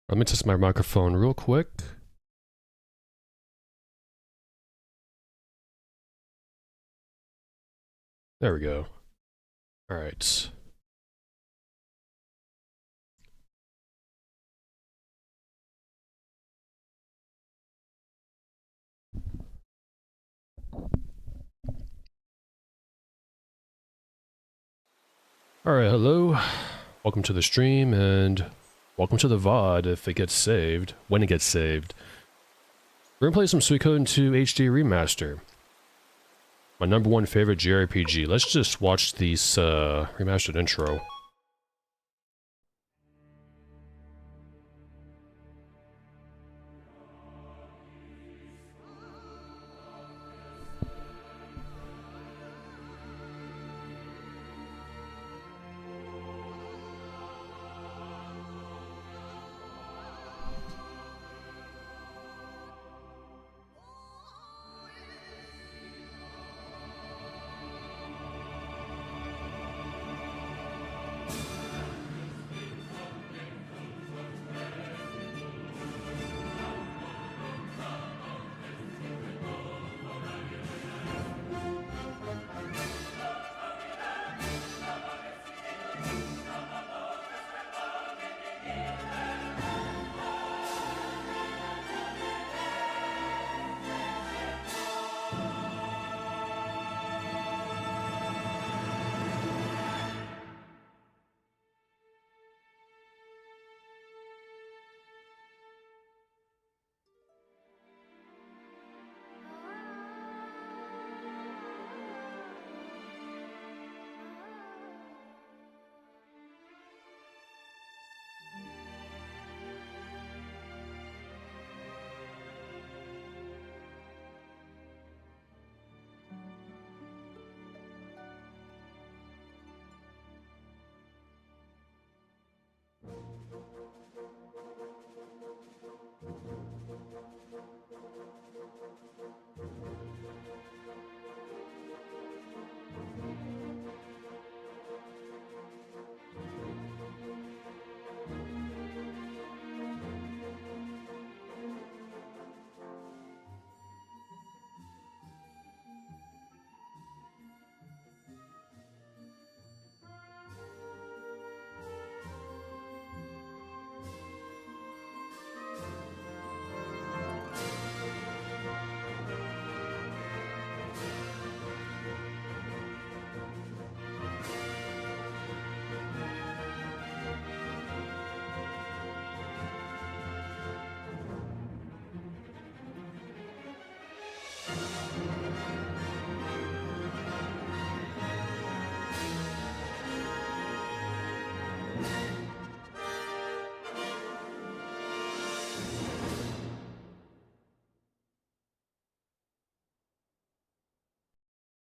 Let me test my microphone real quick. There we go. All right. All right, hello. Welcome to the stream and welcome to the VOD if it gets saved, when it gets saved. We're gonna play some Suikoden 2 HD Remaster. My #1 favorite JRPG. Let's just watch this remastered intro.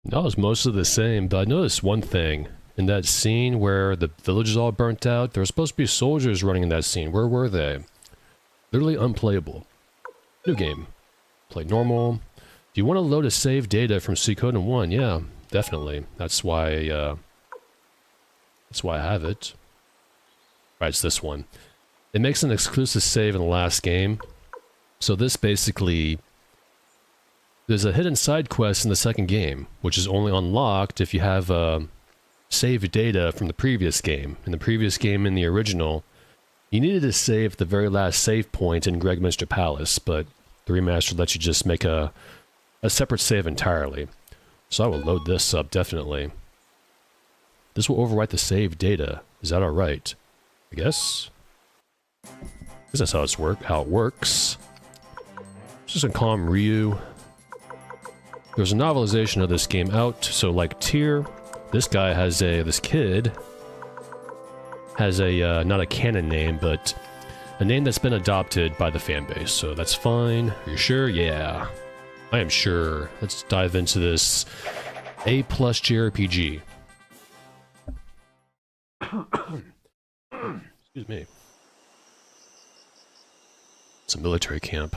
That was mostly the same, but I noticed one thing. In that scene where the village is all burnt out, there were supposed to be soldiers running in that scene. Where were they? Literally unplayable. New game. Play normal. Do you want to load a save data from Suikoden 1? Yeah, definitely. That's why I have it. Right, it's this one. It makes an exclusive save in the last game. So this basically... There's a hidden side quest in the second game, which is only unlocked if you have saved data from the previous game. In the previous game, in the original, you needed to save the very last save point in Gregminster Palace, but the remaster lets you just make a separate save entirely. So I will load this up, definitely. This will overwrite the saved data. Is that alright? I guess? Because that's how it works. Just gonna call him Ryu. There's a novelization of this game out, so like Tyr, this kid has a, not a canon name, but a name that's been adopted by the fanbase, so that's fine. Are you sure? Yeah. I am sure. Let's dive into this A+ JRPG. Excuse me. It's a military camp.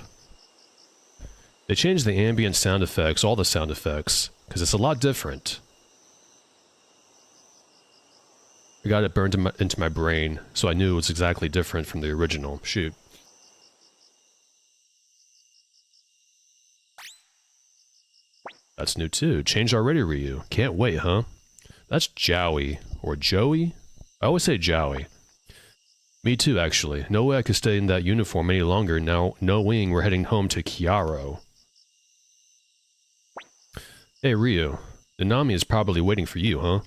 They changed the ambient sound effects, all the sound effects, because it's a lot different. I got it burned into my brain, so I knew it was exactly different from the original. Shoot. That's new too. Changed already, Ryu. Can't wait, huh? That's Joey. Or Joey? I always say Joey. Me too, actually. No way I could stay in that uniform any longer now, knowing we're heading home to Chiaro. Hey, Ryu. Nanami is probably waiting for you, huh?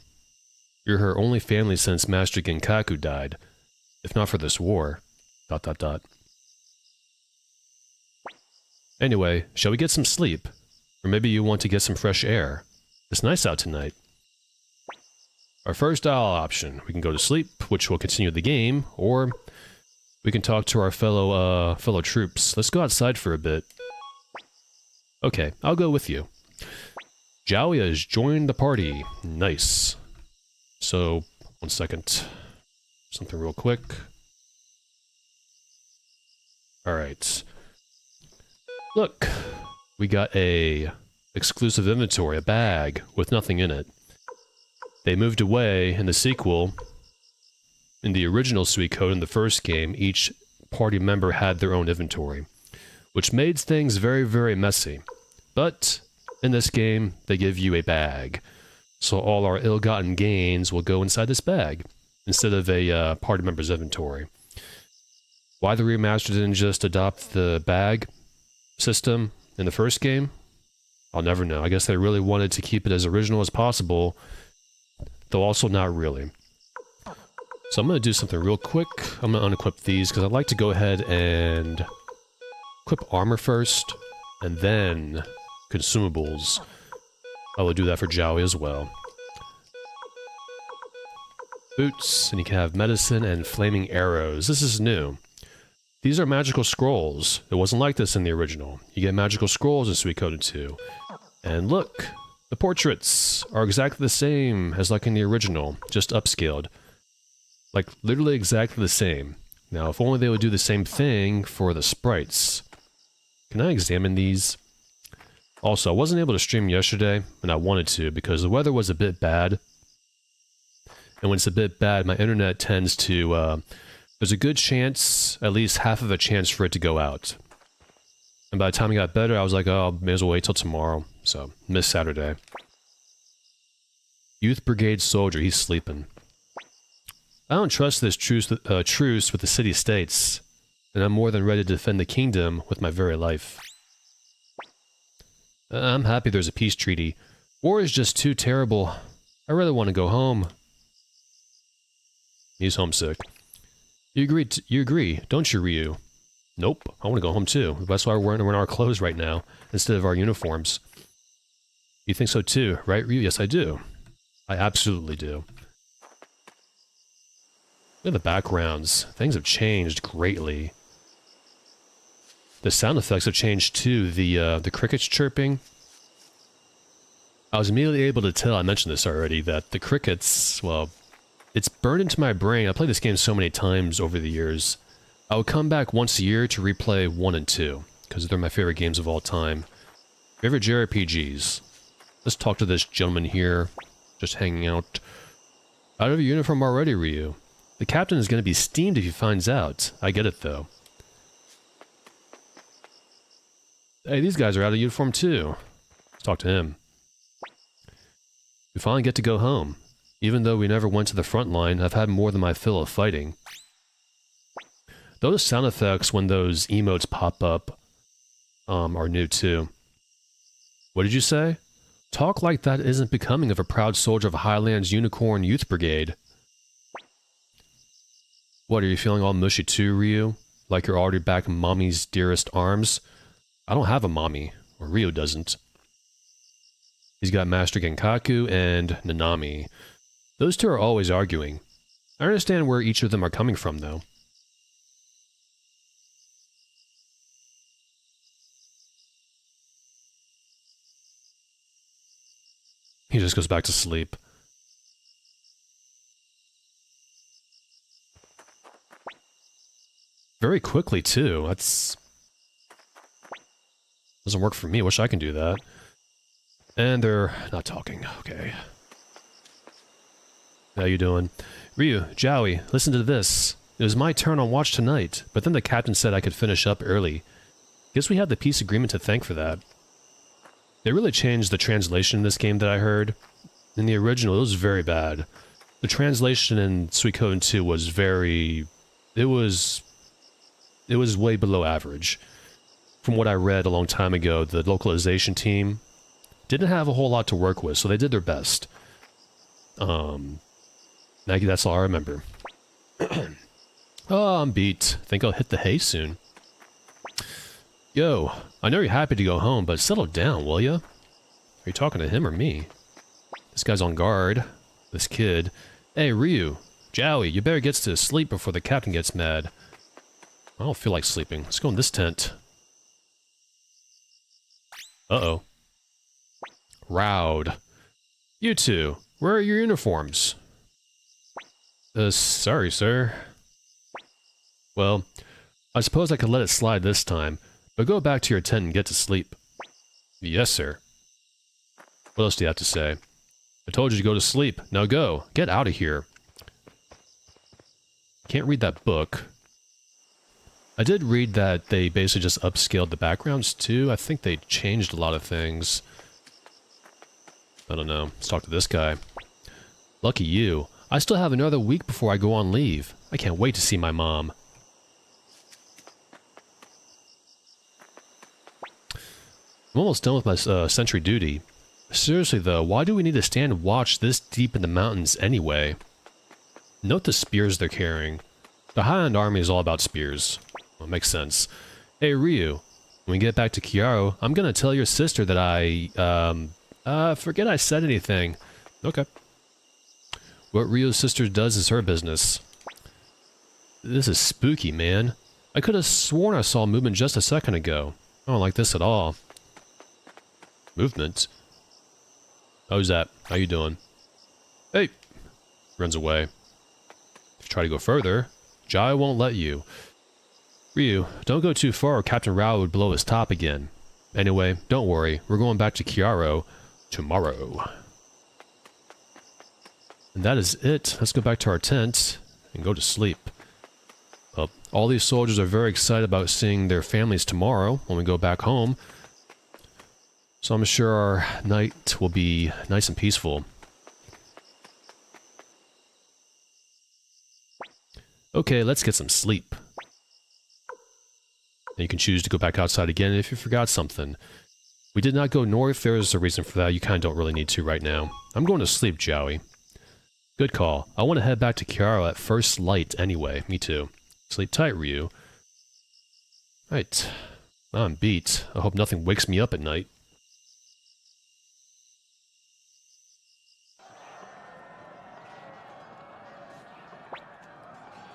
You're her only family since Master Genkaku died. If not for this war. ... Anyway, shall we get some sleep? Or maybe you want to get some fresh air. It's nice out tonight. Our first dial option. We can go to sleep, which will continue the game, or we can talk to our fellow troops. Let's go outside for a bit. Okay, I'll go with you. Joey has joined the party. Nice. So, 1 second. Something real quick. Alright. Look, we got a exclusive inventory, a bag with nothing in it. They moved away in the sequel. In the original Suikoden, in the first game, each party member had their own inventory, which made things very, very messy. But in this game, they give you a bag. So all our ill-gotten gains will go inside this bag, instead of a party member's inventory. Why the remaster didn't just adopt the bag system in the first game, I'll never know. I guess they really wanted to keep it as original as possible, though also not really. So I'm going to do something real quick. I'm going to unequip these, because I'd like to go ahead and equip armor first, and then consumables. I will do that for Joey as well. Boots, and you can have medicine and flaming arrows. This is new. These are magical scrolls. It wasn't like this in the original. You get magical scrolls in Suikoden 2. And look, the portraits are exactly the same as like in the original, just upscaled. Like, literally exactly the same. Now, if only they would do the same thing for the sprites. Can I examine these? Also, I wasn't able to stream yesterday, and I wanted to, because the weather was a bit bad. And when it's a bit bad, my internet tends to, there's a good chance, at least half of a chance for it to go out. And by the time it got better, I was like, oh, may as well wait till tomorrow. So, missed Saturday. Youth Brigade soldier, he's sleeping. I don't trust this truce with the city-states, and I'm more than ready to defend the kingdom with my very life. I'm happy there's a peace treaty. War is just too terrible. I really want to go home. He's homesick. You agree, don't you, Ryu? Nope, I want to go home too. That's why we're wearing our clothes right now, instead of our uniforms. You think so too, right, Ryu? Yes, I do. I absolutely do. Look at the backgrounds. Things have changed greatly. The sound effects have changed too. The crickets chirping. I was immediately able to tell, I mentioned this already, that the crickets, well, it's burned into my brain. I played this game so many times over the years. I would come back once a year to replay 1 and 2, because they're my favorite games of all time. Favorite JRPGs. Let's talk to this gentleman here, just hanging out. Out of your uniform already, Ryu. The captain is going to be steamed if he finds out. I get it, though. Hey, these guys are out of uniform, too. Let's talk to him. We finally get to go home. Even though we never went to the front line, I've had more than my fill of fighting. Those sound effects when those emotes pop up are new, too. What did you say? Talk like that isn't becoming of a proud soldier of Highland's Unicorn Youth Brigade. What, are you feeling all mushy too, Ryu? Like you're already back in Mommy's dearest arms? I don't have a mommy, or Ryu doesn't. He's got Master Genkaku and Nanami. Those two are always arguing. I understand where each of them are coming from, though. He just goes back to sleep. Very quickly, too. That's... doesn't work for me. Wish I can do that. And they're not talking. Okay. How you doing? Ryu, Joey, listen to this. It was my turn on watch tonight, but then the captain said I could finish up early. Guess we had the peace agreement to thank for that. They really changed the translation in this game that I heard. In the original, it was very bad. The translation in Suikoden 2 was very... It was way below average. From what I read a long time ago, the localization team didn't have a whole lot to work with, so they did their best. That's all I remember. Oh, I'm beat. Think I'll hit the hay soon. Yo, I know you're happy to go home, but settle down, will ya? Are you talking to him or me? This guy's on guard. This kid. Hey, Ryu. Jowie, you better get to sleep before the captain gets mad. I don't feel like sleeping. Let's go in this tent. Uh-oh. Rowd. You two, where are your uniforms? Sorry, sir. Well, I suppose I could let it slide this time, but go back to your tent and get to sleep. Yes, sir. What else do you have to say? I told you to go to sleep. Now go. Get out of here. Can't read that book. I did read that they basically just upscaled the backgrounds too. I think they changed a lot of things. I don't know. Let's talk to this guy. Lucky you. I still have another week before I go on leave. I can't wait to see my mom. I'm almost done with my sentry duty. Seriously though, why do we need to stand watch this deep in the mountains anyway? Note the spears they're carrying. The Highland Army is all about spears. Well, makes sense. Hey Ryu, when we get back to Kiaro, I'm gonna tell your sister that forget I said anything. Okay. What Ryu's sister does is her business. This is spooky, man. I could have sworn I saw movement just a second ago. I don't like this at all. Movement? How's that? How you doing? Hey! Runs away. If you try to go further, Jai won't let you. Ryu, don't go too far or Captain Rao would blow his top again. Anyway, don't worry, we're going back to Kiaro tomorrow. And that is it. Let's go back to our tent and go to sleep. Well, all these soldiers are very excited about seeing their families tomorrow when we go back home. So I'm sure our night will be nice and peaceful. Okay, let's get some sleep. And you can choose to go back outside again if you forgot something. We did not go north, there is a reason for that. You kind of don't really need to right now. I'm going to sleep, Jowie. Good call. I want to head back to Kiaro at first light anyway. Me too. Sleep tight, Ryu. Right. I'm beat. I hope nothing wakes me up at night.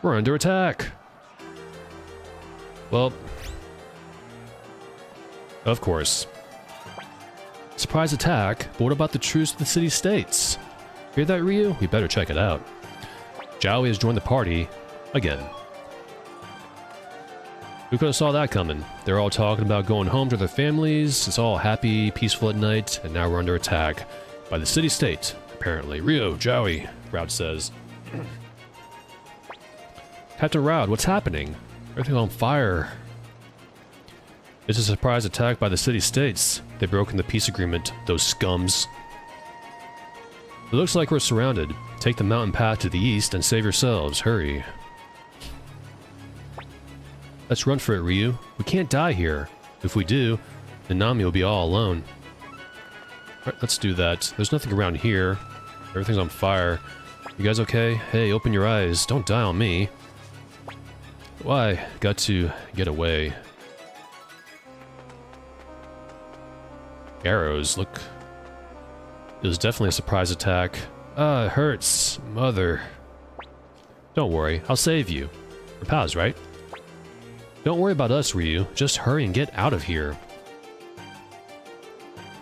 We're under attack! Well... Of course. Surprise attack? But what about the truce of the city-states? Hear that, Ryu? We better check it out. Jowie has joined the party again. Who could have saw that coming? They're all talking about going home to their families. It's all happy, peaceful at night, and now we're under attack by the city-state, apparently. Ryu, Jowie, Rowd says. Captain Rowd, what's happening? Everything's on fire. It's a surprise attack by the city-states. They've broken the peace agreement, those scums. It looks like we're surrounded. Take the mountain path to the east and save yourselves. Hurry. Let's run for it, Ryu. We can't die here. If we do, then Nami will be all alone. Alright, let's do that. There's nothing around here. Everything's on fire. You guys okay? Hey, open your eyes. Don't die on me. Why? Got to get away. Arrows, look. It was definitely a surprise attack. Ah, it hurts. Mother. Don't worry, I'll save you. We're pals, right? Don't worry about us, Ryu. Just hurry and get out of here.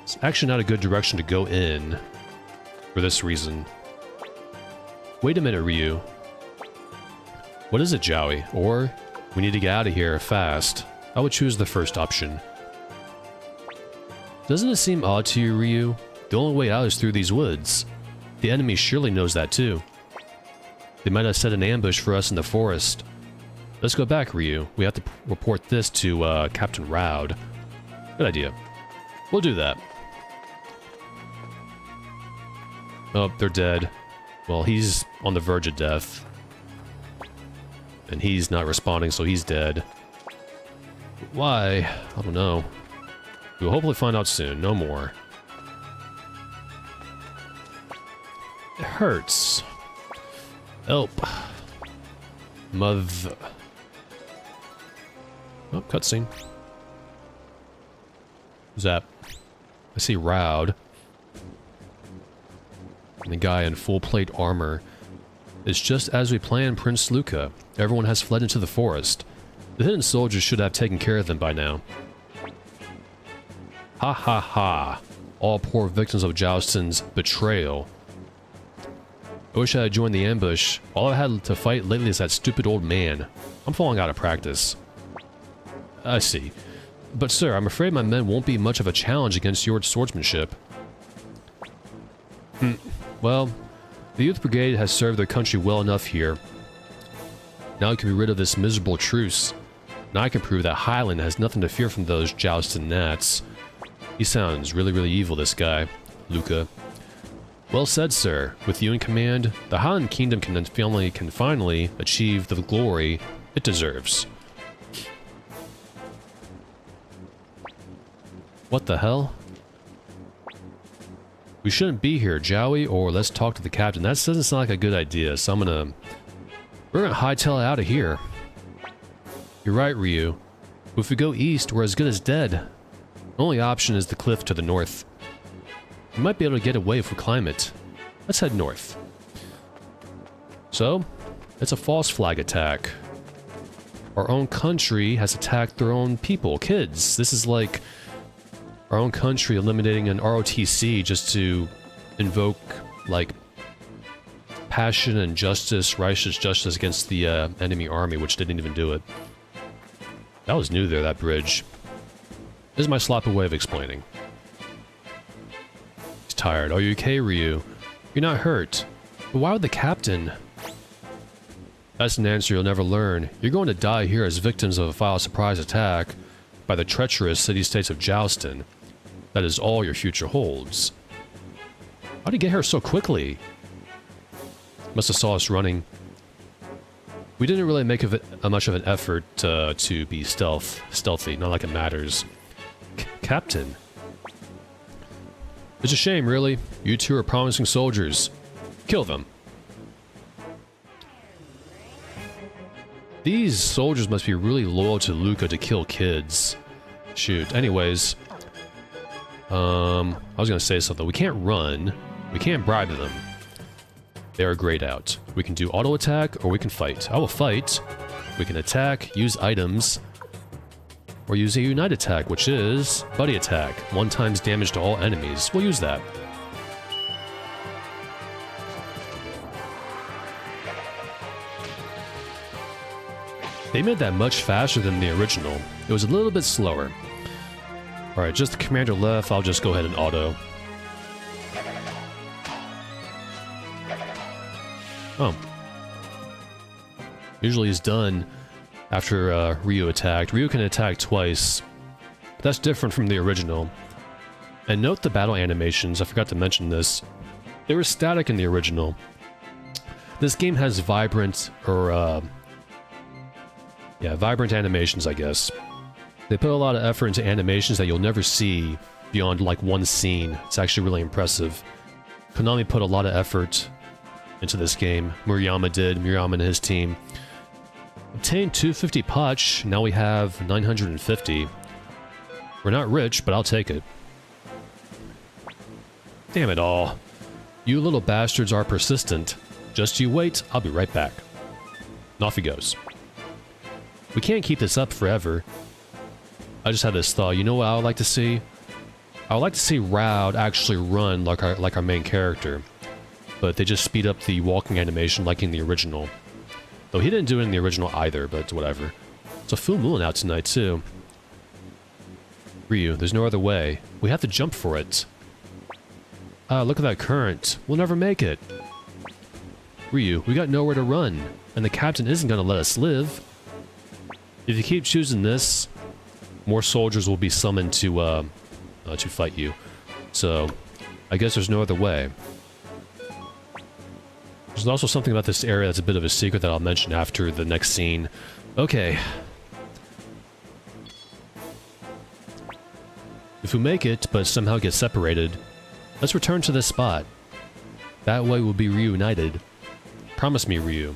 It's actually not a good direction to go in. For this reason. Wait a minute, Ryu. What is it, Jowie? Or, we need to get out of here fast. I would choose the first option. Doesn't it seem odd to you, Ryu? The only way out is through these woods. The enemy surely knows that too. They might have set an ambush for us in the forest. Let's go back, Ryu. We have to report this to Captain Rowd. Good idea. We'll do that. Oh, they're dead. Well, he's on the verge of death. And he's not responding, so he's dead. Why? I don't know. We'll hopefully find out soon. No more. It hurts. Help. Mother. Oh, cutscene. Who's that? I see Raud. And the guy in full plate armor. It's just as we planned, Prince Luca. Everyone has fled into the forest. The hidden soldiers should have taken care of them by now. Ha ha ha. All poor victims of Joustin's betrayal. I wish I had joined the ambush. All I had to fight lately is that stupid old man. I'm falling out of practice. I see. But sir, I'm afraid my men won't be much of a challenge against your swordsmanship. Well, the Youth Brigade has served their country well enough here. Now we can be rid of this miserable truce. Now I can prove that Highland has nothing to fear from those Joustin gnats. He sounds really, really evil, this guy, Luca. Well said, sir. With you in command, the Highland Kingdom can finally achieve the glory it deserves. What the hell? We shouldn't be here, Jowie, or let's talk to the captain. That doesn't sound like a good idea, so we're gonna hightail it out of here. You're right, Ryu. If we go east, we're as good as dead. The only option is the cliff to the north. We might be able to get away if we climb it. Let's head north. So, it's a false flag attack. Our own country has attacked their own people, kids. This is like our own country eliminating an ROTC just to invoke, like, passion and justice, righteous justice against the enemy army, which didn't even do it. That was new there, that bridge. This is my sloppy way of explaining. He's tired. Are you okay, Ryu? You're not hurt. But why would the captain? That's an answer you'll never learn. You're going to die here as victims of a foul surprise attack by the treacherous city-states of Joustin. That is all your future holds. How'd he get here so quickly? Must have saw us running. We didn't really make much of an effort to be stealthy, not like it matters. Captain. It's a shame, really. You two are promising soldiers. Kill them. These soldiers must be really loyal to Luca to kill kids. Shoot. Anyways. I was gonna say something. We can't run. We can't bribe them. They are grayed out. We can do auto attack or we can fight. I will fight. We can attack, use items, or use a unite attack, which is buddy attack. 1 times damage to all enemies. We'll use that. They made that much faster than the original. It was a little bit slower. Alright, just the commander left. I'll just go ahead and auto. Oh. Usually he's done after Ryu attacked. Ryu can attack twice. That's different from the original. And note the battle animations. I forgot to mention this. They were static in the original. This game has vibrant, vibrant animations, I guess. They put a lot of effort into animations that you'll never see beyond like one scene. It's actually really impressive. Konami put a lot of effort into this game. Murayama and his team. Obtained 250 potch, now we have 950. We're not rich, but I'll take it. Damn it all. You little bastards are persistent. Just you wait, I'll be right back. And off he goes. We can't keep this up forever. I just had this thought, you know what I would like to see? I would like to see Raud actually run like our main character. But they just speed up the walking animation like in the original. Though he didn't do it in the original either, but whatever. It's a full moon out tonight too. Ryu, there's no other way. We have to jump for it. Look at that current. We'll never make it. Ryu, we got nowhere to run. And the captain isn't gonna let us live. If you keep choosing this, more soldiers will be summoned to fight you. So, I guess there's no other way. There's also something about this area that's a bit of a secret that I'll mention after the next scene. Okay. If we make it, but somehow get separated, let's return to this spot. That way we'll be reunited. Promise me, Ryu.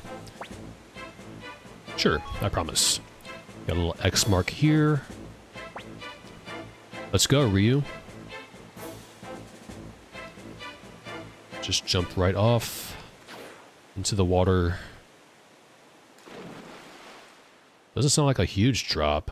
Sure, I promise. Got a little X mark here. Let's go, Ryu. Just jump right off into the water. Doesn't sound like a huge drop.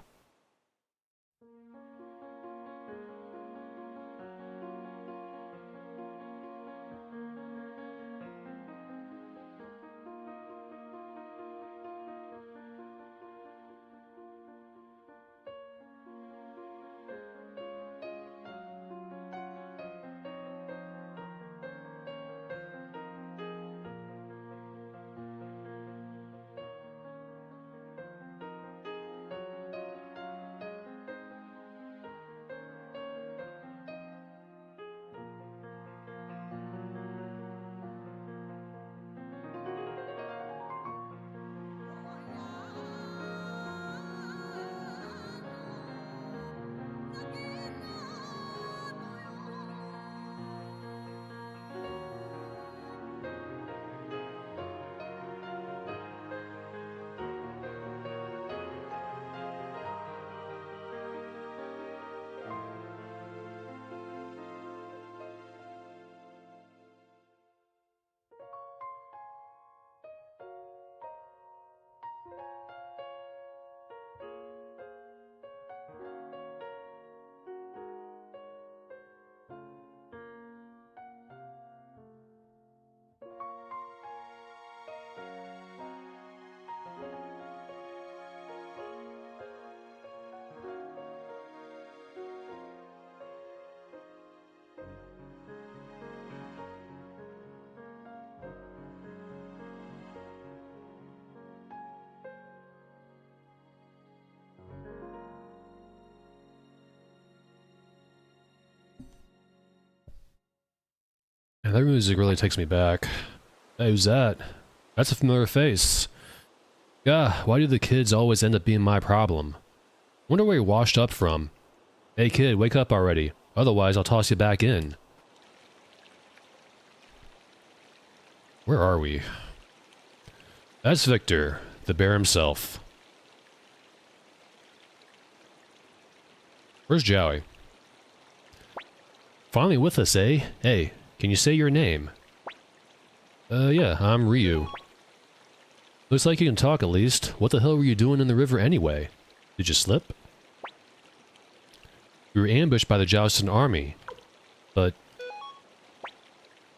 And that music really takes me back. Hey, who's that? That's a familiar face. Yeah, why do the kids always end up being my problem? Wonder where he washed up from. Hey kid, wake up already. Otherwise, I'll toss you back in. Where are we? That's Victor, the bear himself. Where's Joey? Finally with us, eh? Hey, can you say your name? Yeah, I'm Ryu. Looks like you can talk at least. What the hell were you doing in the river anyway? Did you slip? We were ambushed by the Joustin army. But...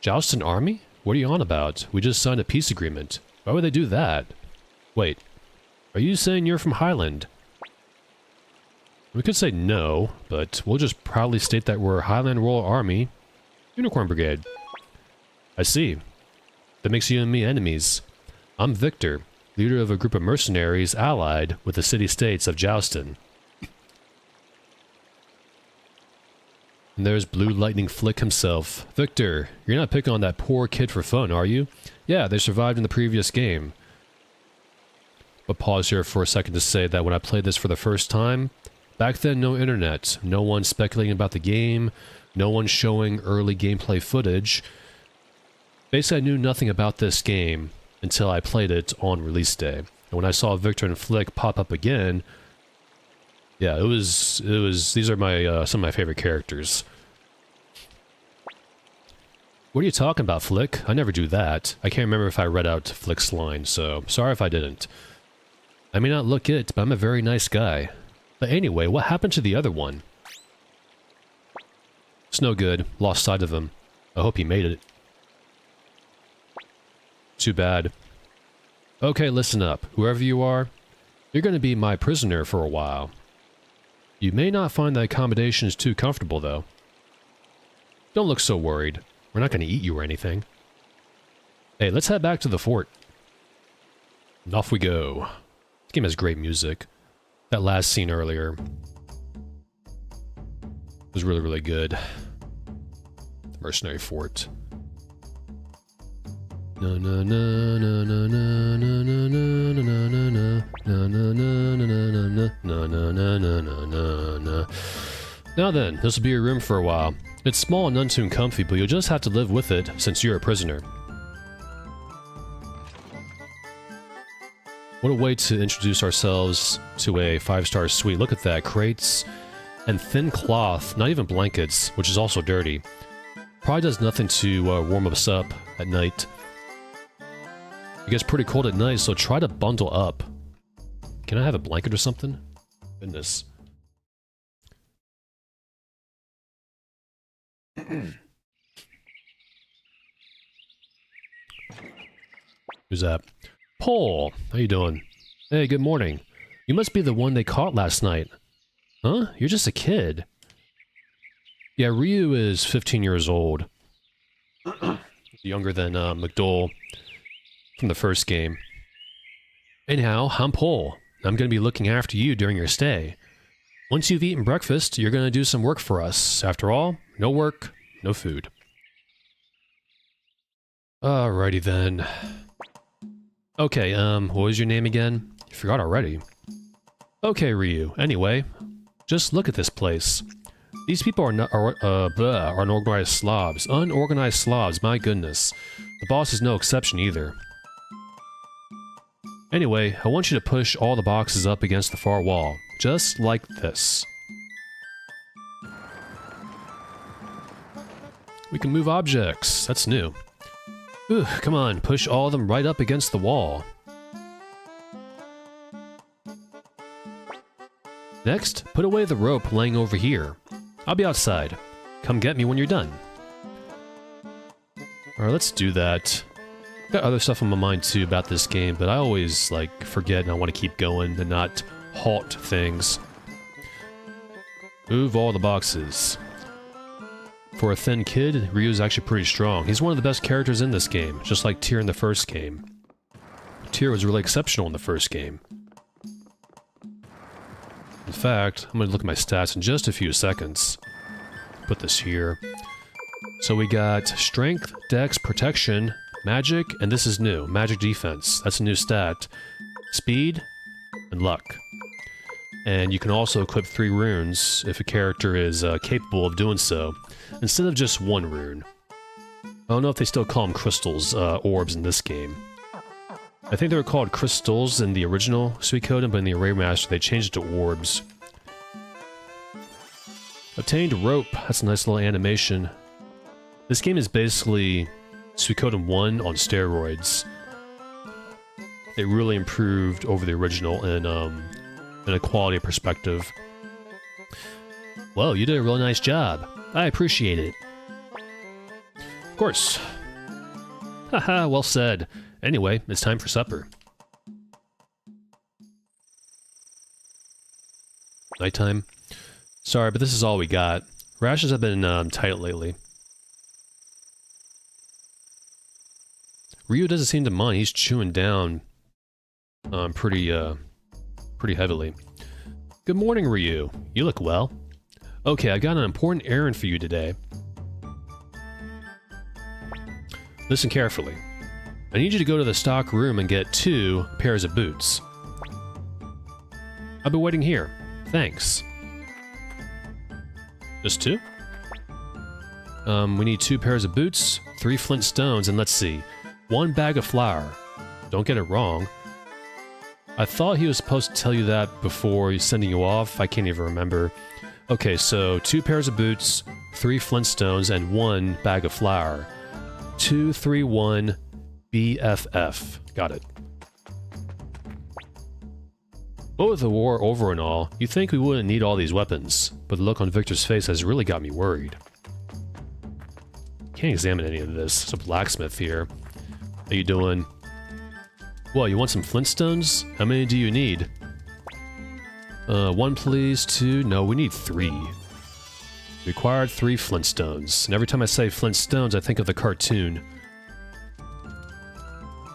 Joustin army? What are you on about? We just signed a peace agreement. Why would they do that? Wait, are you saying you're from Highland? We could say no, but we'll just proudly state that we're Highland Royal Army, Unicorn Brigade. I see. That makes you and me enemies. I'm Victor, leader of a group of mercenaries allied with the city-states of Joustin. And there's Blue Lightning Flick himself. Victor, you're not picking on that poor kid for fun, are you? Yeah, they survived in the previous game. But pause here for a second to say that when I played this for the first time, back then no internet, no one speculating about the game, no one showing early gameplay footage. Basically I knew nothing about this game until I played it on release day. And when I saw Victor and Flick pop up again, yeah, these are my, some of my favorite characters. What are you talking about, Flick? I never do that. I can't remember if I read out Flick's line, so sorry if I didn't. I may not look it, but I'm a very nice guy. But anyway, what happened to the other one? It's no good. Lost sight of him. I hope he made it. Too bad. Okay, listen up. Whoever you are, you're going to be my prisoner for a while. You may not find the accommodations too comfortable, though. Don't look so worried. We're not going to eat you or anything. Hey, let's head back to the fort. And off we go. This game has great music. That last scene earlier was really, really good. The mercenary fort. Na na na na na na na na na na na na na na na na. Now then, this will be your room for a while. It's small and none too comfy, but you'll just have to live with it since you're a prisoner. What a way to introduce ourselves to a 5-star suite. Look at that, crates and thin cloth, not even blankets, which is also dirty. Probably does nothing to warm us up at night. It gets pretty cold at night, so try to bundle up. Can I have a blanket or something? Goodness. Who's that? Paul, how you doing? Hey, good morning. You must be the one they caught last night. Huh? You're just a kid. Yeah, Ryu is 15 years old. Younger than McDowell from the first game. Anyhow, I'm Paul. I'm going to be looking after you during your stay. Once you've eaten breakfast, you're going to do some work for us. After all, no work, no food. Alrighty then. Okay, what was your name again? You forgot already. Okay, Ryu. Anyway, just look at this place. These people are unorganized slobs. Unorganized slobs, my goodness. The boss is no exception either. Anyway, I want you to push all the boxes up against the far wall. Just like this. We can move objects. That's new. Ooh, come on, push all of them right up against the wall. Next, put away the rope laying over here. I'll be outside. Come get me when you're done. Alright, let's do that. Got other stuff on my mind too about this game, but I always, like, forget and I want to keep going and not halt things. Move all the boxes. For a thin kid, Ryu's actually pretty strong. He's one of the best characters in this game, just like Tyr in the first game. Tyr was really exceptional in the first game. In fact, I'm going to look at my stats in just a few seconds. Put this here. So we got Strength, Dex, Protection, Magic, and this is new. Magic Defense. That's a new stat. Speed, and Luck. And you can also equip 3 runes if a character is capable of doing so, instead of just 1 rune. I don't know if they still call them crystals, orbs in this game. I think they were called crystals in the original Suikoden, but in the Remaster they changed it to orbs. Obtained rope. That's a nice little animation. This game is basically Suikoden 1 on steroids. They really improved over the original in a quality perspective. Well, you did a really nice job. I appreciate it. Of course. Haha, well said. Anyway, it's time for supper. Nighttime. Sorry, but this is all we got. Rations have been tight lately. Ryu doesn't seem to mind. He's chewing down pretty heavily. Good morning, Ryu. You look well. Okay, I've got an important errand for you today. Listen carefully. I need you to go to the stock room and get 2 pairs of boots. I'll be waiting here. Thanks. Just 2? We need 2 pairs of boots, 3 flint stones, and let's see. 1 bag of flour. Don't get it wrong. I thought he was supposed to tell you that before he's sending you off. I can't even remember. Okay, so 2 pairs of boots, 3 flintstones, and 1 bag of flour. 231 BFF. Got it. But with the war over and all, you'd think we wouldn't need all these weapons, but the look on Victor's face has really got me worried. Can't examine any of this. It's a blacksmith here. How you doing? Well, you want some flintstones? How many do you need? 1 please, 2... No, we need 3. Required 3 flintstones. And every time I say flintstones, I think of the cartoon.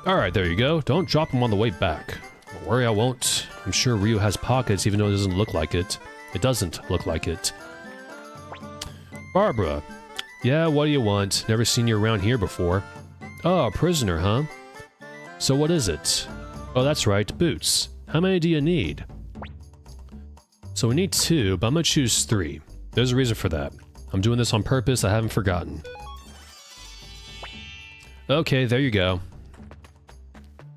Alright, there you go. Don't drop them on the way back. Don't worry, I won't. I'm sure Ryu has pockets, even though it doesn't look like it. It doesn't look like it. Barbara. Yeah, what do you want? Never seen you around here before. Oh, a prisoner, huh? So what is it? Oh, that's right, boots. How many do you need? So we need 2, but I'm gonna choose 3. There's a reason for that. I'm doing this on purpose, I haven't forgotten. Okay, there you go.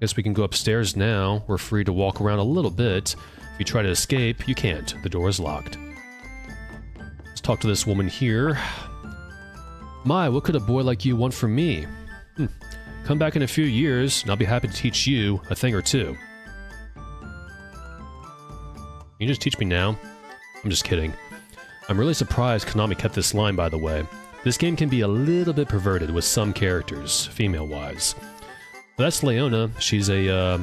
Guess we can go upstairs now. We're free to walk around a little bit. If you try to escape, you can't. The door is locked. Let's talk to this woman here. My, what could a boy like you want from me? Come back in a few years, and I'll be happy to teach you a thing or two. Can you just teach me now? I'm just kidding. I'm really surprised Konami kept this line, by the way. This game can be a little bit perverted with some characters, female-wise. But that's Leona. She's a,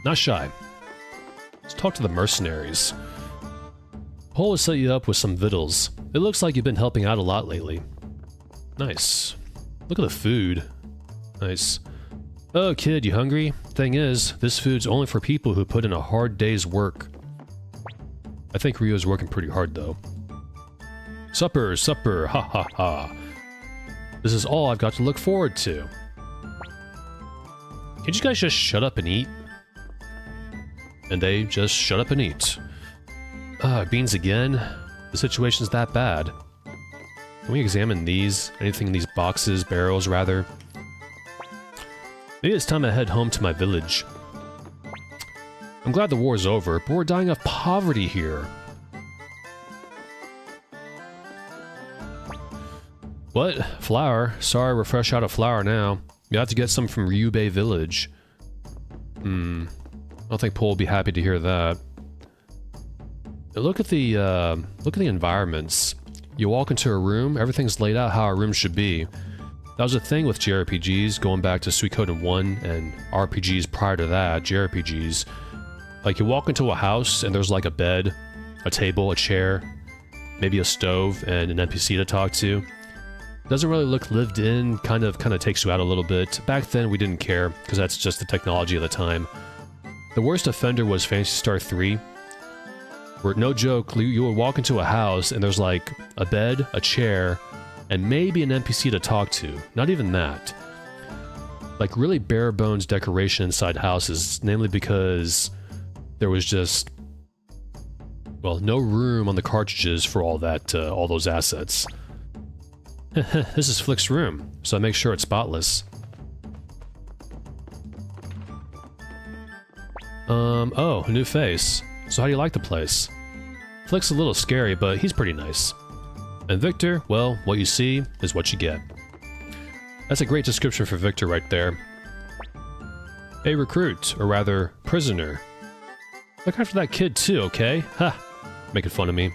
not shy. Let's talk to the mercenaries. Paul will set you up with some victuals. It looks like you've been helping out a lot lately. Nice. Look at the food. Nice. Oh, kid, you hungry? Thing is, this food's only for people who put in a hard day's work. I think Ryo's working pretty hard, though. Supper, supper, ha ha ha. This is all I've got to look forward to. Can't you guys just shut up and eat? And they just shut up and eat. Beans again? The situation's that bad. Can we examine these? Anything in these boxes, barrels, rather? Maybe it's time to head home to my village. I'm glad the war's over, but we're dying of poverty here. What? Flour? Sorry, we're fresh out of flour now. You have to get some from Ryubei Village. I don't think Paul will be happy to hear that. Look at the environments. You walk into a room, everything's laid out how a room should be. That was a thing with JRPGs, going back to Suikoden 1 and RPGs prior to that, JRPGs. Like, you walk into a house and there's like a bed, a table, a chair, maybe a stove, and an NPC to talk to. Doesn't really look lived in, kind of takes you out a little bit. Back then we didn't care, because that's just the technology of the time. The worst offender was Phantasy Star 3, where, no joke, you would walk into a house and there's like a bed, a chair, and maybe an NPC to talk to. Not even that. Like, really bare bones decoration inside houses, namely because there was just, well, no room on the cartridges for all that, all those assets. This is Flick's room, so I make sure it's spotless. Oh, a new face. So how do you like the place? Flick's a little scary, but he's pretty nice. And Victor, well, what you see is what you get. That's a great description for Victor right there. A recruit, or rather, prisoner. Look after that kid too, okay? Ha! Making fun of me.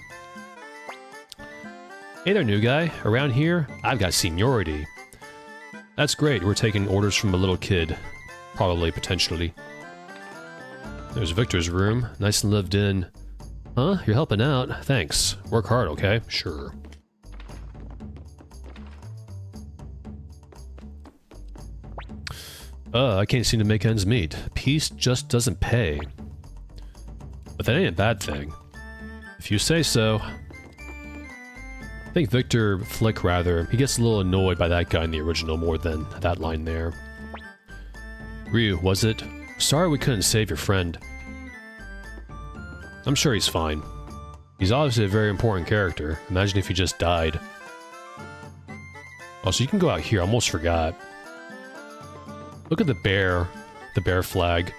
Hey there, new guy. Around here, I've got seniority. That's great, we're taking orders from a little kid. Probably, potentially. There's Victor's room, nice and lived in. Huh? You're helping out. Thanks. Work hard, okay? Sure. I can't seem to make ends meet. Peace just doesn't pay. But that ain't a bad thing. If you say so. I think Flick rather, he gets a little annoyed by that guy in the original more than that line there. Ryu, was it? Sorry we couldn't save your friend. I'm sure he's fine. He's obviously a very important character. Imagine if he just died. Oh, so you can go out here, I almost forgot. Look at the bear flag.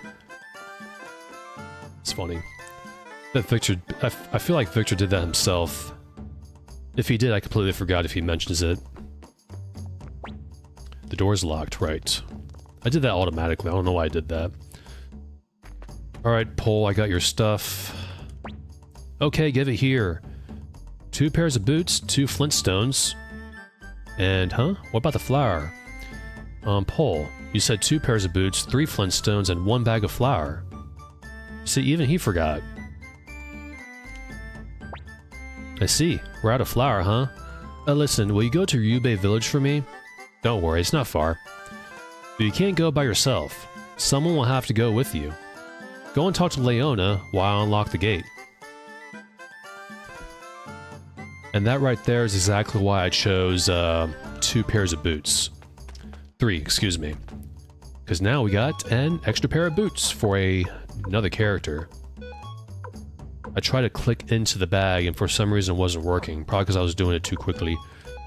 It's funny. That Victor, I feel like Victor did that himself. If he did, I completely forgot if he mentions it. The door's locked, right. I did that automatically, I don't know why I did that. Alright, Pole, I got your stuff. Okay, give it here. 2 pairs of boots, 2 flintstones. And, huh? What about the flour? Pole, you said 2 pairs of boots, 3 flintstones, and 1 bag of flour. See, even he forgot. I see. We're out of flour, huh? Listen, will you go to Ryubei Village for me? Don't worry, it's not far. But you can't go by yourself. Someone will have to go with you. Go and talk to Leona while I unlock the gate. And that right there is exactly why I chose 2 pairs of boots. 3, excuse me. Because now we got an extra pair of boots for another character. I tried to click into the bag and for some reason it wasn't working. Probably because I was doing it too quickly.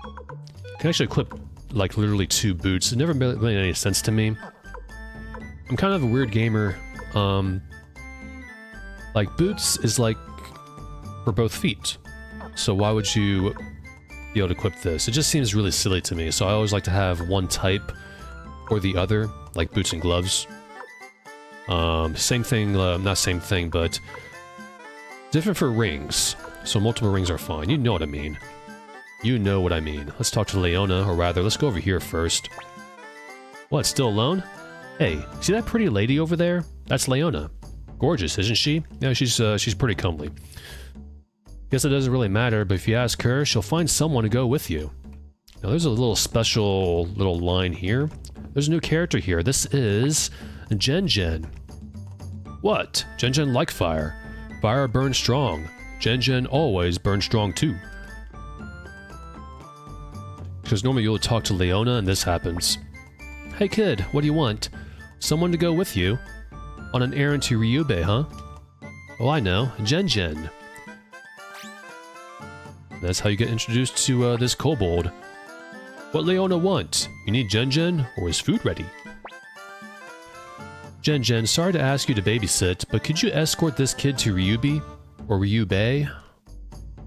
I can actually equip like literally 2 boots. It never made any sense to me. I'm kind of a weird gamer. Like boots is like for both feet. So why would you be able to equip this? It just seems really silly to me. So I always like to have one type or the other, like boots and gloves. Same thing, not same thing, but different for rings. So multiple rings are fine. You know what I mean. You know what I mean. Let's talk to Leona, or rather, let's go over here first. What, still alone? Hey, see that pretty lady over there? That's Leona. Gorgeous, isn't she? Yeah, she's pretty comely. Guess it doesn't really matter, but if you ask her, she'll find someone to go with you. Now there's a little special little line here. There's a new character here. This is Gen. What? Gen like fire. Fire burns strong. Gen always burns strong too. Because normally you'll talk to Leona and this happens. Hey kid, what do you want? Someone to go with you? On an errand to Ryube, huh? Oh, I know. Gen. That's how you get introduced to this kobold. What Leona want? You need Gen, or is food ready? Gen, sorry to ask you to babysit, but could you escort this kid to Ryube? Or Ryube?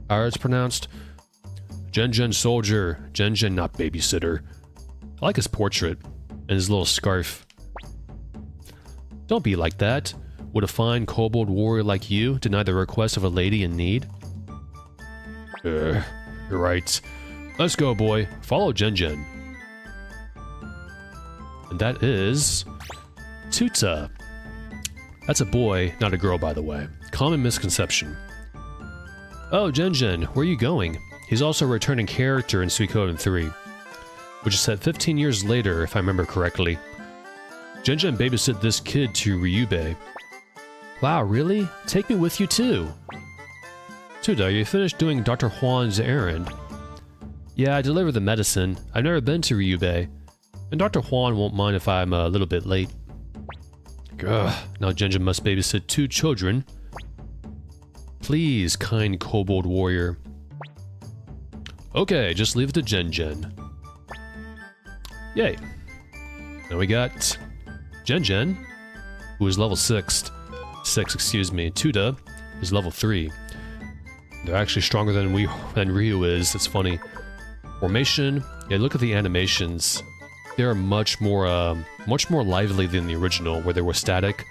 How it's pronounced? Gen soldier. Gen not babysitter. I like his portrait. And his little scarf. Don't be like that. Would a fine kobold warrior like you deny the request of a lady in need? You're right. Let's go, boy. Follow Gen. And that is... Tuta. That's a boy, not a girl, by the way. Common misconception. Oh, Gen, where are you going? He's also a returning character in Suikoden 3. Which is set 15 years later, if I remember correctly. Gen babysit this kid to Ryube. Wow, really? Take me with you too! Tuta, you finished doing Dr. Juan's errand. Yeah, I delivered the medicine. I've never been to Ryube. And Dr. Juan won't mind if I'm a little bit late. Ugh, now Gen must babysit 2 children. Please, kind kobold warrior. Okay, just leave it to Gen. Yay. Now we got Gen, who is level 6, excuse me. Tuta is level 3. They're actually stronger than Ryu is. It's funny. Formation. Yeah, look at the animations. They are much more lively than the original, where they were static.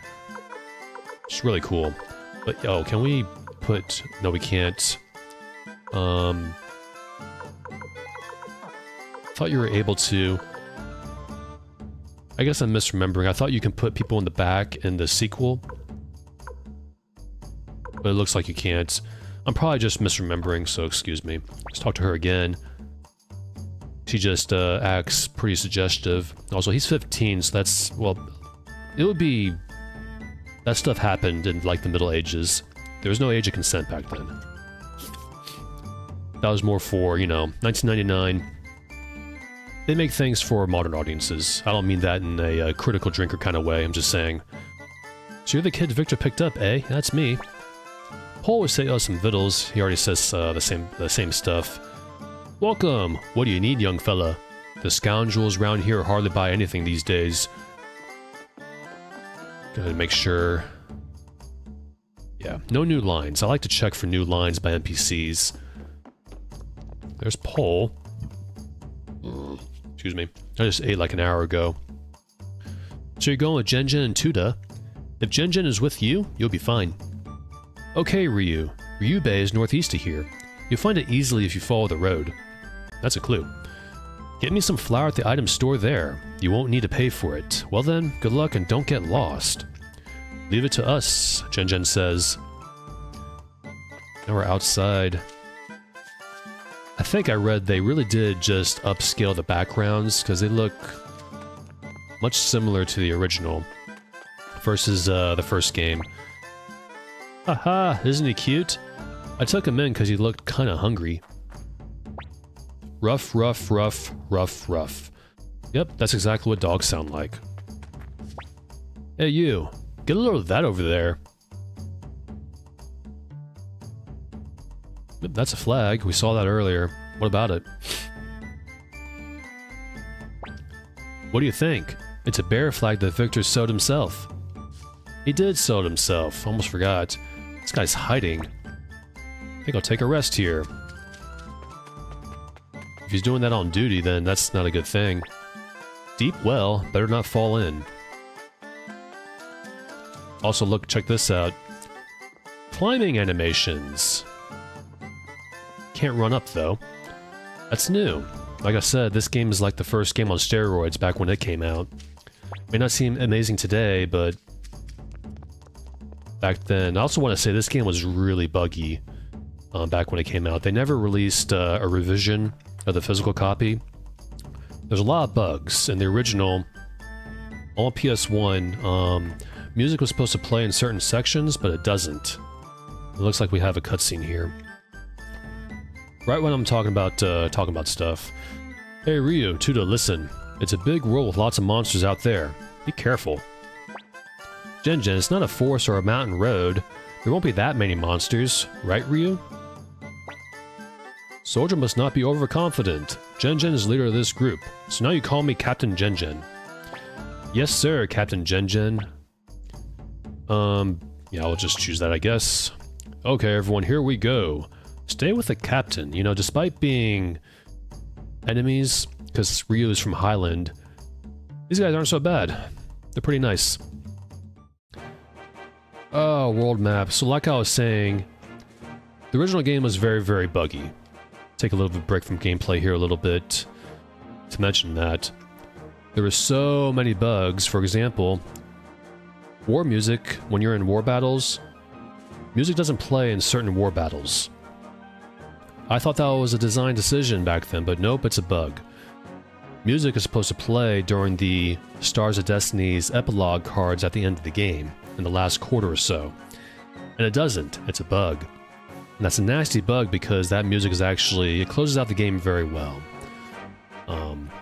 It's really cool. But oh, can we put? No, we can't. Thought you were able to. I guess I'm misremembering. I thought you can put people in the back in the sequel. But it looks like you can't. I'm probably just misremembering, so excuse me. Let's talk to her again. She just acts pretty suggestive. Also, he's 15, so that's, well, it would be... That stuff happened in, like, the Middle Ages. There was no age of consent back then. That was more for, you know, 1999. They make things for modern audiences. I don't mean that in a critical drinker kind of way, I'm just saying. So you're the kid Victor picked up, eh? That's me. Paul would say us some vittles. He already says the same stuff. Welcome! What do you need, young fella? The scoundrels round here hardly buy anything these days. Gotta make sure... Yeah, no new lines. I like to check for new lines by NPCs. There's Paul. Excuse me. I just ate like an hour ago. So you're going with Gen and Tuta. If Gen is with you, you'll be fine. Okay, Ryu. Ryube is northeast of here. You'll find it easily if you follow the road. That's a clue. Get me some flour at the item store there. You won't need to pay for it. Well then, good luck and don't get lost. Leave it to us, Gen says. Now we're outside. I think I read they really did just upscale the backgrounds because they look much similar to the original versus the first game. Haha, isn't he cute? I took him in because he looked kinda hungry. Rough. Yep, that's exactly what dogs sound like. Hey you, get a little of that over there. Yep, that's a flag, we saw that earlier. What about it? What do you think? It's a bear flag that Victor sewed himself. He did sew it himself, almost forgot. This guy's hiding. I think I'll take a rest here. If he's doing that on duty, then that's not a good thing. Deep well, better not fall in. Also, look, check this out. Climbing animations. Can't run up, though. That's new. Like I said, this game is like the first game on steroids back when it came out. May not seem amazing today, but back then... I also want to say this game was really buggy back when it came out. They never released a revision of the physical copy. There's a lot of bugs. In the original, on PS1, music was supposed to play in certain sections, but it doesn't. It looks like we have a cutscene here. Right when I'm talking about stuff. Hey Ryu, Tuda, listen. It's a big world with lots of monsters out there. Be careful. Gengen, it's not a forest or a mountain road. There won't be that many monsters, right Ryu? Soldier must not be overconfident. Gengen is leader of this group, so now you call me Captain Gengen. Yes sir, Captain Gengen. Yeah, I'll just choose that, I guess. Okay, everyone, here we go. Stay with the captain. You know, despite being enemies, because Ryu is from Highland, these guys aren't so bad. They're pretty nice. Oh, world map. So like I was saying, the original game was very, very buggy. Take a little bit of a break from gameplay here a little bit to mention that. There were so many bugs. For example, war music, when you're in war battles, music doesn't play in certain war battles. I thought that was a design decision back then, but nope, it's a bug. Music is supposed to play during the Stars of Destiny's epilogue cards at the end of the game, in the last quarter or so. And it doesn't, it's a bug. And that's a nasty bug because that music is actually, it closes out the game very well.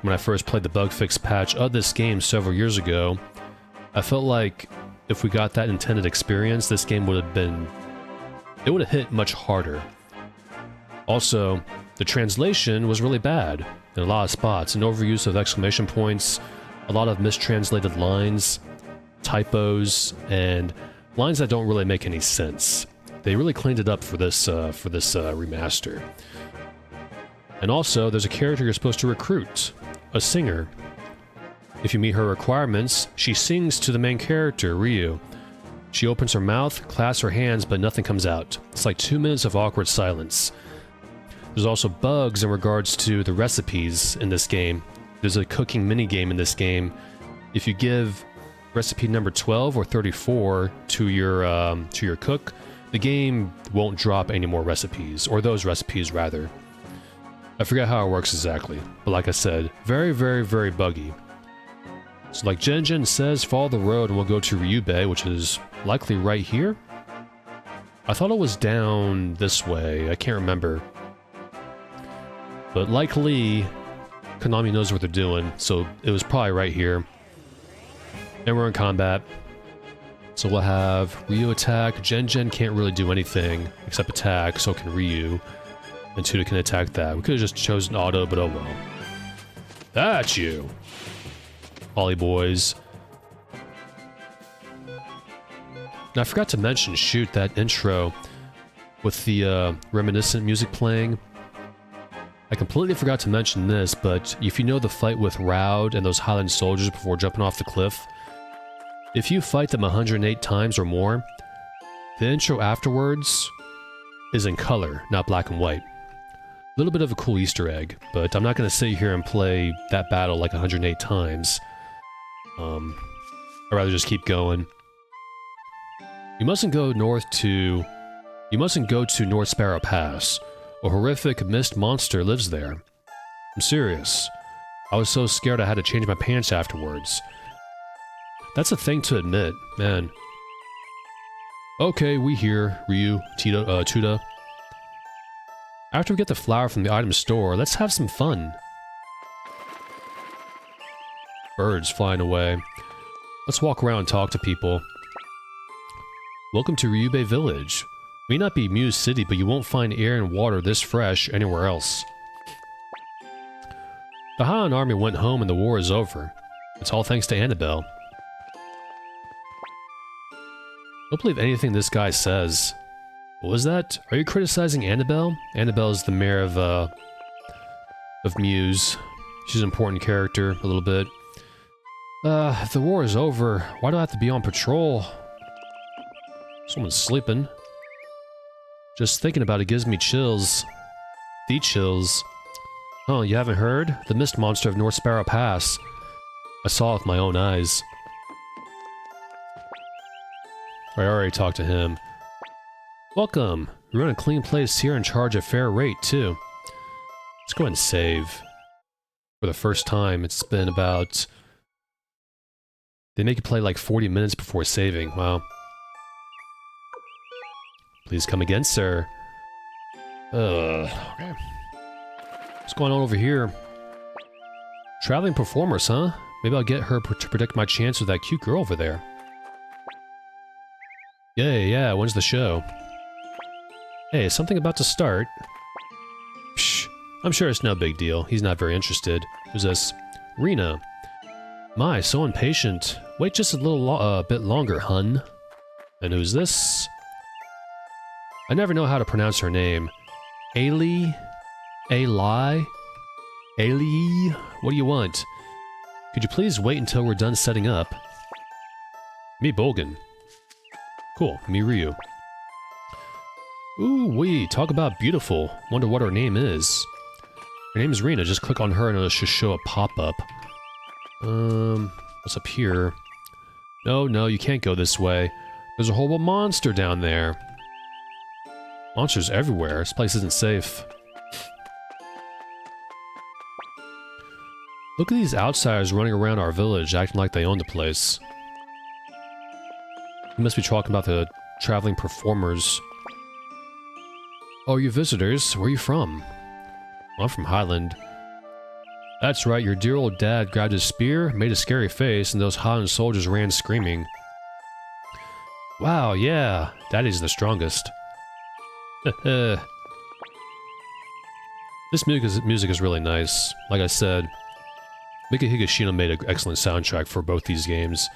When I first played the bug fix patch of this game several years ago, I felt like if we got that intended experience, this game would have been, it would have hit much harder. Also, the translation was really bad in a lot of spots, an overuse of exclamation points, a lot of mistranslated lines, typos, and lines that don't really make any sense. They really cleaned it up for this remaster. And also, there's a character you're supposed to recruit, a singer. If you meet her requirements, she sings to the main character, Ryu. She opens her mouth, clasps her hands, but nothing comes out. It's like 2 minutes of awkward silence. There's also bugs in regards to the recipes in this game. There's a cooking minigame in this game. If you give recipe number 12 or 34 to your cook, the game won't drop any more recipes, or those recipes rather. I forget how it works exactly, but like I said, very, very, very buggy. So like Gengen says, follow the road and we'll go to Ryubei, which is likely right here? I thought it was down this way, I can't remember. But likely, Konami knows what they're doing, so it was probably right here. And we're in combat. So we'll have Ryu attack. Gengen can't really do anything except attack, so can Ryu. And Tuda can attack that. We could have just chosen auto, but oh well. That's you! Ollie boys. Now I forgot to mention, shoot, that intro with the reminiscent music playing. I completely forgot to mention this, but if you know the fight with Raud and those Highland soldiers before jumping off the cliff, if you fight them 108 times or more, the intro afterwards is in color, not black and white. A little bit of a cool Easter egg, but I'm not going to sit here and play that battle like 108 times. I'd rather just keep going. You mustn't go to North Sparrow Pass. A horrific mist monster lives there. I'm serious. I was so scared I had to change my pants afterwards. That's a thing to admit, man. Okay, we here, Ryu, Tuda. After we get the flower from the item store, let's have some fun. Birds flying away. Let's walk around and talk to people. Welcome to Ryubei Village. May not be Muse City, but you won't find air and water this fresh anywhere else. The Han army went home and the war is over. It's all thanks to Annabelle. Don't believe anything this guy says. What was that? Are you criticizing Annabelle? Annabelle is the mayor of Muse. She's an important character, a little bit. If the war is over, why do I have to be on patrol? Someone's sleeping. Just thinking about it gives me chills. The chills. Oh, you haven't heard? The mist monster of North Sparrow Pass. I saw it with my own eyes. I already talked to him. Welcome. We run a clean place here and charge a fair rate, too. Let's go ahead and save. For the first time, it's been about... They make you play like 40 minutes before saving. Wow. Please come again, sir. Okay. What's going on over here? Traveling performers, huh? Maybe I'll get her to predict my chance with that cute girl over there. Yeah, when's the show? Hey, is something about to start? Psh, I'm sure it's no big deal. He's not very interested. Who's this? Rena. My, so impatient. Wait just a little bit longer, hun. And who's this? I never know how to pronounce her name. Ailey? Ailey? Ailey? What do you want? Could you please wait until we're done setting up? Me Bogan. Cool, me Ryu. Ooh wee, talk about beautiful. Wonder what her name is. Her name is Rena, just click on her and it'll just show a pop-up. What's up here? No, you can't go this way. There's a horrible monster down there. Monsters everywhere. This place isn't safe. Look at these outsiders running around our village, acting like they own the place. You must be talking about the traveling performers. Oh, you visitors? Where are you from? I'm from Highland. That's right, your dear old dad grabbed his spear, made a scary face, and those Highland soldiers ran screaming. Wow, yeah, Daddy's the strongest. This music is really nice. Like I said, Mika Higashino made an excellent soundtrack for both these games.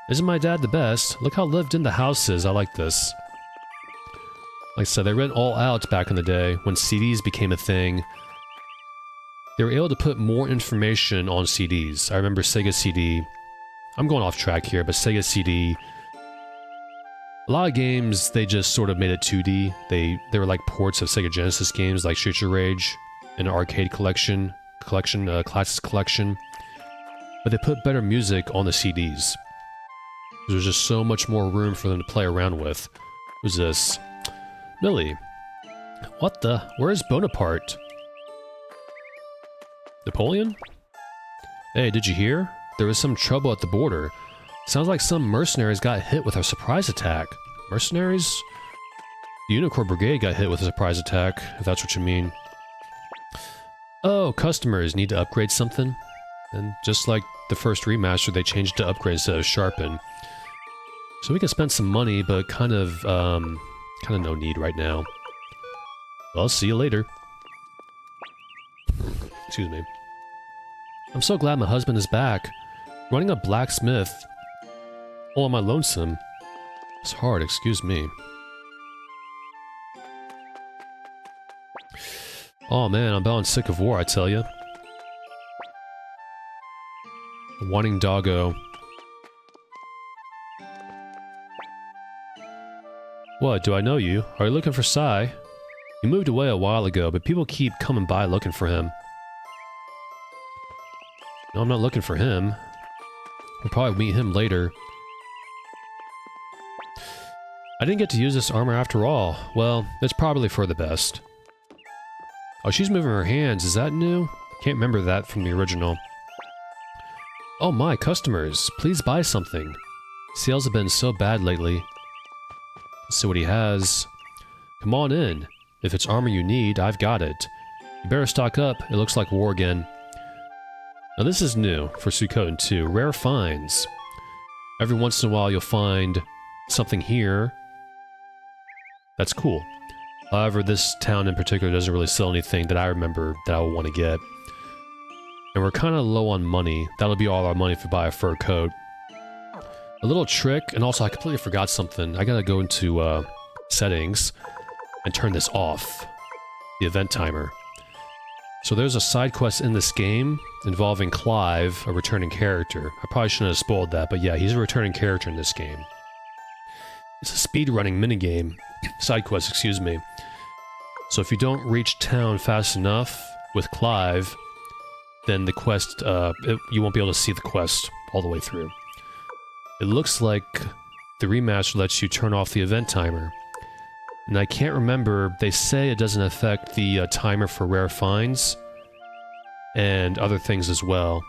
Isn't my dad the best? Look how lived in the house is. I like this. Like I said, they went all out back in the day when CDs became a thing. They were able to put more information on CDs. I remember Sega CD. I'm going off track here, but Sega CD. A lot of games, they just sort of made it 2D. They were like ports of Sega Genesis games like Streets of Rage and Arcade Classics Collection. But they put better music on the CDs. There's just so much more room for them to play around with. Who's this? Millie. What the? Where's Bonaparte? Napoleon? Hey, did you hear? There was some trouble at the border. Sounds like some mercenaries got hit with a surprise attack. Mercenaries? The Unicorn Brigade got hit with a surprise attack, if that's what you mean. Oh, customers need to upgrade something? And just like the first remaster, they changed to upgrade instead of sharpen. So we can spend some money, but kind of no need right now. Well, see you later. Excuse me. I'm so glad my husband is back. Running a blacksmith all on my lonesome. It's hard, excuse me. Oh man, I'm about sick of war, I tell ya. Wanting doggo. What, do I know you? Are you looking for Sai? He moved away a while ago, but people keep coming by looking for him. No, I'm not looking for him. We'll probably meet him later. I didn't get to use this armor after all. Well, it's probably for the best. Oh, she's moving her hands. Is that new? Can't remember that from the original. Oh my, customers. Please buy something. Sales have been so bad lately. Let's see what he has. Come on in. If it's armor you need, I've got it. You better stock up. It looks like war again. Now this is new for Suikoden 2. Rare finds. Every once in a while you'll find something here. That's cool. However, this town in particular doesn't really sell anything that I remember that I would want to get. And we're kind of low on money. That'll be all our money if we buy a fur coat. A little trick, and also I completely forgot something. I gotta go into settings and turn this off. The event timer. So there's a side quest in this game involving Clive, a returning character. I probably shouldn't have spoiled that, but yeah, he's a returning character in this game. It's a speedrunning minigame. Side quest, excuse me. So if you don't reach town fast enough with Clive, then the quest, you won't be able to see the quest all the way through. It looks like the remaster lets you turn off the event timer. And I can't remember, they say it doesn't affect the timer for rare finds and other things as well.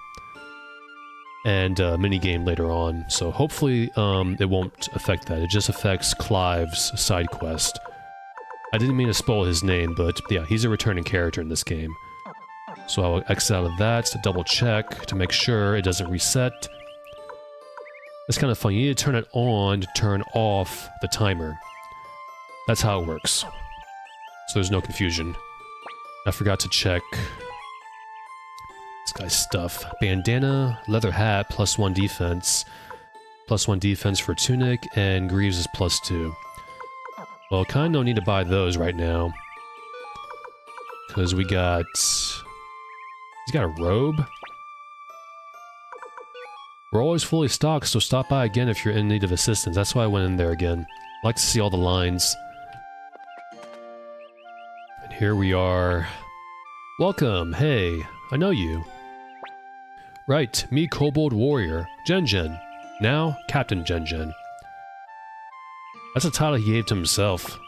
And minigame later on. So hopefully it won't affect that. It just affects Clive's side quest. I didn't mean to spoil his name, but yeah, he's a returning character in this game. So I'll exit out of that to double check to make sure it doesn't reset. It's kind of fun. You need to turn it on to turn off the timer. That's how it works. So there's no confusion. I forgot to check this guy's stuff. Bandana, leather hat, +1 defense. +1 defense for tunic, and Greaves is +2. Well, kind of don't need to buy those right now. Because we got... He's got a robe? We're always fully stocked, so stop by again if you're in need of assistance. That's why I went in there again. I like to see all the lines. And here we are. Welcome, hey, I know you. Right, me Kobold Warrior, Gen. Now, Captain Gen. That's a title he gave to himself.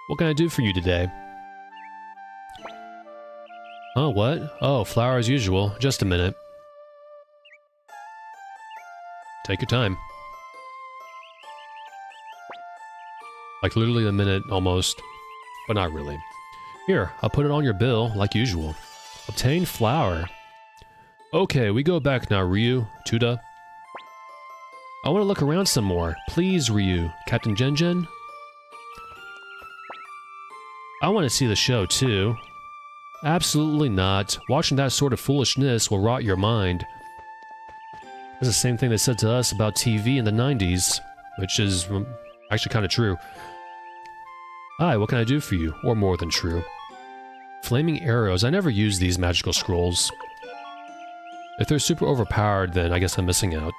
What can I do for you today? Oh, what? Oh, flower as usual. Just a minute. Take your time. Like literally a minute, almost. But not really. Here, I'll put it on your bill, like usual. Obtain flower. Okay, we go back now, Ryu. Tuda. I want to look around some more. Please, Ryu. Captain Gen? I want to see the show, too. Absolutely not. Watching that sort of foolishness will rot your mind. That's the same thing they said to us about TV in the 90s, which is actually kind of true. Hi, what can I do for you? Or more than true. Flaming arrows. I never use these magical scrolls. If they're super overpowered, then I guess I'm missing out.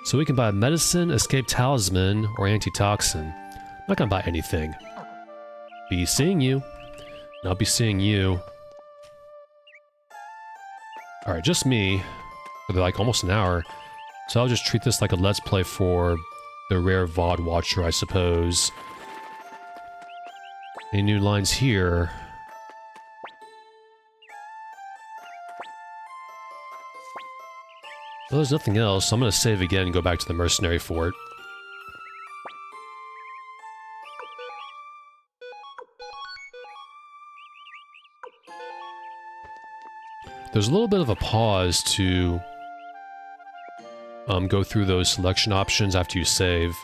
So we can buy medicine, escape talisman, or antitoxin. I'm not gonna buy anything. Be seeing you. And I'll be seeing you. Alright, just me. For like almost an hour. So I'll just treat this like a let's play for the rare VOD watcher, I suppose. Any new lines here? Well, there's nothing else, so I'm gonna save again and go back to the mercenary fort. There's a little bit of a pause to go through those selection options after you save.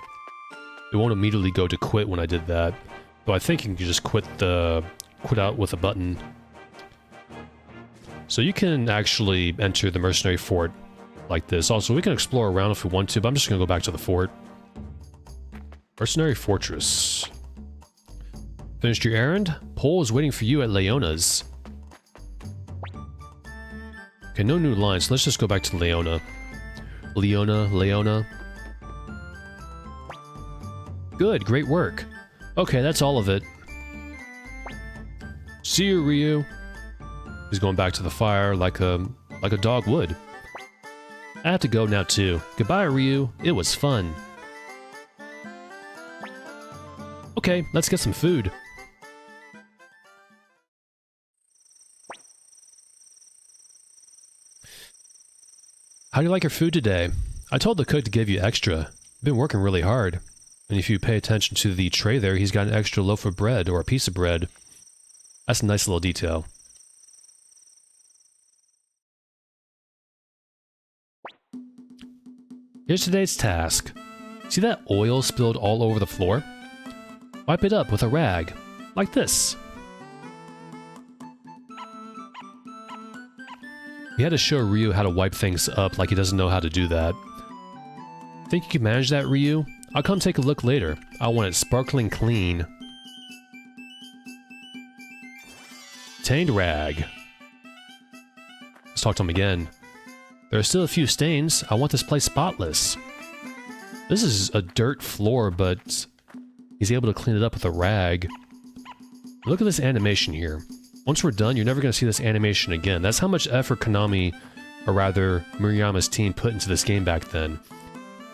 It won't immediately go to quit when I did that. But I think you can just quit out with a button. So you can actually enter the mercenary fort like this. Also, we can explore around if we want to, but I'm just gonna go back to the fort. Mercenary fortress. Finished your errand? Paul is waiting for you at Leona's. Okay, no new lines. Let's just go back to Leona. Leona. Good, great work. Okay, that's all of it. See you, Ryu. He's going back to the fire like a dog would. I have to go now too. Goodbye, Ryu. It was fun. Okay, let's get some food. How do you like your food today? I told the cook to give you extra. You've been working really hard. And if you pay attention to the tray there, he's got an extra loaf of bread or a piece of bread. That's a nice little detail. Here's today's task. See that oil spilled all over the floor? Wipe it up with a rag, like this. We had to show Ryu how to wipe things up like he doesn't know how to do that. Think you can manage that, Ryu? I'll come take a look later. I want it sparkling clean. Tained rag. Let's talk to him again. There are still a few stains. I want this place spotless. This is a dirt floor, but he's able to clean it up with a rag. Look at this animation here. Once we're done, you're never going to see this animation again. That's how much effort Konami, or rather, Murayama's team put into this game back then.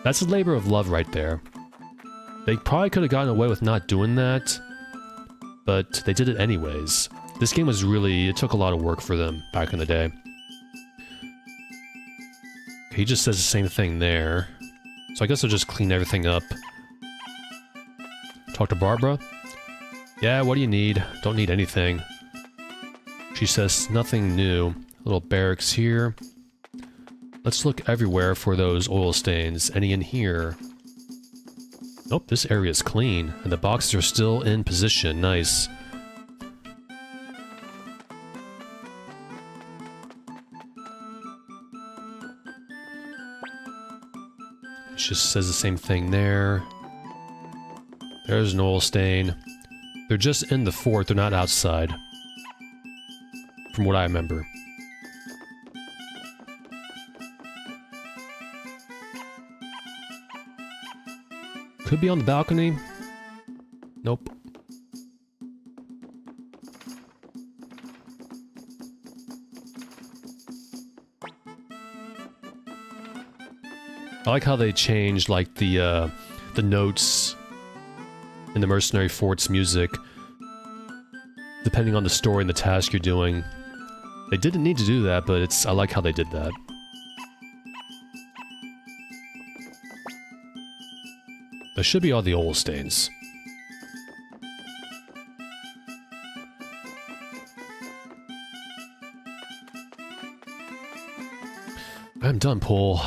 That's a labor of love right there. They probably could have gotten away with not doing that, but they did it anyways. This game was really, it took a lot of work for them back in the day. He just says the same thing there. So I guess I'll just clean everything up. Talk to Barbara. Yeah, what do you need? Don't need anything. She says nothing new. Little barracks here. Let's look everywhere for those oil stains. Any in here? Nope, this area is clean. And the boxes are still in position. Nice. It just says the same thing there. There's an oil stain. They're just in the fort, they're not outside. From what I remember. Could be on the balcony. Nope. I like how they changed, like, the notes in the Mercenary Fort's music, depending on the story and the task you're doing. They didn't need to do that, but I like how they did that. There should be all the oil stains. I'm done, Paul.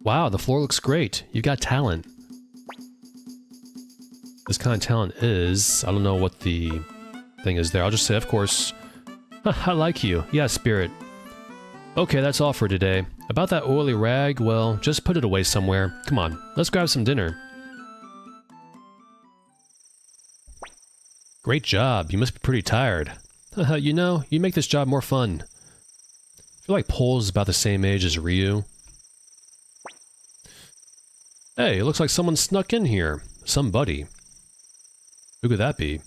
Wow, the floor looks great. You got talent. This kind of talent is... I don't know what the thing is there. I'll just say, of course. I like you. Yeah, Spirit. Okay, that's all for today. About that oily rag, well, just put it away somewhere. Come on, let's grab some dinner. Great job. You must be pretty tired. You know, you make this job more fun. I feel like Pole's about the same age as Ryu. Hey, it looks like someone snuck in here. Somebody. Who could that be?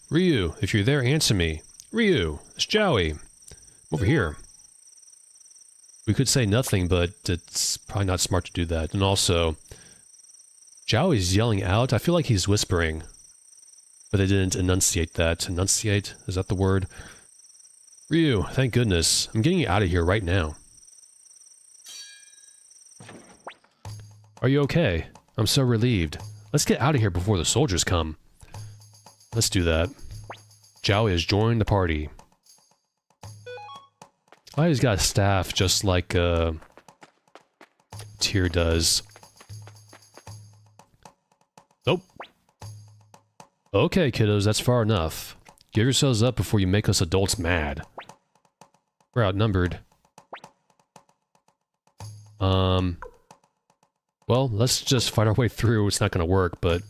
Ryu, if you're there, answer me. Ryu, it's Joey. I'm over here. We could say nothing, but it's probably not smart to do that. And also, Joey's yelling out. I feel like he's whispering. But they didn't enunciate that. Enunciate? Is that the word? Ryu, thank goodness. I'm getting you out of here right now. Are you okay? I'm so relieved. Let's get out of here before the soldiers come. Let's do that. Joey has joined the party. Oh, he's got a staff just like Tyr does. Nope. Okay, kiddos, that's far enough. Give yourselves up before you make us adults mad. We're outnumbered. Well, let's just fight our way through. It's not gonna work, but...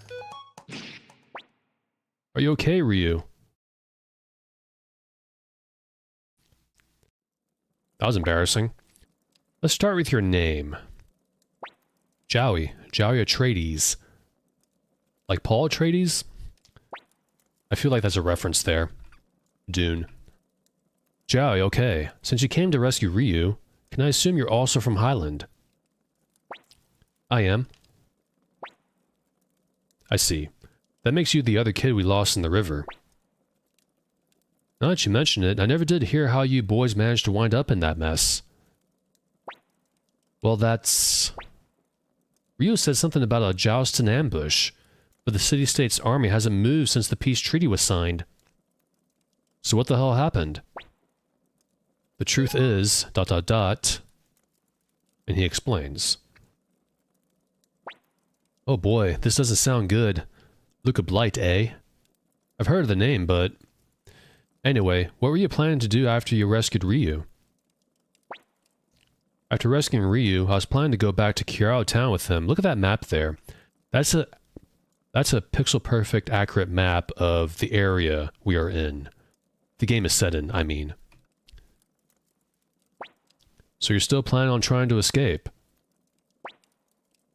Are you okay, Ryu? That was embarrassing. Let's start with your name. Joey. Joey Atreides. Like Paul Atreides? I feel like that's a reference there. Dune. Joey, okay. Since you came to rescue Ryu, can I assume you're also from Highland? I am. I see. That makes you the other kid we lost in the river. Now that you mention it, I never did hear how you boys managed to wind up in that mess. Well, that's... Ryu said something about a joust and ambush, but the city-state's army hasn't moved since the peace treaty was signed. So what the hell happened? The truth is, ... And he explains. Oh boy, this doesn't sound good. Luca Blight, eh? I've heard of the name, but... Anyway, what were you planning to do after you rescued Ryu? After rescuing Ryu, I was planning to go back to Kirao Town with him. Look at that map there. That's a pixel-perfect, accurate map of the area we are in. The game is set in, I mean. So you're still planning on trying to escape?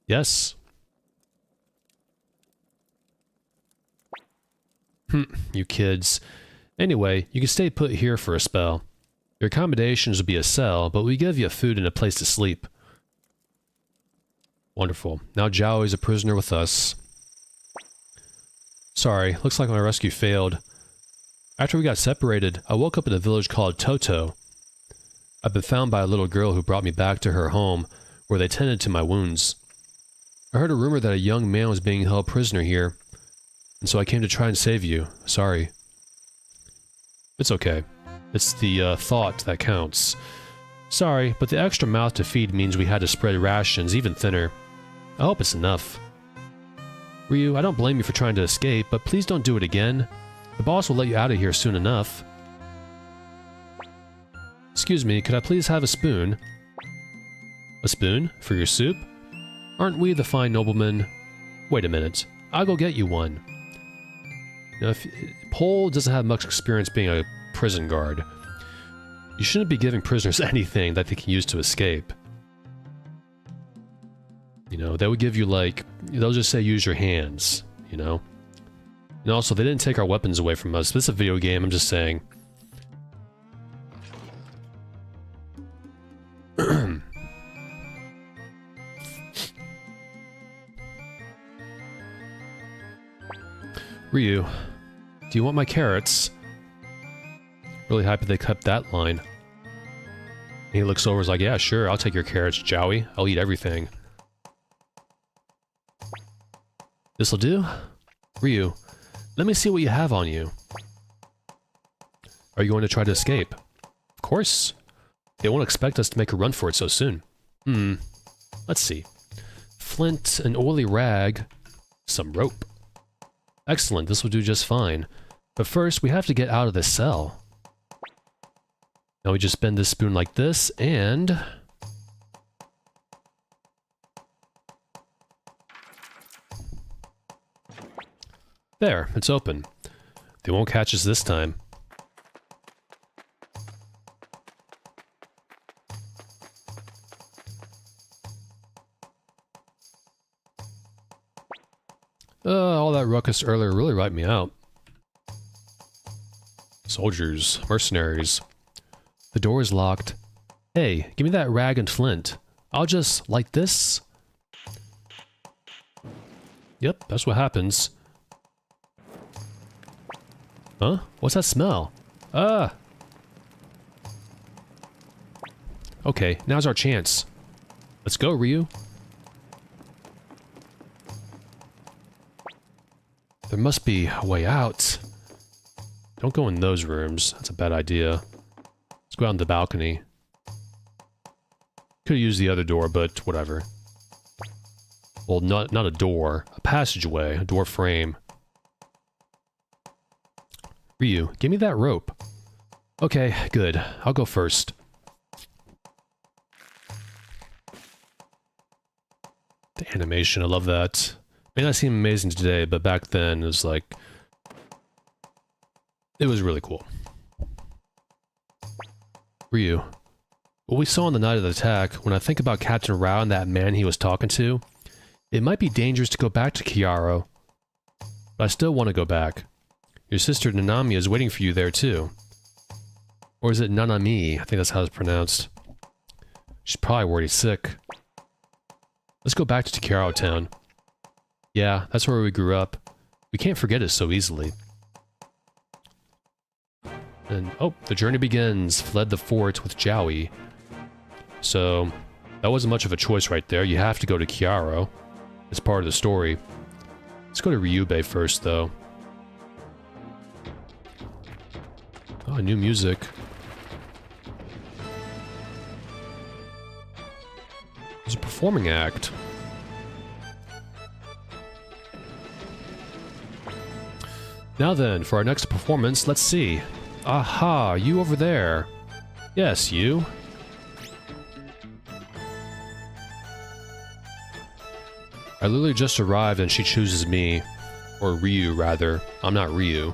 Yes. You kids. Anyway, you can stay put here for a spell. Your accommodations will be a cell, but we give you food and a place to sleep. Wonderful. Now Zhao is a prisoner with us. Sorry, looks like my rescue failed. After we got separated, I woke up in a village called Toto. I've been found by a little girl who brought me back to her home, where they tended to my wounds. I heard a rumor that a young man was being held prisoner here, and so I came to try and save you. Sorry. It's okay. It's the thought that counts. Sorry, but the extra mouth to feed means we had to spread rations even thinner. I hope it's enough. Ryu, I don't blame you for trying to escape, but please don't do it again. The boss will let you out of here soon enough. Excuse me, could I please have a spoon? A spoon? For your soup? Aren't we the fine noblemen? Wait a minute. I'll go get you one. Now, Paul doesn't have much experience being a prison guard. You shouldn't be giving prisoners anything that they can use to escape. You know, they would give you like, they'll just say use your hands, you know? And also, they didn't take our weapons away from us. This is a video game, I'm just saying. Ryu, do you want my carrots? Really happy they kept that line. And he looks over and is like, yeah, sure, I'll take your carrots, Jowie. I'll eat everything. This'll do? Ryu, let me see what you have on you. Are you going to try to escape? Of course. They won't expect us to make a run for it so soon. Let's see. Flint, an oily rag, some rope. Excellent, this will do just fine. But first, we have to get out of this cell. Now we just bend this spoon like this, and... there, it's open. They won't catch us this time. All that ruckus earlier really wiped me out. Soldiers, mercenaries. The door is locked. Hey, give me that rag and flint. I'll just, like this. Yep, that's what happens. Huh? What's that smell? Ah! Okay, now's our chance. Let's go, Ryu. There must be a way out. Don't go in those rooms. That's a bad idea. Let's go out on the balcony. Could have used the other door, but whatever. Well, not a door. A passageway. A door frame. Ryu, give me that rope. Okay, good. I'll go first. The animation, I love that. May not seem amazing today, but back then it was like... it was really cool. Ryu, what we saw on the night of the attack, when I think about Captain Rao and that man he was talking to, it might be dangerous to go back to Kiaro. But I still want to go back. Your sister Nanami is waiting for you there too. Or is it Nanami? I think that's how it's pronounced. She's probably already sick. Let's go back to Kiaro Town. Yeah, that's where we grew up. We can't forget it so easily. And, oh, the journey begins. Fled the fort with Jowie. So, that wasn't much of a choice right there. You have to go to Kiaro. It's part of the story. Let's go to Ryubei first, though. Oh, new music. There's a performing act. Now then, for our next performance, let's see. Aha, you over there. Yes, you. I literally just arrived and she chooses me. Or Ryu, rather. I'm not Ryu.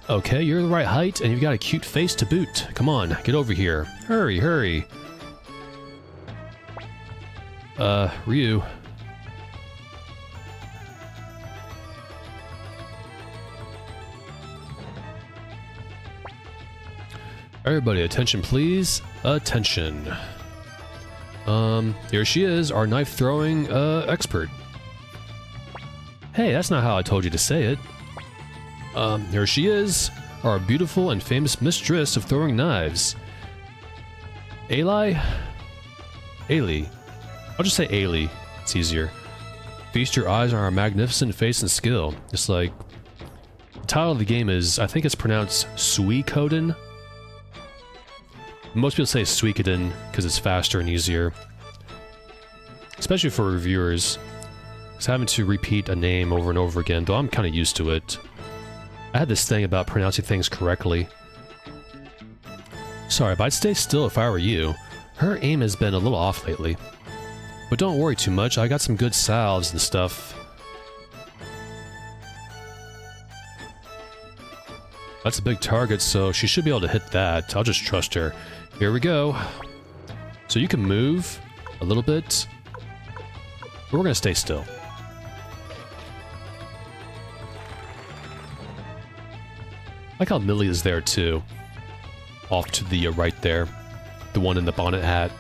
Okay, you're the right height and you've got a cute face to boot. Come on, get over here. Hurry, hurry. Ryu. Everybody, attention please. Attention. Here she is, our knife-throwing, expert. Hey, that's not how I told you to say it. Here she is, our beautiful and famous mistress of throwing knives. Ailey? Ailey. I'll just say Ailey. It's easier. Feast your eyes on our magnificent face and skill. Just like... The title of the game is, I think it's pronounced Suikoden. Most people say Suikoden because it's faster and easier. Especially for reviewers. Because having to repeat a name over and over again, though I'm kind of used to it. I had this thing about pronouncing things correctly. Sorry, but I'd stay still if I were you. Her aim has been a little off lately. But don't worry too much, I got some good salves and stuff. That's a big target, so she should be able to hit that. I'll just trust her. Here we go. So you can move a little bit, but we're gonna stay still. I like how Millie is there too. Off to the right there. The one in the bonnet hat.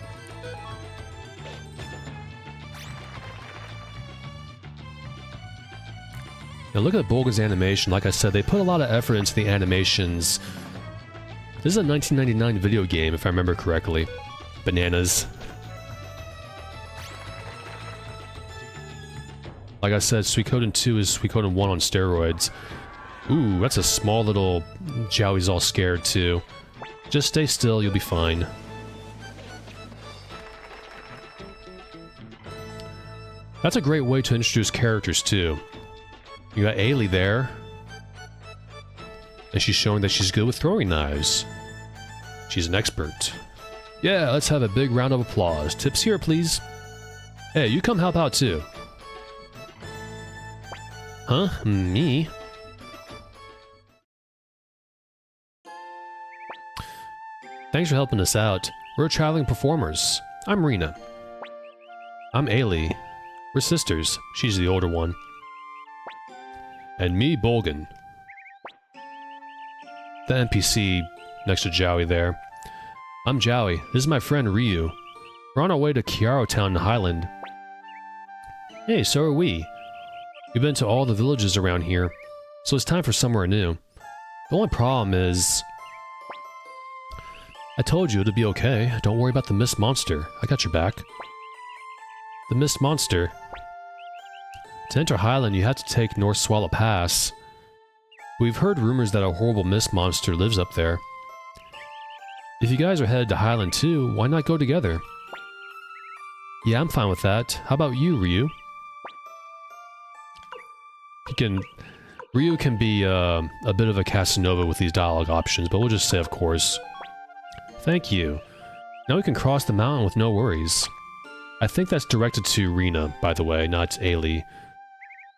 Now look at Bolgan's animation. Like I said, they put a lot of effort into the animations. This is a 1999 video game, if I remember correctly. Bananas. Like I said, Suikoden 2 is Suikoden 1 on steroids. Ooh, that's a small little... Joey's all scared too. Just stay still, you'll be fine. That's a great way to introduce characters too. You got Ailey there. And she's showing that she's good with throwing knives. She's an expert. Yeah, let's have a big round of applause. Tips here, please. Hey, you come help out too. Huh? Me? Thanks for helping us out. We're traveling performers. I'm Rena. I'm Ailey. We're sisters. She's the older one. And me, Bolgan. The NPC next to Joey there. I'm Joey. This is my friend Ryu. We're on our way to Kiaro Town in Highland. Hey, so are we. We've been to all the villages around here, so it's time for somewhere new. The only problem is... I told you it'd be okay. Don't worry about the Mist Monster. I got your back. The Mist Monster. To enter Highland, you have to take North Swallow Pass. We've heard rumors that a horrible Mist Monster lives up there. If you guys are headed to Highland too, why not go together? Yeah, I'm fine with that. How about you, Ryu? Ryu can be a bit of a Casanova with these dialogue options, but we'll just say of course. Thank you. Now we can cross the mountain with no worries. I think that's directed to Rena, by the way, not Ailey.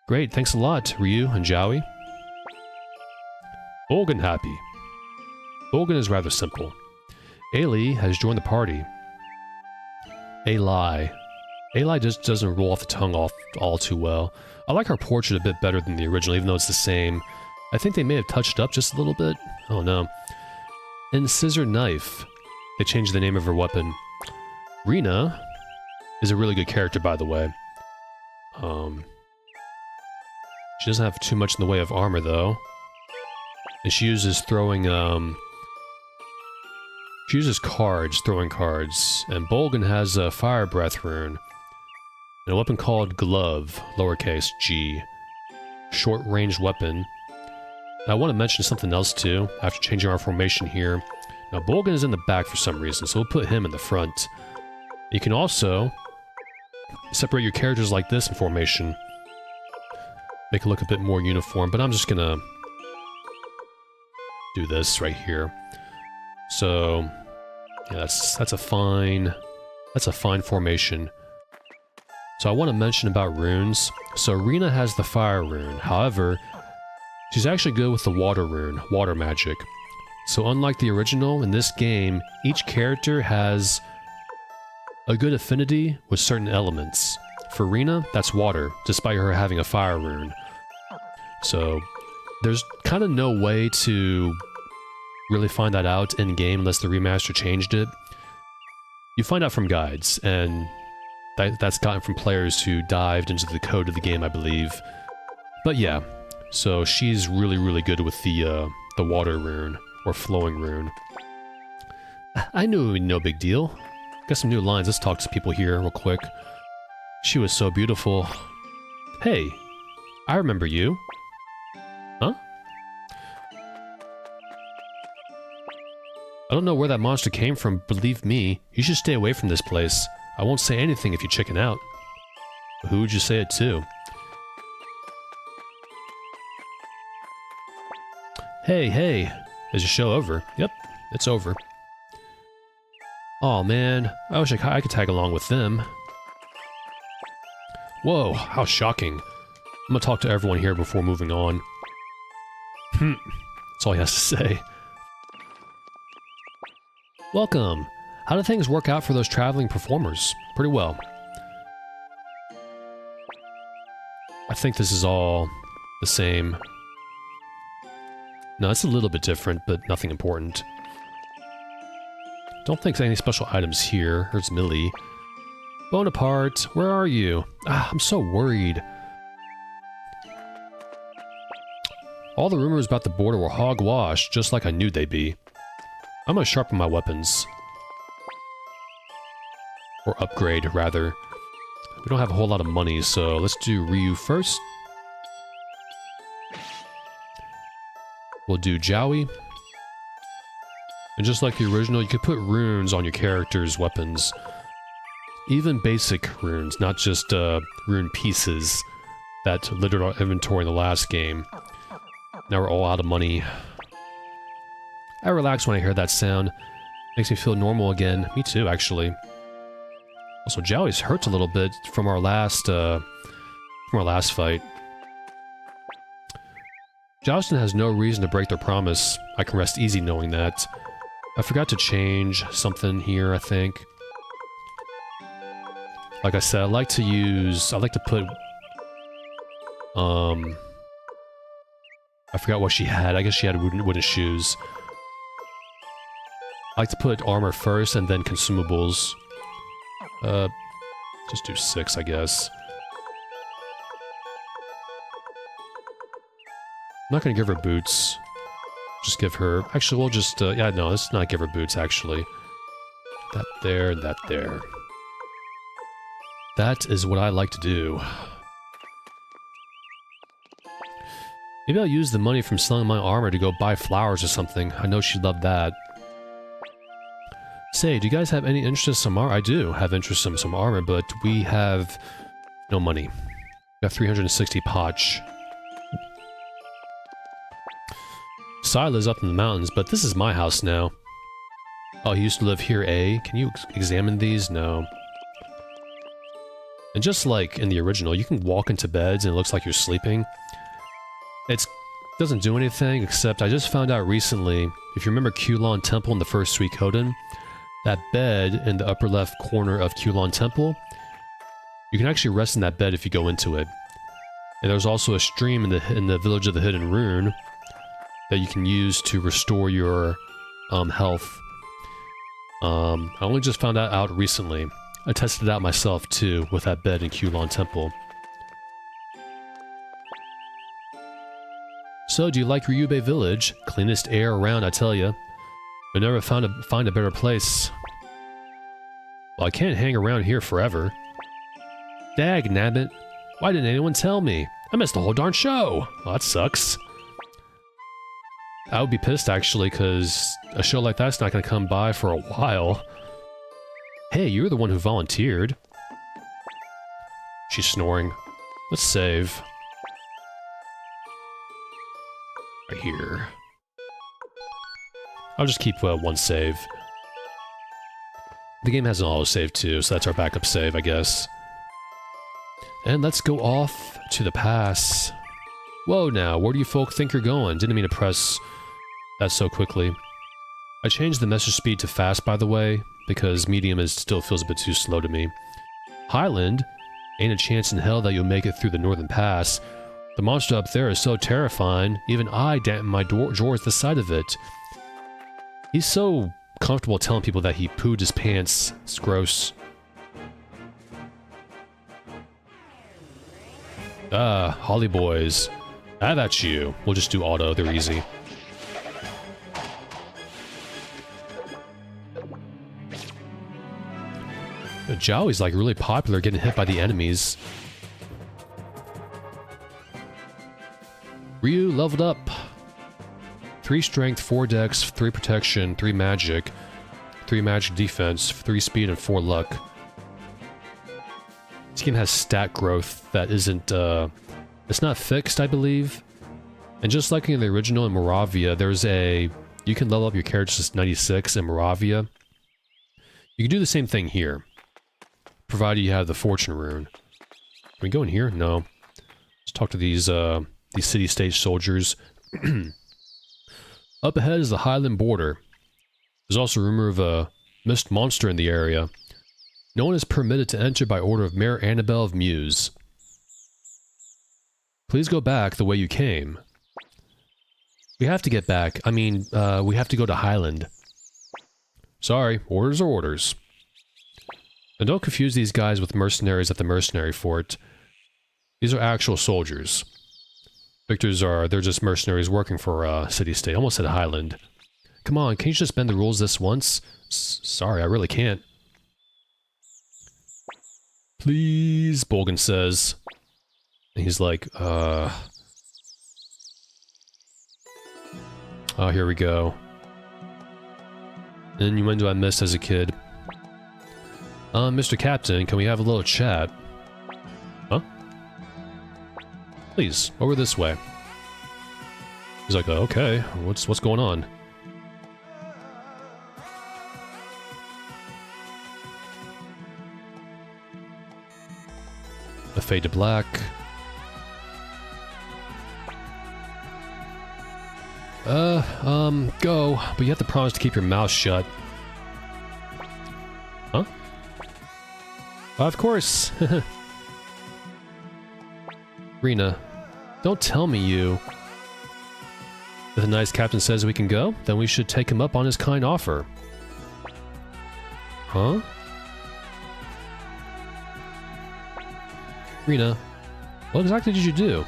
Great, thanks a lot, Ryu and Joey. Bolgan happy. Bolgan is rather simple. Ailey has joined the party. Ailey. Ailey just doesn't roll off the tongue all too well. I like her portrait a bit better than the original, even though it's the same. I think they may have touched it up just a little bit. I don't know. And Scissor Knife. They changed the name of her weapon. Rena is a really good character, by the way. She doesn't have too much in the way of armor, though. And she uses throwing, she uses cards, throwing cards. And Bolgan has a Fire Breath rune. And a weapon called Glove, lowercase g. Short-range weapon. And I want to mention something else, too, after changing our formation here. Now, Bolgan is in the back for some reason, so we'll put him in the front. You can also separate your characters like this in formation. Make it look a bit more uniform, but I'm just gonna do this right here. So, yeah, that's a fine formation. So I want to mention about runes. So Rena has the fire rune. However, she's actually good with the water rune, water magic. So unlike the original, in this game, each character has a good affinity with certain elements. For Rena, that's water, despite her having a fire rune. So there's kind of no way to really find that out in-game unless the remaster changed it. You find out from guides, and that's gotten from players who dived into the code of the game, I believe. But yeah, so she's really, really good with the water rune, or flowing rune. I knew it would be no big deal. Got some new lines, let's talk to people here real quick. She was so beautiful. Hey, I remember you. Huh? I don't know where that monster came from, believe me. You should stay away from this place. I won't say anything if you chicken out. But who would you say it to? Hey, is your show over? Yep, it's over. Aw man, I wish I could tag along with them. Whoa, how shocking. I'm gonna talk to everyone here before moving on. That's all he has to say. Welcome! How did things work out for those traveling performers? Pretty well. I think this is all the same. No, it's a little bit different, but nothing important. Don't think there's any special items here. There's Millie. Bonaparte, where are you? I'm so worried. All the rumors about the border were hogwash, just like I knew they'd be. I'm gonna sharpen my weapons. Or upgrade, rather. We don't have a whole lot of money, so let's do Ryu first. We'll do Jowie. And just like the original, you could put runes on your character's weapons. Even basic runes, not just rune pieces that littered our inventory in the last game. Now we're all out of money. I relax when I hear that sound. Makes me feel normal again. Me too, actually. Also, Jowie's hurts a little bit from our last fight. Joustin has no reason to break their promise. I can rest easy knowing that. I forgot to change something here, I think. Like I said, I like to put... I forgot what she had. I guess she had wooden shoes. I like to put armor first and then consumables. Just do 6, I guess. I'm not gonna give her boots. Just give her... Actually, we'll just... yeah, no, let's not give her boots, actually. That there, and that there. That is what I like to do. Maybe I'll use the money from selling my armor to go buy flowers or something. I know she'd love that. Say, do you guys have any interest in some armor? I do have interest in some armor, but we have no money. We have 360 potch. Sila's up in the mountains, but this is my house now. Oh, he used to live here, eh? Can you examine these? No. And just like in the original, you can walk into beds and it looks like you're sleeping. It doesn't do anything, except I just found out recently, if you remember Kulon Temple in the first Suikoden, that bed in the upper left corner of Kulon Temple, you can actually rest in that bed if you go into it. And there's also a stream in the Village of the Hidden Rune that you can use to restore your health. I only just found that out recently. I tested it out myself too with that bed in Kulon Temple. So, do you like Ryubei Village? Cleanest air around, I tell ya. But never find a better place. Well, I can't hang around here forever. Dag nabbit. Why didn't anyone tell me? I missed the whole darn show. Well, that sucks. I would be pissed actually, because a show like that's not going to come by for a while. Hey, you're the one who volunteered. She's snoring. Let's save. Right here. I'll just keep one save. The game has an autosave too, so that's our backup save, I guess. And let's go off to the pass. Whoa now, where do you folk think you're going? Didn't mean to press that so quickly. I changed the message speed to fast, by the way, because medium still feels a bit too slow to me. Highland? Ain't a chance in hell that you'll make it through the northern pass. The monster up there is so terrifying, even I dampen my drawers the sight of it. He's so comfortable telling people that he pooed his pants. It's gross. Ah, Holly boys. Have at you. We'll just do auto, they're easy. Joey's like really popular getting hit by the enemies. Ryu leveled up. 3 strength, 4 dex, 3 protection, 3 magic, 3 magic defense, 3 speed, and 4 luck. This game has stat growth that isn't, it's not fixed, I believe. And just like in the original in Moravia, there's you can level up your character to 96 in Moravia. You can do the same thing here, provided you have the fortune rune. Can we go in here? No. Let's talk to these city-stage soldiers. Up ahead is the Highland border. There's also a rumor of a mist monster in the area. No one is permitted to enter by order of Mayor Annabelle of Muse. Please go back the way you came. We have to get back. I mean, we have to go to Highland. Sorry, orders are orders. And don't confuse these guys with mercenaries at the mercenary fort. These are actual soldiers. Victors they're just mercenaries working for city-state. Almost said Highland. Come on, can you just bend the rules this once? Sorry, I really can't. Please, Bolgan says. And he's like, Oh, here we go. And innuendo I missed as a kid. Mr. Captain, can we have a little chat? Huh? Please, over this way. He's like, okay, what's going on? A fade to black. Go, but you have to promise to keep your mouth shut. Huh? Of course. Rena, don't tell me you... If the nice captain says we can go, then we should take him up on his kind offer. Huh? Rena, what exactly did you do?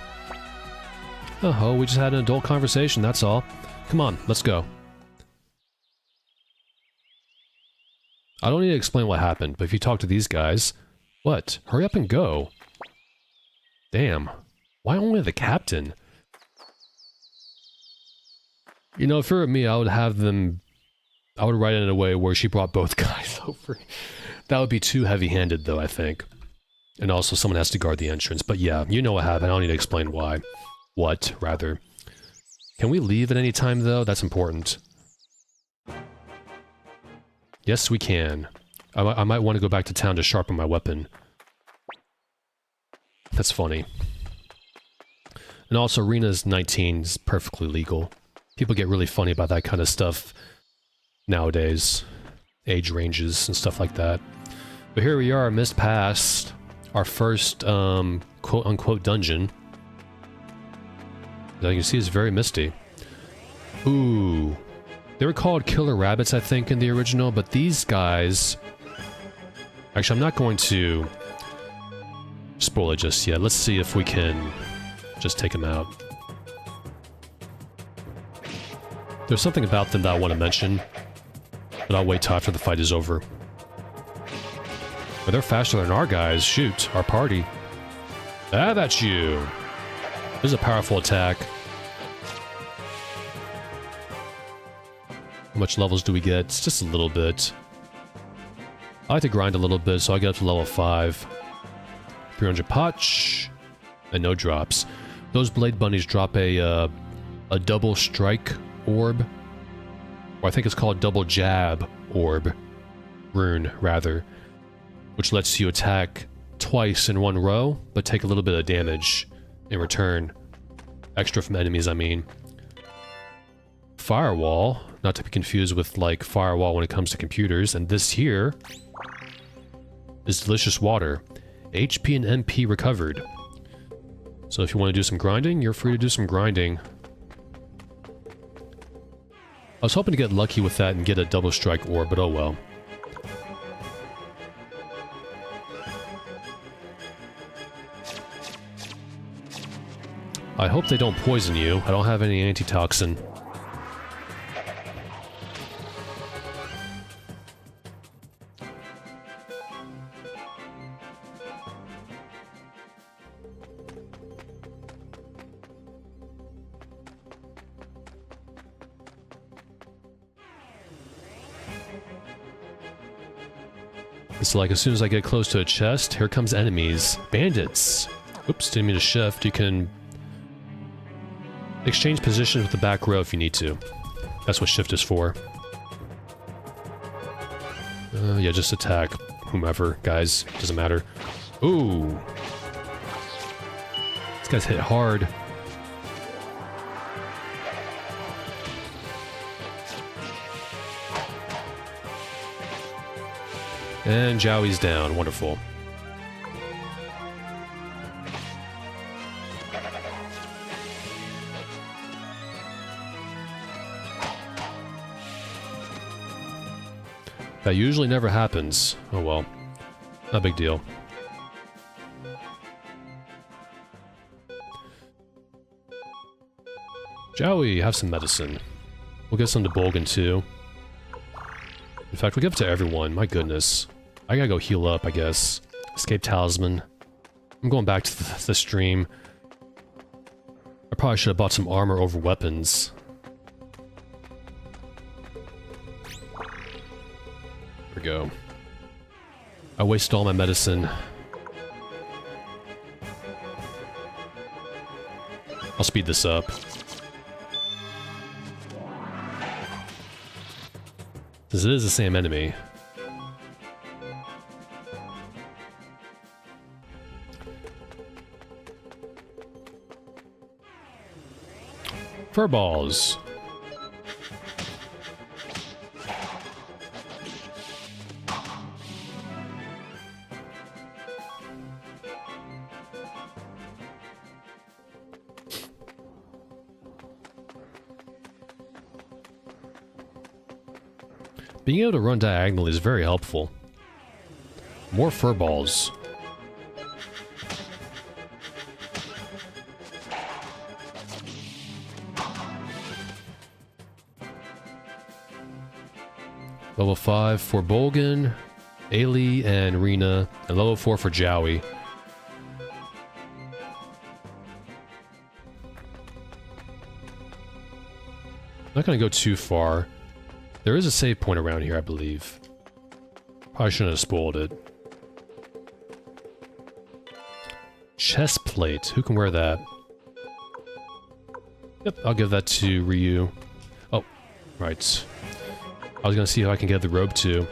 Oh, we just had an adult conversation, that's all. Come on, let's go. I don't need to explain what happened, but if you talk to these guys... What? Hurry up and go. Damn. Why only the captain? You know, if it were me, I would have them... I would write it in a way where she brought both guys over. That would be too heavy-handed, though, I think. And also, someone has to guard the entrance. But yeah, you know what happened. I don't need to explain why. What, rather. Can we leave at any time, though? That's important. Yes, we can. I might want to go back to town to sharpen my weapon. That's funny. And also, Rena's 19 is perfectly legal. People get really funny about that kind of stuff nowadays. Age ranges and stuff like that. But here we are, missed past our first, quote-unquote dungeon. As you can see, it's very misty. Ooh. They were called killer rabbits, I think, in the original, but these guys... Actually, I'm not going to spoil it just yet. Let's see if we can just take them out. There's something about them that I want to mention, but I'll wait till after the fight is over. But they're faster than our guys. Shoot, our party. Ah, that's you. This is a powerful attack. How much levels do we get? It's just a little bit. I like to grind a little bit, so I get up to level 5. 300 potch, and no drops. Those blade bunnies drop a double strike orb, or I think it's called double jab orb, rune rather, which lets you attack twice in one row, but take a little bit of damage in return. Extra from enemies, I mean. Firewall, not to be confused with like firewall when it comes to computers, and this here is delicious water. HP and MP recovered. So if you want to do some grinding, you're free to do some grinding. I was hoping to get lucky with that and get a double strike orb, but oh well. I hope they don't poison you. I don't have any antitoxin. It's like as soon as I get close to a chest, here comes enemies. Bandits! Oops, didn't mean to shift. You can exchange positions with the back row if you need to. That's what shift is for. Yeah, just attack whomever, guys. Doesn't matter. Ooh! This guy's hit hard. And Joey's down. Wonderful. That usually never happens. Oh well. Not a big deal. Joey, have some medicine. We'll get some to Bolgan too. In fact, we'll give it to everyone. My goodness. I gotta go heal up, I guess. Escape Talisman. I'm going back to the stream. I probably should have bought some armor over weapons. There we go. I wasted all my medicine. I'll speed this up. Since it is the same enemy. Furballs. Being able to run diagonally is very helpful. More furballs. Level 5 for Bolgan, Ailey, and Rena, and level 4 for Joey. Not gonna go too far. There is a save point around here, I believe. Probably shouldn't have spoiled it. Chest plate. Who can wear that? Yep, I'll give that to Ryu. Oh, right. I was gonna see if I can get the robe too.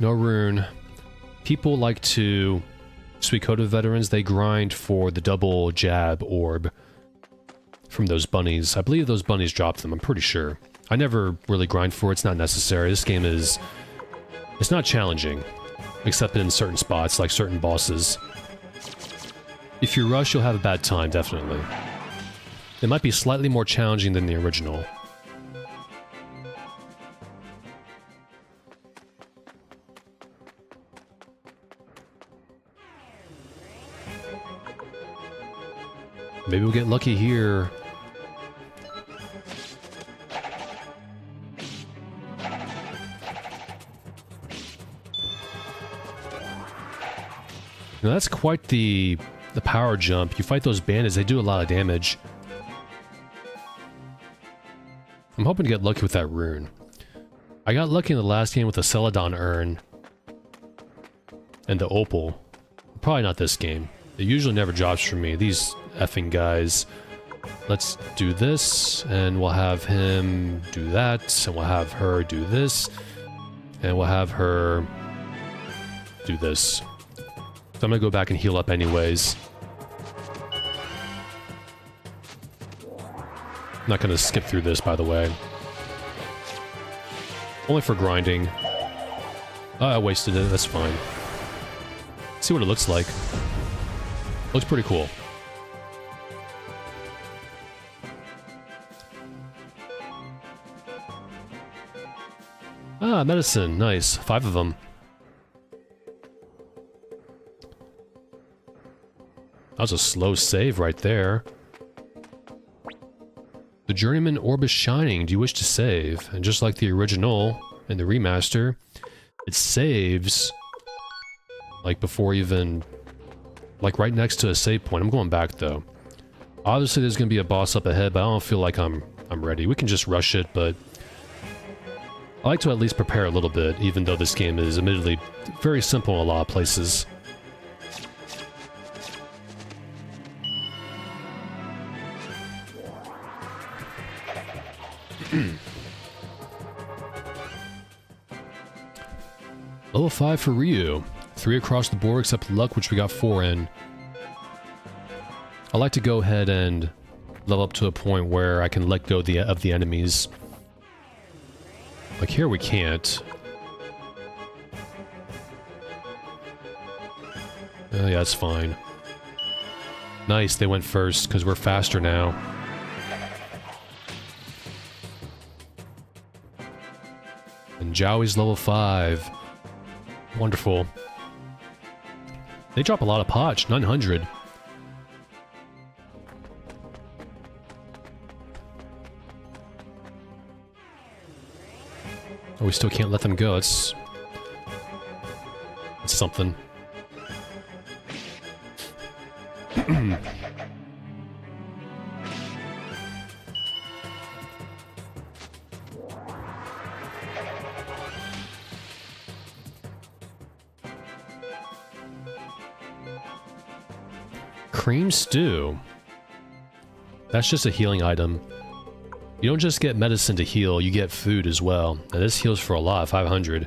No rune. People like to... Suikoden veterans, they grind for the double jab orb from those bunnies. I believe those bunnies drop them, I'm pretty sure. I never really grind for it, it's not necessary. This game is... It's not challenging, except in certain spots, like certain bosses. If you rush, you'll have a bad time, definitely. It might be slightly more challenging than the original. Maybe we'll get lucky here. Now that's quite the power jump. You fight those bandits, they do a lot of damage. I'm hoping to get lucky with that rune. I got lucky in the last game with the Celadon urn and the opal. Probably not this game. It usually never drops for me. These effing guys. Let's do this, and we'll have him do that, and we'll have her do this, and we'll have her do this. So I'm gonna go back and heal up anyways. I'm not gonna skip through this, by the way. Only for grinding. Oh, I wasted it, that's fine. See what it looks like. Looks pretty cool. Ah, medicine. Nice. 5 of them. That was a slow save right there. The Journeyman Orb is shining. Do you wish to save? And just like the original and the remaster, it saves like before even, like right next to a save point. I'm going back though. Obviously there's going to be a boss up ahead, but I don't feel like I'm ready. We can just rush it, but I like to at least prepare a little bit, even though this game is admittedly very simple in a lot of places. Level 5 for Ryu. 3 across the board except luck, which we got 4 in. I like to go ahead and level up to a point where I can let go of the enemies. Like here we can't. Oh yeah, that's fine. Nice, they went first, because we're faster now. And Joey's level 5. Wonderful. They drop a lot of potch, 900. Oh, we still can't let them go. It's something. Cream stew. That's just a healing item. You don't just get medicine to heal, you get food as well. And this heals for a lot, 500.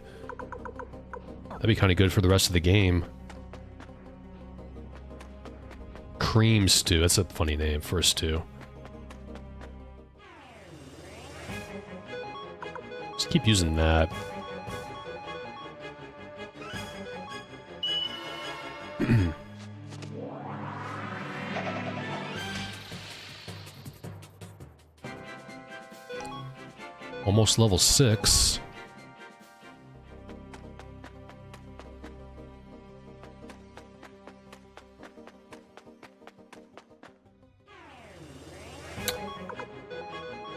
That'd be kind of good for the rest of the game. Cream stew, that's a funny name for a stew. Just keep using that. Almost level 6.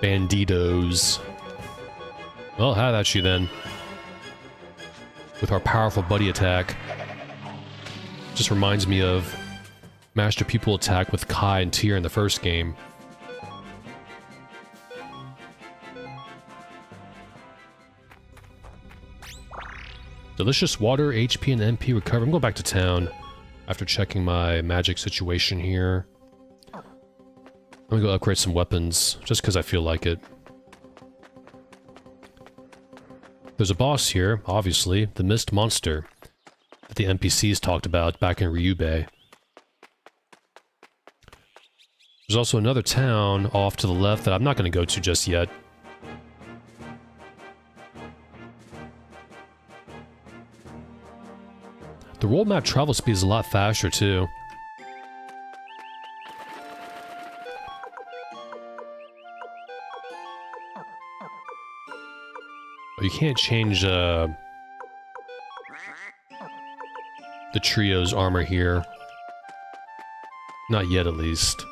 Banditos. Well, have at you then. With our powerful buddy attack. Just reminds me of Master Pupil attack with Kai and Tyr in the first game. Delicious water, HP, and MP recover. I'm going back to town after checking my magic situation here. I'm gonna go upgrade some weapons, just because I feel like it. There's a boss here, obviously, the Mist Monster, that the NPCs talked about back in Ryubei. There's also another town off to the left that I'm not going to go to just yet. The world map travel speed is a lot faster, too. You can't change, the trio's armor here. Not yet, at least.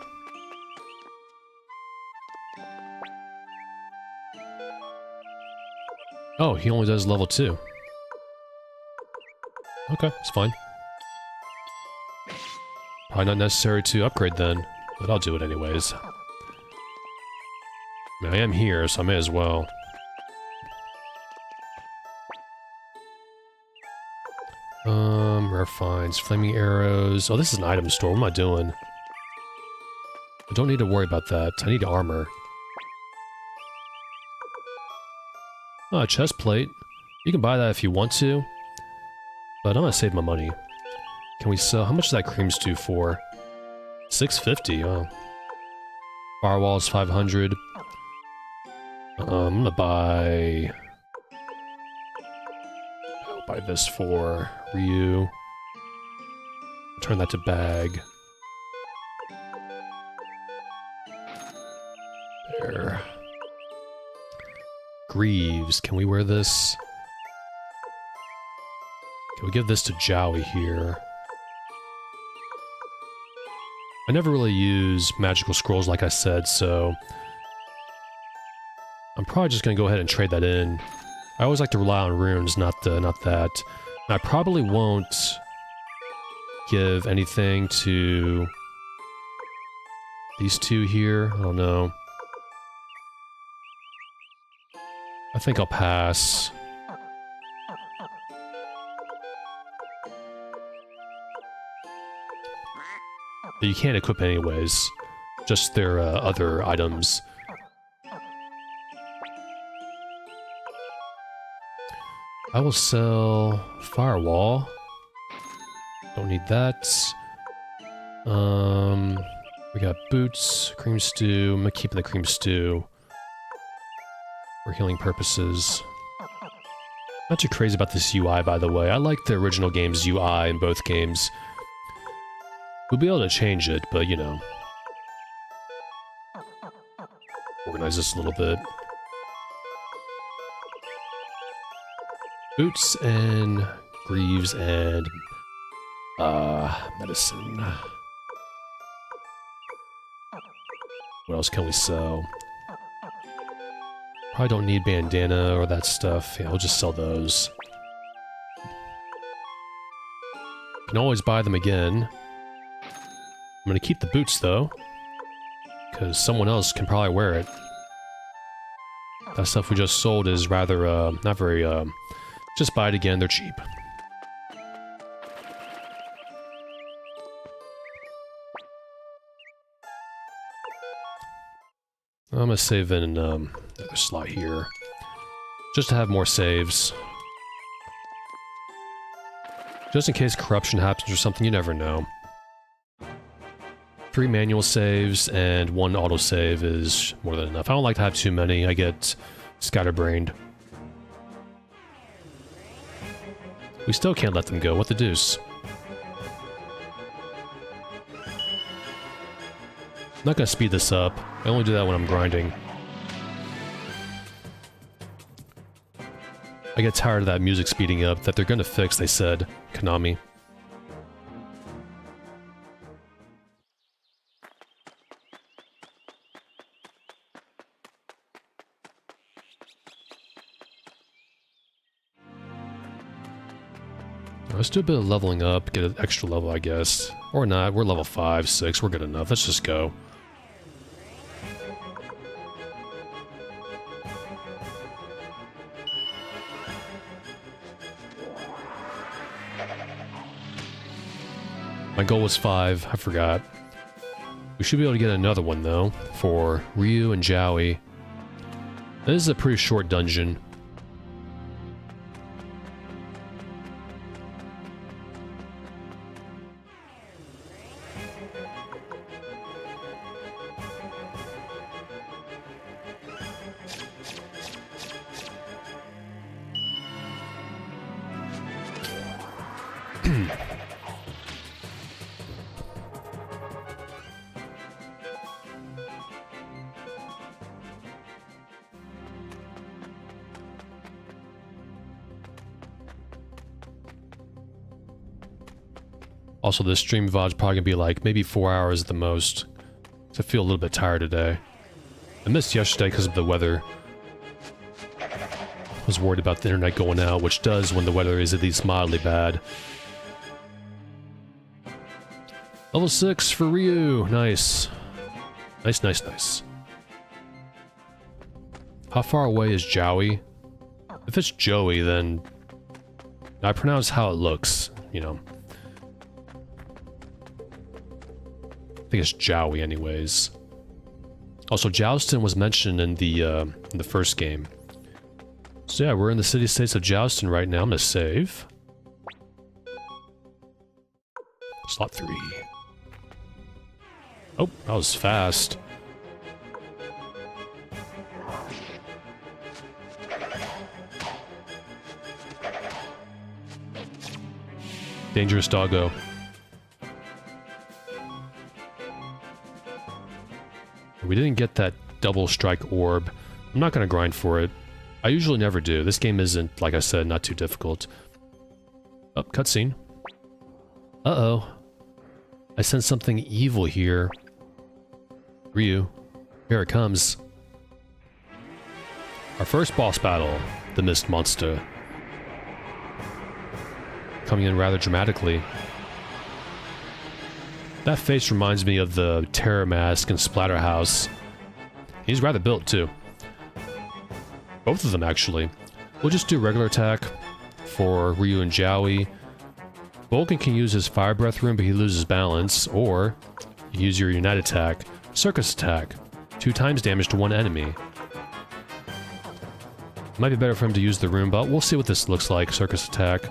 Oh, he only does level 2. Okay, it's fine. Probably not necessary to upgrade then, but I'll do it anyways. I mean, I am here, so I may as well. Rare finds, flaming arrows. Oh, this is an item store. What am I doing? I don't need to worry about that. I need armor. Oh, a chest plate. You can buy that if you want to, but I'm gonna save my money. Can we sell? How much is that cream stew for? 650. Oh. Firewall is 500. I'm gonna buy. I'll buy this for Ryu. Turn that to bag. There. Greaves. Can we wear this? Can we give this to Jowie here? I never really use magical scrolls like I said, so I'm probably just gonna go ahead and trade that in. I always like to rely on runes, not that. And I probably won't give anything to these two here. I don't know. I think I'll pass. But you can't equip anyways. Just their other items. I will sell Firewall. Don't need that. We got boots, cream stew. I'm keeping the cream stew for healing purposes. Not too crazy about this UI, by the way. I like the original game's UI in both games. We'll be able to change it, but you know. Organize this a little bit. Boots and greaves and medicine. What else can we sell? Probably don't need bandana or that stuff. Yeah, we'll just sell those. Can always buy them again. I'm gonna keep the boots though, because someone else can probably wear it. That stuff we just sold is rather, not very, just buy it again, they're cheap. I'm gonna save in another slot here, just to have more saves. Just in case corruption happens or something, you never know. 3 manual saves and 1 autosave is more than enough. I don't like to have too many, I get scatterbrained. We still can't let them go, what the deuce? I'm not gonna speed this up, I only do that when I'm grinding. I get tired of that music speeding up that they're gonna fix, they said, Konami. Let's do a bit of leveling up, get an extra level, I guess. Or not, we're level 5, 6, we're good enough. Let's just go. My goal was 5, I forgot. We should be able to get another one, though, for Ryu and Jowie. This is a pretty short dungeon. Also, this stream VOD's probably gonna be like maybe 4 hours at the most. So I feel a little bit tired today. I missed yesterday because of the weather. I was worried about the internet going out, which does when the weather is at least mildly bad. Level 6 for Ryu. Nice. Nice, nice, nice. How far away is Joey? If it's Joey, then I pronounce how it looks, you know. I think it's Joey anyways. Also, Joustin was mentioned in the first game. So yeah, we're in the city-states of Joustin right now. I'm gonna save. Slot 3. Oh, that was fast. Dangerous doggo. We didn't get that double strike orb. I'm not gonna grind for it. I usually never do. This game isn't, like I said, not too difficult. Oh, cutscene. Uh-oh. I sense something evil here. Ryu, here it comes. Our first boss battle, the Mist Monster. Coming in rather dramatically. That face reminds me of the Terror Mask and Splatterhouse. He's rather built too. Both of them actually. We'll just do regular attack for Ryu and Joey. Vulcan can use his Fire Breath Rune, but he loses balance, or use your Unite attack, Circus attack, 2 times damage to one enemy. Might be better for him to use the rune, but we'll see what this looks like, Circus attack.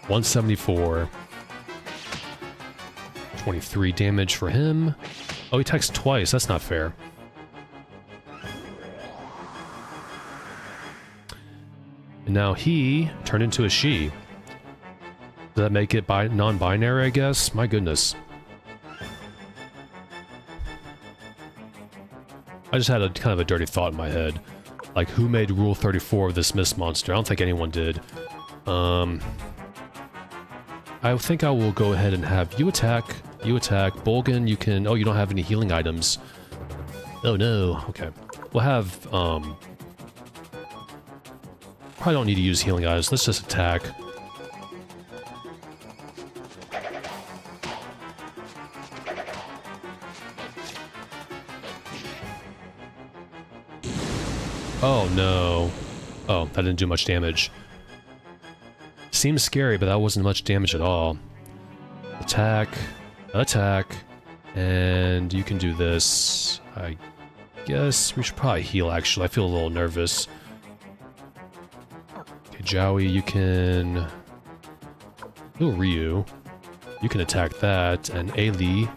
$174. 23 damage for him. Oh, he attacks twice. That's not fair. And now he turned into a she. Does that make it non-binary, I guess? My goodness. I just had a kind of a dirty thought in my head. Like, who made Rule 34 of this Mist Monster? I don't think anyone did. I think I will go ahead and have you attack. Bolgan, you can... Oh, you don't have any healing items. Oh no. Okay. We'll have, probably don't need to use healing items. Let's just attack. Oh no. Oh, that didn't do much damage. Seems scary, but that wasn't much damage at all. Attack. Attack. And you can do this. I guess we should probably heal, actually. I feel a little nervous. Okay, Joey, you can... Heal Ryu. You can attack that. And Ailey.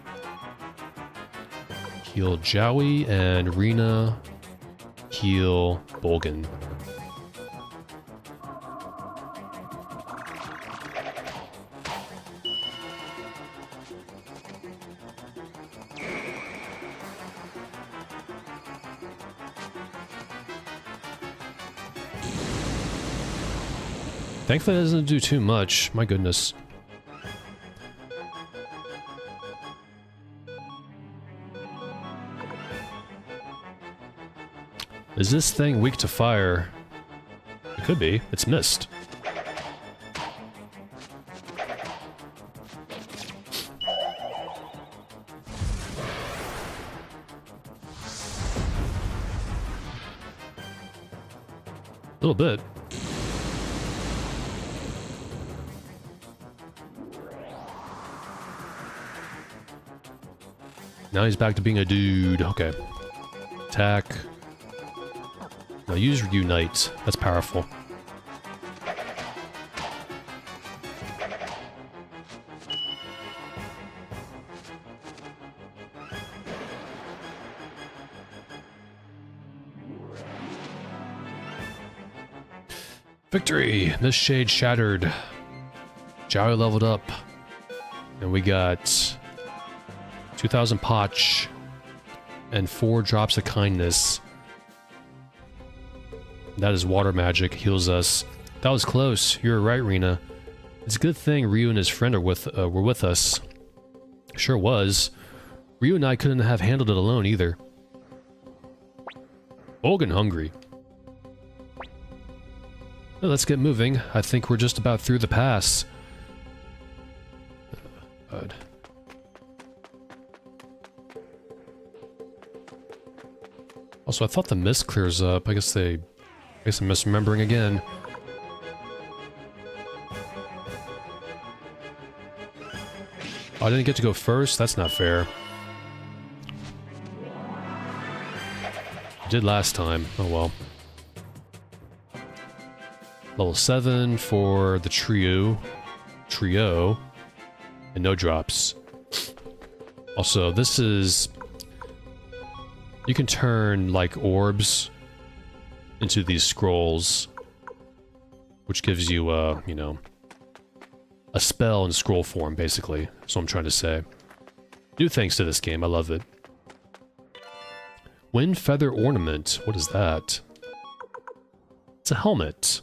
Heal Joey. And Rina. Heal Bolgan. Thankfully, it doesn't do too much. My goodness. Is this thing weak to fire? It could be. It's mist. A little bit. Now he's back to being a dude. Okay. Attack. Now use Unite. That's powerful. Victory! This shade shattered. Joey leveled up. And we got 2,000 potch and 4 drops of kindness. That is water magic, heals us. That was close. You're right, Rina. It's a good thing Ryu and his friend were with us. Sure was. Ryu and I couldn't have handled it alone either. Old and hungry. Well, let's get moving. I think we're just about through the pass. God. Also, I thought the mist clears up. I guess I'm misremembering again. Oh, I didn't get to go first? That's not fair. I did last time. Oh well. Level 7 for the trio, and no drops. Also, this is... You can turn, like, orbs into these scrolls, which gives you, you know, a spell in scroll form, basically. That's what I'm trying to say. New thanks to this game, I love it. Wind Feather Ornament, what is that? It's a helmet.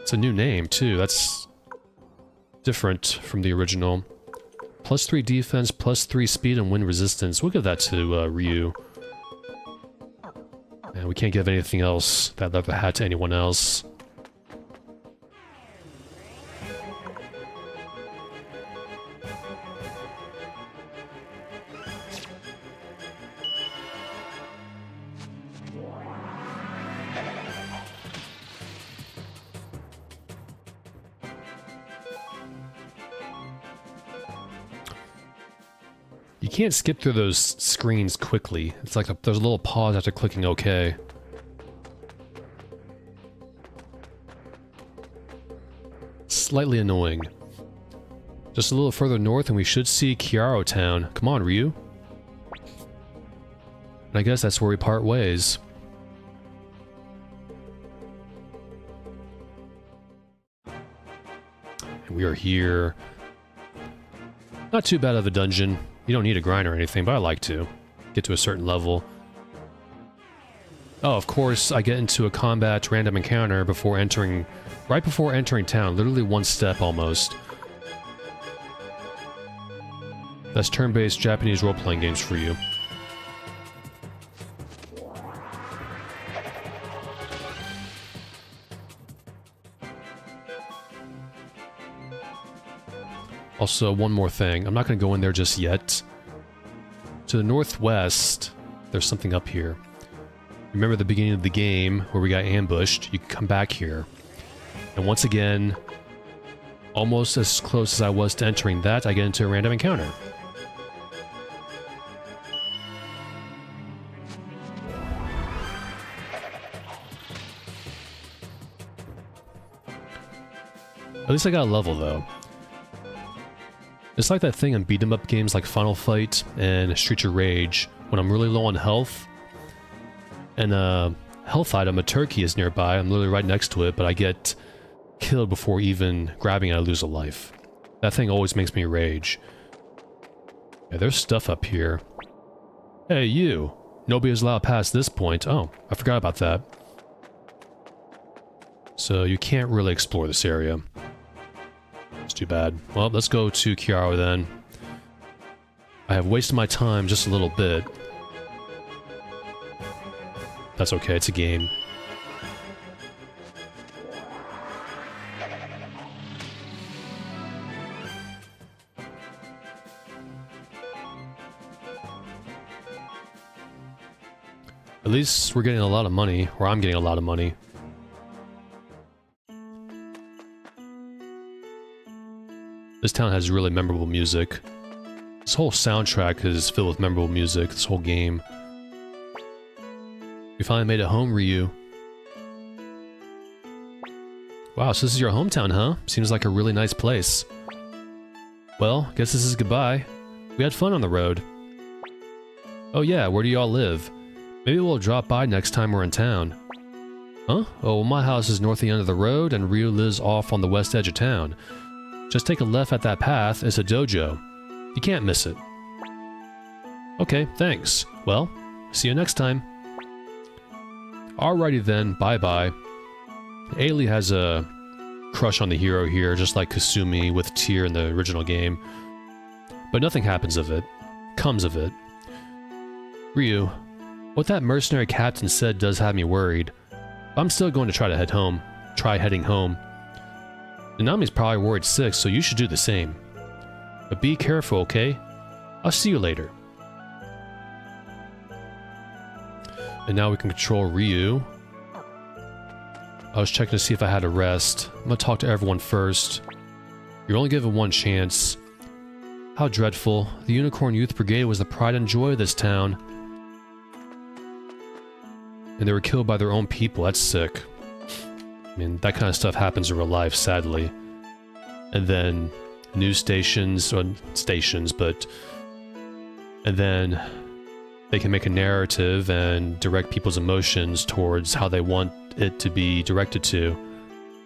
It's a new name, too. That's different from the original. +3 defense, +3 speed, and wind resistance. We'll give that to Ryu. And we can't give anything else, that leather hat, to anyone else. You can't skip through those screens quickly. It's like there's a little pause after clicking OK. Slightly annoying. Just a little further north and we should see Kiaro Town. Come on, Ryu. And I guess that's where we part ways. And we are here. Not too bad of a dungeon. You don't need a grind or anything, but I like to. Get to a certain level. Oh, of course, I get into a combat random encounter before entering... Right before entering town. Literally one step, almost. That's turn-based Japanese role-playing games for you. Also, one more thing. I'm not going to go in there just yet. To the northwest, there's something up here. Remember the beginning of the game where we got ambushed? You can come back here. And once again, almost as close as I was to entering that, I get into a random encounter. At least I got a level, though. It's like that thing in beat-em-up games like Final Fight and Streets of Rage, when I'm really low on health, and a health item, a turkey, is nearby. I'm literally right next to it, but I get killed before even grabbing it. I lose a life. That thing always makes me rage. Yeah, there's stuff up here. Hey, you! Nobody is allowed past this point. Oh, I forgot about that. So you can't really explore this area. It's too bad. Well, let's go to Kiaro then. I have wasted my time just a little bit. That's okay, it's a game. At least we're getting a lot of money, or I'm getting a lot of money. This town has really memorable music. This whole soundtrack is filled with memorable music, this whole game. We finally made it home, Ryu. Wow, so this is your hometown, huh? Seems like a really nice place. Well, guess this is goodbye. We had fun on the road. Oh yeah, where do y'all live? Maybe we'll drop by next time we're in town. Huh? Oh, well, my house is north the end of the road, and Ryu lives off on the west edge of town. Just take a left at that path, it's a dojo. You can't miss it. Okay, thanks. Well, see you next time. Alrighty then, bye-bye. Ailey has a crush on the hero here, just like Kasumi with Tyr in the original game. But nothing happens of it. comes of it. Ryu, what that mercenary captain said does have me worried. I'm still going to try to head home. Try heading home. Nanami's probably worried sick, so you should do the same. But be careful, okay? I'll see you later. And now we can control Ryu. I was checking to see if I had a rest. I'm gonna talk to everyone first. You're only given one chance. How dreadful. The Unicorn Youth Brigade was the pride and joy of this town. And they were killed by their own people. That's sick. I mean, that kind of stuff happens in real life, sadly. And then news stations, or stations, but... And then they can make a narrative and direct people's emotions towards how they want it to be directed to.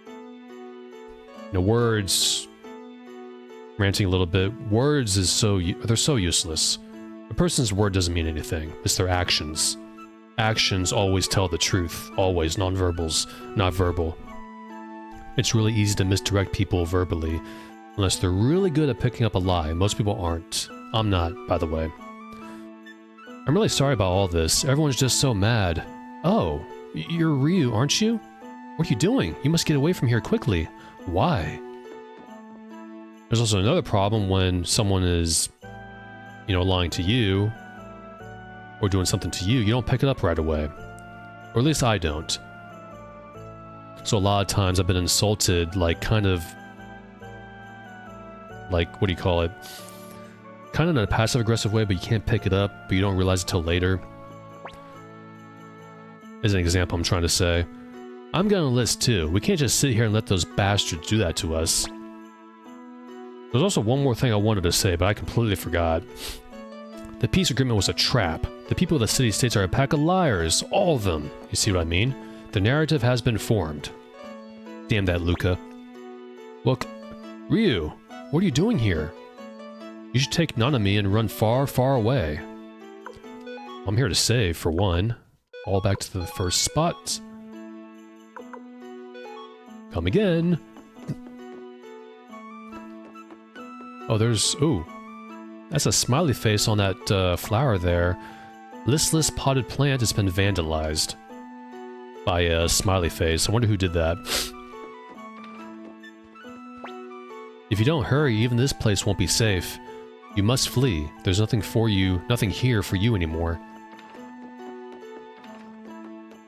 You know, words... Ranting a little bit, words is they're so useless. A person's word doesn't mean anything. It's their actions. Actions always tell the truth. Always. Non-verbals, not verbal. It's really easy to misdirect people verbally, unless they're really good at picking up a lie. Most people aren't. I'm not, by the way. I'm really sorry about all this. Everyone's just so mad. Oh, you're Ryu, aren't you? What are you doing? You must get away from here quickly. Why? There's also another problem when someone is, you know, lying to you or doing something to you. You don't pick it up right away. Or at least I don't. So a lot of times I've been insulted, like, kind of... Like, what do you call it? Kind of in a passive-aggressive way, but you can't pick it up, but you don't realize it till later. As an example, I'm trying to say. I'm getting a list too. We can't just sit here and let those bastards do that to us. There's also one more thing I wanted to say, but I completely forgot. The peace agreement was a trap. The people of the city-states are a pack of liars. All of them. You see what I mean? The narrative has been formed. Damn that Luca. Look, Ryu, what are you doing here? You should take Nanami and run far, far away. I'm here to save, for one. All back to the first spot. Come again. Oh, there's... Ooh. That's a smiley face on that flower there. Listless potted plant has been vandalized by a smiley face. I wonder who did that. If you don't hurry, even this place won't be safe. You must flee. There's nothing for you, nothing here for you anymore.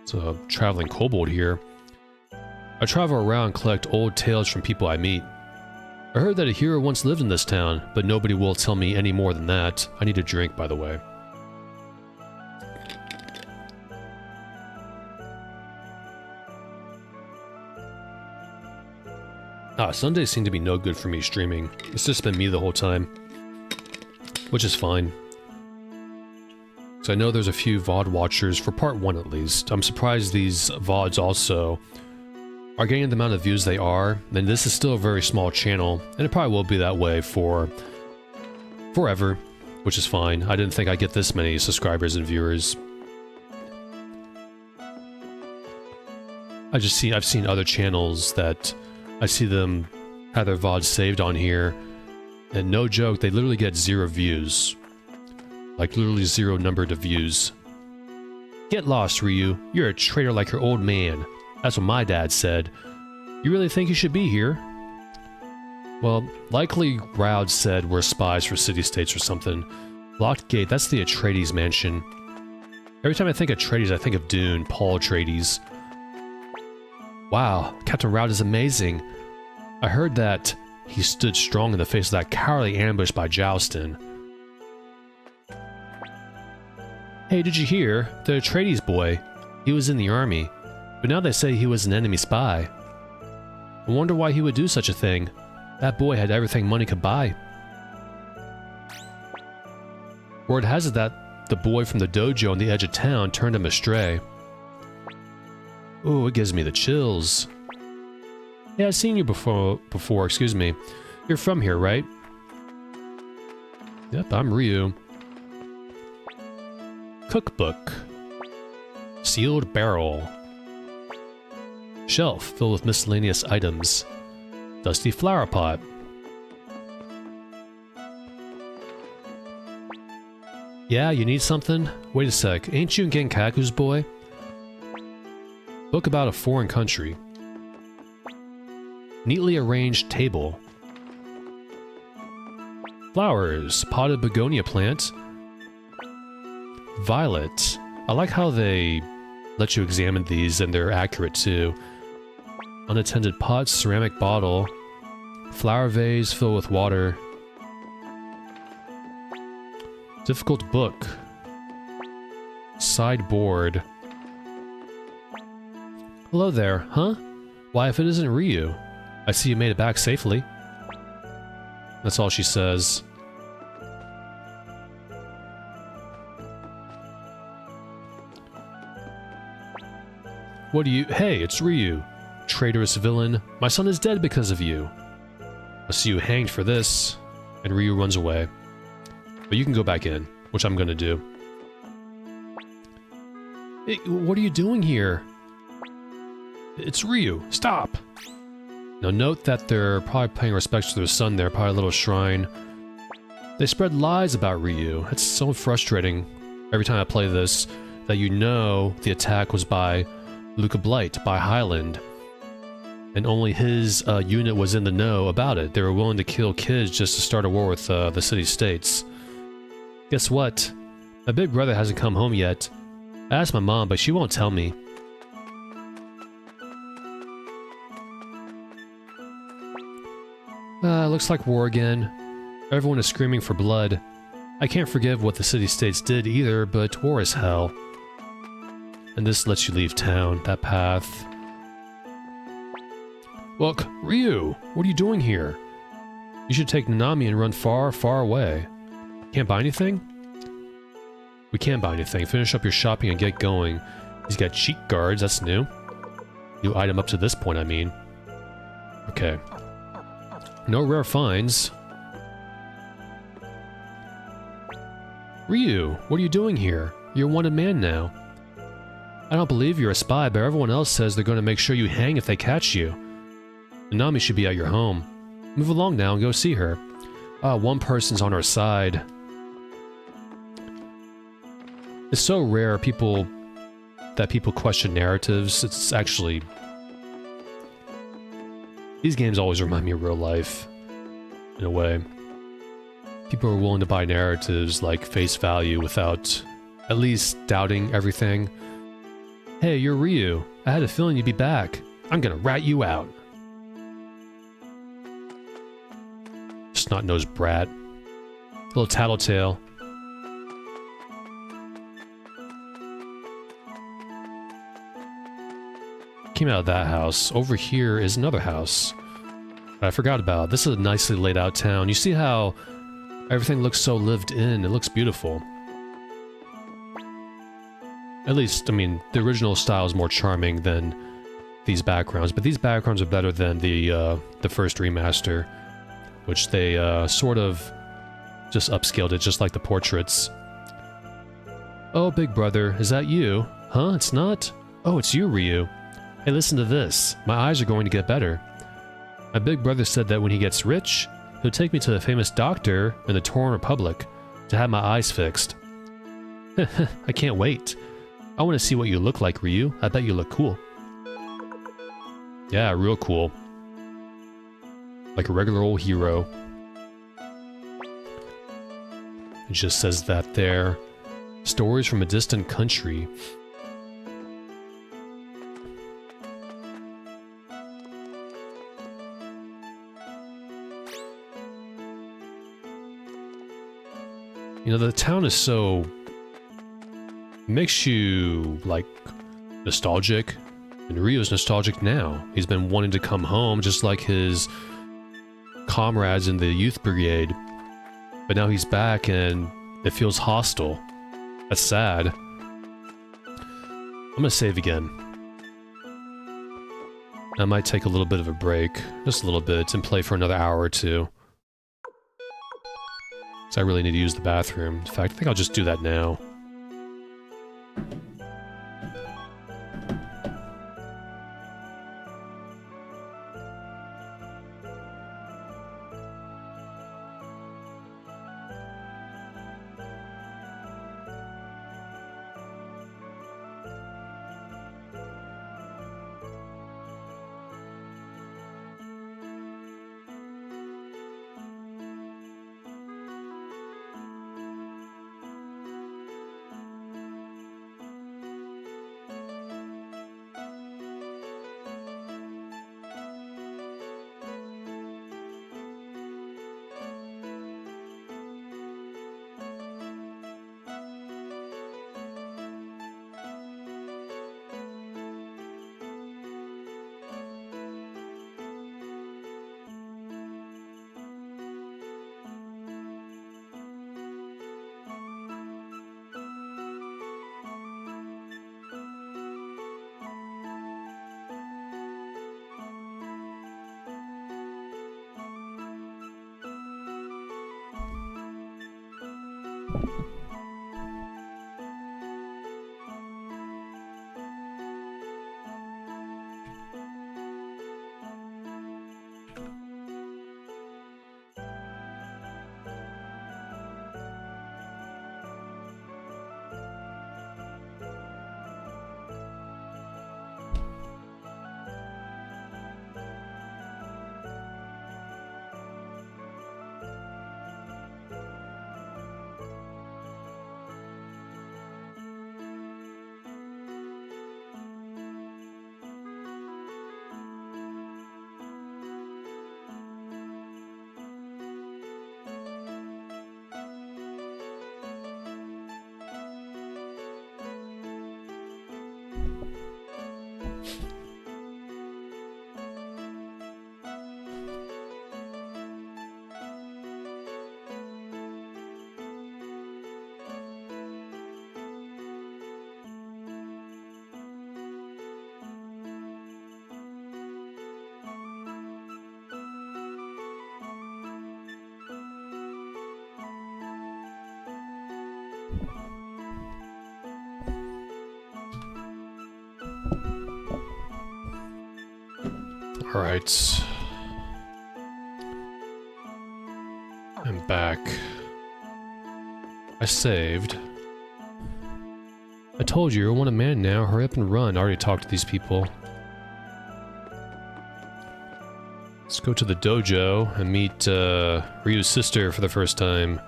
It's a traveling kobold here. I travel around and collect old tales from people I meet. I heard that a hero once lived in this town, but nobody will tell me any more than that. I need a drink, by the way. Sundays seem to be no good for me streaming. It's just been me the whole time. Which is fine. So I know there's a few VOD watchers, for part 1 at least. I'm surprised these VODs also are getting the amount of views they are, and this is still a very small channel, and it probably will be that way for forever, which is fine. I didn't think I'd get this many subscribers and viewers. I've seen other channels that I see them have their VODs saved on here, and no joke, they literally get 0 views. Like literally 0 numbered of views. Get lost, Ryu. You're a traitor like your old man. That's what my dad said. You really think you should be here? Well, likely Raud said we're spies for city-states or something. Locked Gate, that's the Atreides mansion. Every time I think of Atreides, I think of Dune, Paul Atreides. Wow, Captain Raud is amazing. I heard that he stood strong in the face of that cowardly ambush by Joustin. Hey, did you hear? The Atreides boy. He was in the army. But now they say he was an enemy spy. I wonder why he would do such a thing. That boy had everything money could buy. Word has it that the boy from the dojo on the edge of town turned him astray. Ooh, it gives me the chills. Yeah, I've seen you before, excuse me. You're from here, right? Yep, I'm Ryu. Cookbook. Sealed barrel. Shelf filled with miscellaneous items. Dusty flower pot. Yeah, you need something? Wait a sec, ain't you Genkaku's boy? Book about a foreign country. Neatly arranged table. Flowers, potted begonia plant. Violet. I like how they let you examine these and they're accurate too. Unattended pot, ceramic bottle. Flower vase filled with water. Difficult book. Sideboard. Hello there, huh? Why, if it isn't Ryu, I see you made it back safely. That's all she says. What do you— Hey, it's Ryu. Traitorous villain. My son is dead because of you. I'll see you hanged for this. And Ryu runs away. But you can go back in, which I'm gonna do. Hey, what are you doing here? It's Ryu. Stop! Now note that they're probably paying respects to their son there, probably a little shrine. They spread lies about Ryu. It's so frustrating every time I play this, that you know the attack was by Luca Blight, by Highland. And only his unit was in the know about it. They were willing to kill kids just to start a war with the city-states. Guess what? My big brother hasn't come home yet. I asked my mom, but she won't tell me. Looks like war again. Everyone is screaming for blood. I can't forgive what the city-states did either, but war is hell. And this lets you leave town, that path. Look, Ryu, what are you doing here? You should take Nanami and run far, far away. Can't buy anything? We can't buy anything. Finish up your shopping and get going. He's got cheek guards, that's new. New item up to this point, I mean. Okay. No rare finds. Ryu, what are you doing here? You're a wanted man now. I don't believe you're a spy, but everyone else says they're going to make sure you hang if they catch you. Nanami should be at your home. Move along now and go see her. One person's on our side. It's so rare people question narratives. It's actually... These games always remind me of real life, in a way. People are willing to buy narratives like face value without at least doubting everything. Hey, you're Ryu. I had a feeling you'd be back. I'm gonna rat you out. Snot-nosed brat. Little tattletale. Came out of that house. Over here is another house that I forgot about. This is a nicely laid out town. You see how everything looks so lived in. It looks beautiful. At least, I mean, the original style is more charming than these backgrounds, but these backgrounds are better than the first remaster, which they sort of just upscaled it, just like the portraits. Oh, big brother, is that you? Huh? It's not? Oh, it's you, Ryu. Hey, listen to this. My eyes are going to get better. My big brother said that when he gets rich, he'll take me to a famous doctor in the Torn Republic to have my eyes fixed. I can't wait. I want to see what you look like, Ryu. I bet you look cool. Yeah, real cool. Like a regular old hero. It just says that there. Stories from a distant country. You know, the town is so... makes you, like, nostalgic. And Ryu's nostalgic now. He's been wanting to come home, just like his comrades in the youth brigade. But now he's back, and it feels hostile. That's sad. I'm gonna save again. I might take a little bit of a break, just a little bit, and play for another hour or two. So I really need to use the bathroom. In fact, I think I'll just do that now. Alright. I'm back. I saved. I told you, you're one a man now. Hurry up and run. I already talked to these people. Let's go to the dojo and meet Ryu's sister for the first time.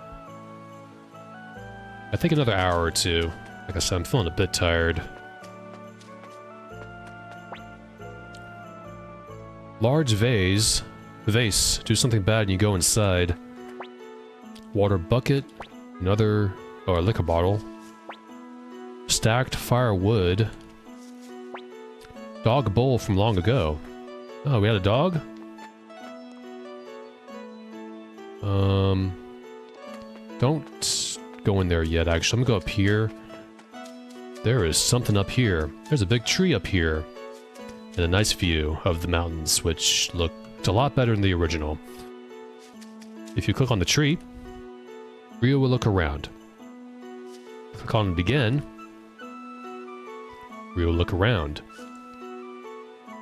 I think another hour or two. Like I said, I'm feeling a bit tired. Large vase. Do something bad and you go inside. Water bucket. Another... oh, a liquor bottle. Stacked firewood. Dog bowl from long ago. Oh, we had a dog? Don't go in there yet, actually. I'm gonna go up here. There is something up here. There's a big tree up here. And a nice view of the mountains, which looked a lot better than the original. If you click on the tree, Ryu will look around. Click on it again, Ryu will look around.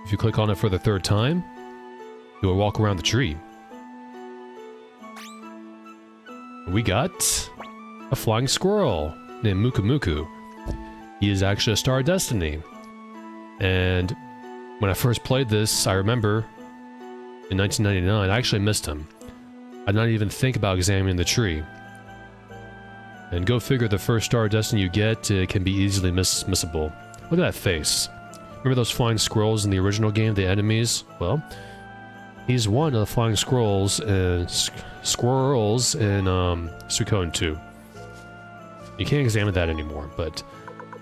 If you click on it for the third time, you will walk around the tree. We got a flying squirrel named Muku Muku. He is actually a Star of Destiny. And when I first played this, I remember in 1999, I actually missed him. I did not even think about examining the tree. And go figure, the first Star of Destiny you get, it can be easily missable. Look at that face. Remember those flying squirrels in the original game, the enemies? Well, he's one of the flying squirrels in Suikoden 2. You can't examine that anymore, but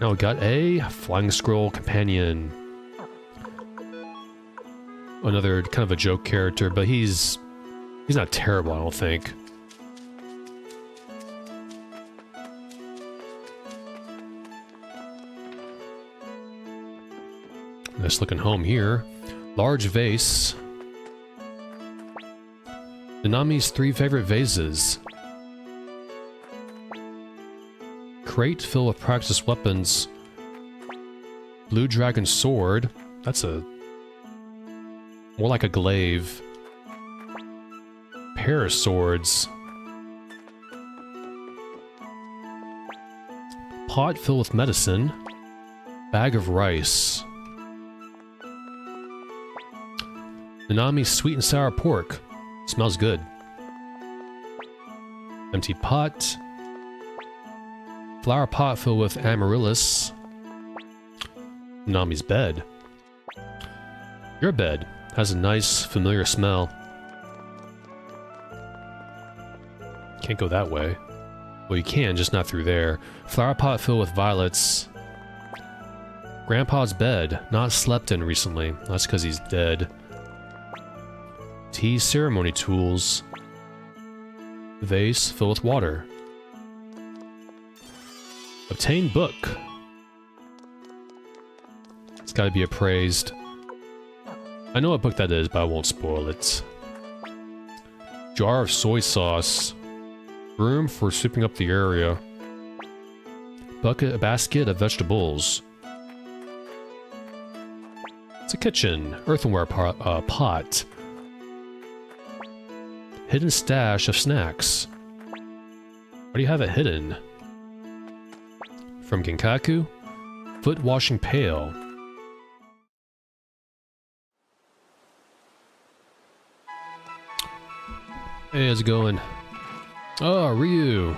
now we got a flying squirrel companion. Another kind of a joke character, but he's not terrible, I don't think. Nice looking home here. Large vase. Nanami's 3 favorite vases. Crate filled with practice weapons. Blue dragon sword. That's a... more like a glaive. Pair of swords. Pot filled with medicine. Bag of rice. Nanami's sweet and sour pork. Smells good. Empty pot. Flower pot filled with amaryllis. Nanami's bed. Your bed has a nice, familiar smell. Can't go that way. Well, you can, just not through there. Flower pot filled with violets. Grandpa's bed, not slept in recently. That's because he's dead. Tea ceremony tools. Vase filled with water. Obtain book. It's gotta be appraised. I know what book that is, but I won't spoil it. Jar of soy sauce. Room for sweeping up the area. A basket of vegetables. It's a kitchen. Earthenware pot. Hidden stash of snacks. Why do you have it hidden? From Genkaku? Foot washing pail. Hey, how's it going? Oh, Ryu.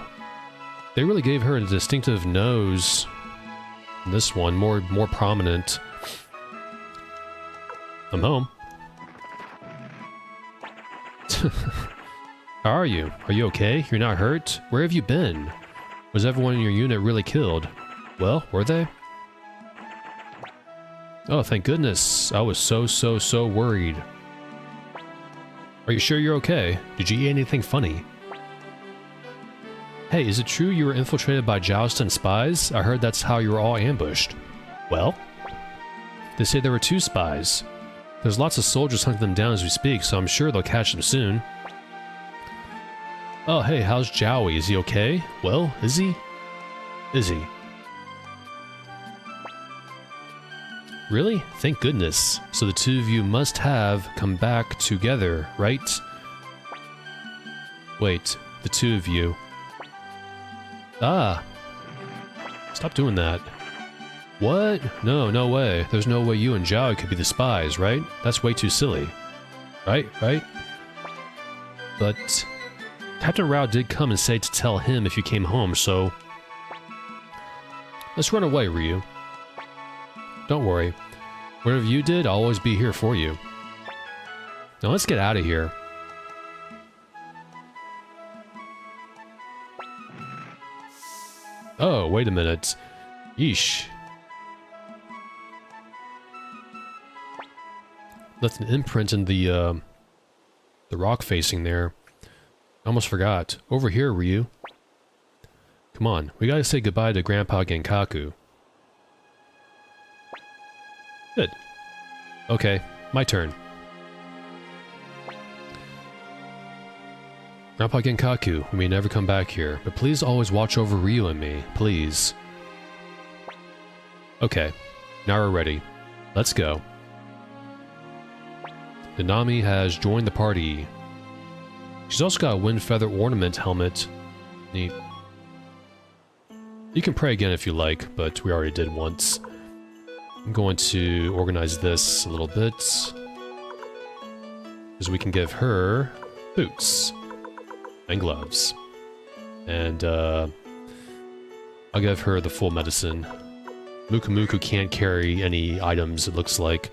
They really gave her a distinctive nose. This one, more prominent. I'm home. How are you? Are you okay? You're not hurt? Where have you been? Was everyone in your unit really killed? Well, were they? Oh, thank goodness. I was so worried. Are you sure you're okay? Did you eat anything funny? Hey, is it true you were infiltrated by Joustin spies? I heard that's how you were all ambushed. Well? They say there were 2 spies. There's lots of soldiers hunting them down as we speak, so I'm sure they'll catch them soon. Oh, hey, how's Jowie? Is he okay? Well, is he? Is he? Really? Thank goodness. So the 2 of you must have come back together, right? Wait, the 2 of you. Ah! Stop doing that. What? No, no way. There's no way you and Jowie could be the spies, right? That's way too silly. Right? But Captain Rao did come and say to tell him if you came home, so... Let's run away, Ryu. Don't worry. Whatever you did, I'll always be here for you. Now let's get out of here. Oh, wait a minute. Yeesh. Left an imprint in the rock facing there. I almost forgot. Over here, Ryu. Come on, we gotta say goodbye to Grandpa Genkaku. Good. Okay, my turn. Grandpa Genkaku, we may never come back here, but please always watch over Ryu and me, please. Okay, now we're ready. Let's go. Nanami has joined the party. She's also got a wind feather ornament helmet. Neat. You can pray again if you like, but we already did once. I'm going to organize this a little bit, because we can give her boots and gloves. And I'll give her the full medicine. Muku can't carry any items, it looks like.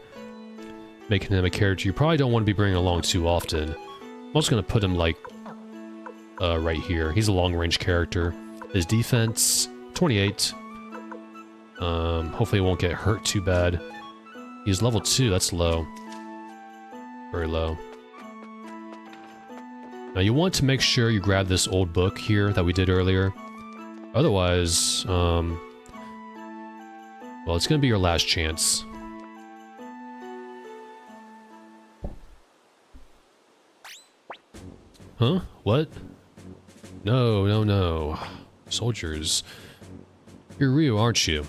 Making him a character you probably don't want to be bringing along too often. I'm also going to put him, like, right here. He's a long-range character. His defense, 28. Hopefully he won't get hurt too bad. He's level 2, that's low. Very low. Now you want to make sure you grab this old book here that we did earlier. Otherwise, well, it's going to be your last chance. Huh? What? No. Soldiers. You're Ryu, aren't you?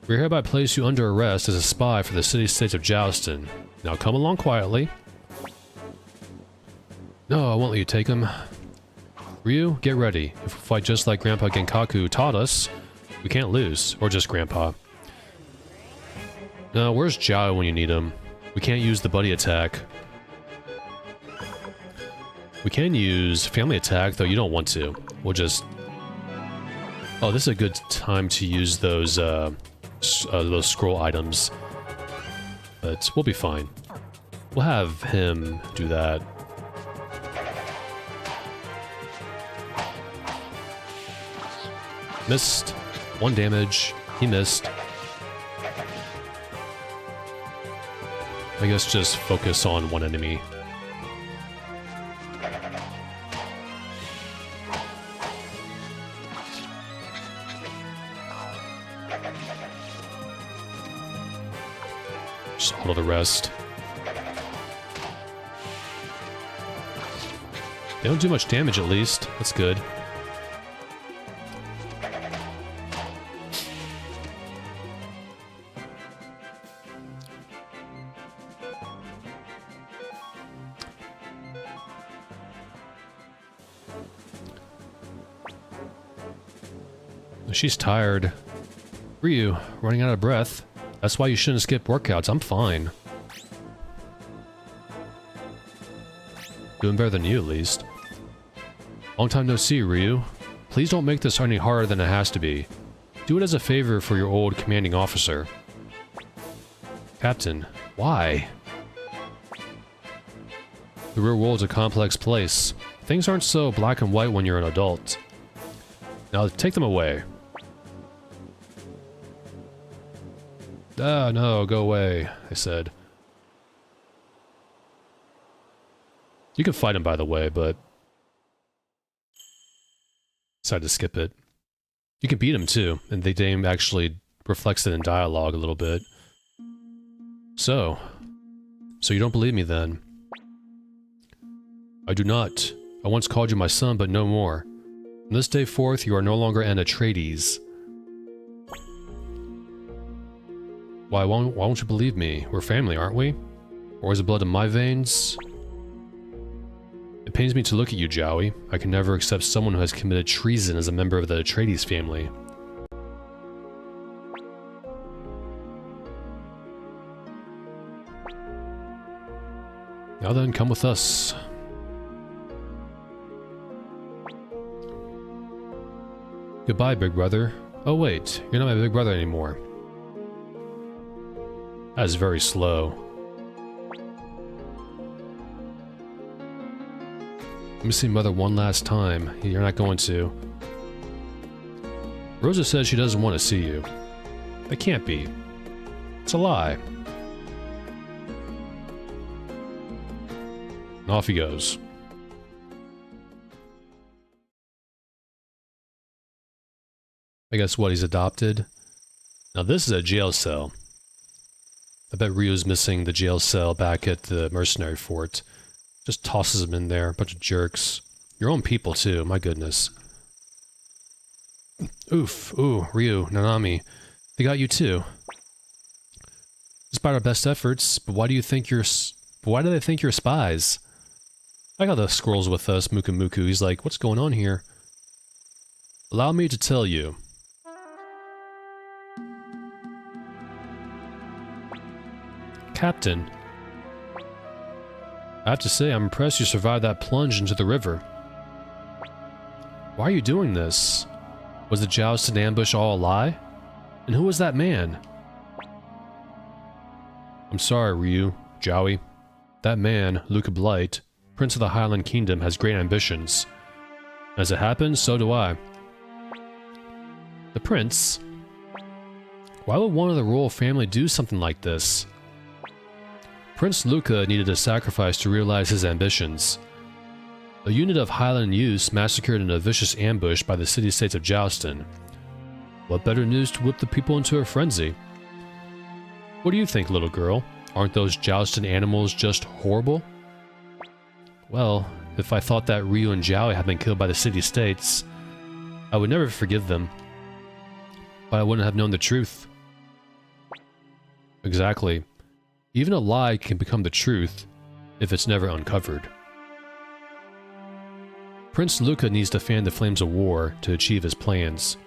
We hereby place you under arrest as a spy for the city-states of Joustin. Now come along quietly. No, I won't let you take him. Ryu, get ready. If we fight just like Grandpa Genkaku taught us, we can't lose. Or just Grandpa. Now, where's Jao when you need him? We can't use the buddy attack. We can use family attack, though you don't want to. We'll just... Oh, this is a good time to use those scroll items. But we'll be fine. We'll have him do that. Missed. 1 damage. He missed. I guess just focus on one enemy. Just auto the rest. They don't do much damage at least. That's good. She's tired. Ryu, running out of breath. That's why you shouldn't skip workouts. I'm fine. Doing better than you, at least. Long time no see, Ryu. Please don't make this any harder than it has to be. Do it as a favor for your old commanding officer. Captain, why? The real world's a complex place. Things aren't so black and white when you're an adult. Now take them away. Ah, no, go away, I said. You can fight him, by the way, but decided to skip it. You can beat him, too, and the game actually reflects it in dialogue a little bit. So you don't believe me, then? I do not. I once called you my son, but no more. From this day forth, you are no longer an Atreides. Why won't you believe me? We're family, aren't we? Or is the blood in my veins? It pains me to look at you, Jowie. I can never accept someone who has committed treason as a member of the Atreides family. Now then, come with us. Goodbye, big brother. Oh wait, you're not my big brother anymore. That is very slow. Let me see Mother one last time. You're not going to. Rosa says she doesn't want to see you. That can't be. It's a lie. And off he goes. I guess what, he's adopted? Now this is a jail cell. I bet Ryu's missing the jail cell back at the mercenary fort. Just tosses them in there, bunch of jerks. Your own people too, my goodness. Oof, ooh, Ryu, Nanami. They got you too. Despite our best efforts, but why do they think you're spies? I got the squirrels with us, Muku Muku. He's like, what's going on here? Allow me to tell you. Captain. I have to say, I'm impressed you survived that plunge into the river. Why are you doing this? Was the joust and ambush all a lie? And who was that man? I'm sorry, Ryu, Jowie. That man, Luca Blight, Prince of the Highland Kingdom, has great ambitions. As it happens, so do I. The Prince? Why would one of the royal family do something like this? Prince Luca needed a sacrifice to realize his ambitions. A unit of Highland youths massacred in a vicious ambush by the city-states of Joustin. What better news to whip the people into a frenzy? What do you think, little girl? Aren't those Joustin animals just horrible? Well, if I thought that Ryu and Jowie had been killed by the city-states, I would never forgive them. But I wouldn't have known the truth. Exactly. Even a lie can become the truth if it's never uncovered. Prince Luca needs to fan the flames of war to achieve his plans.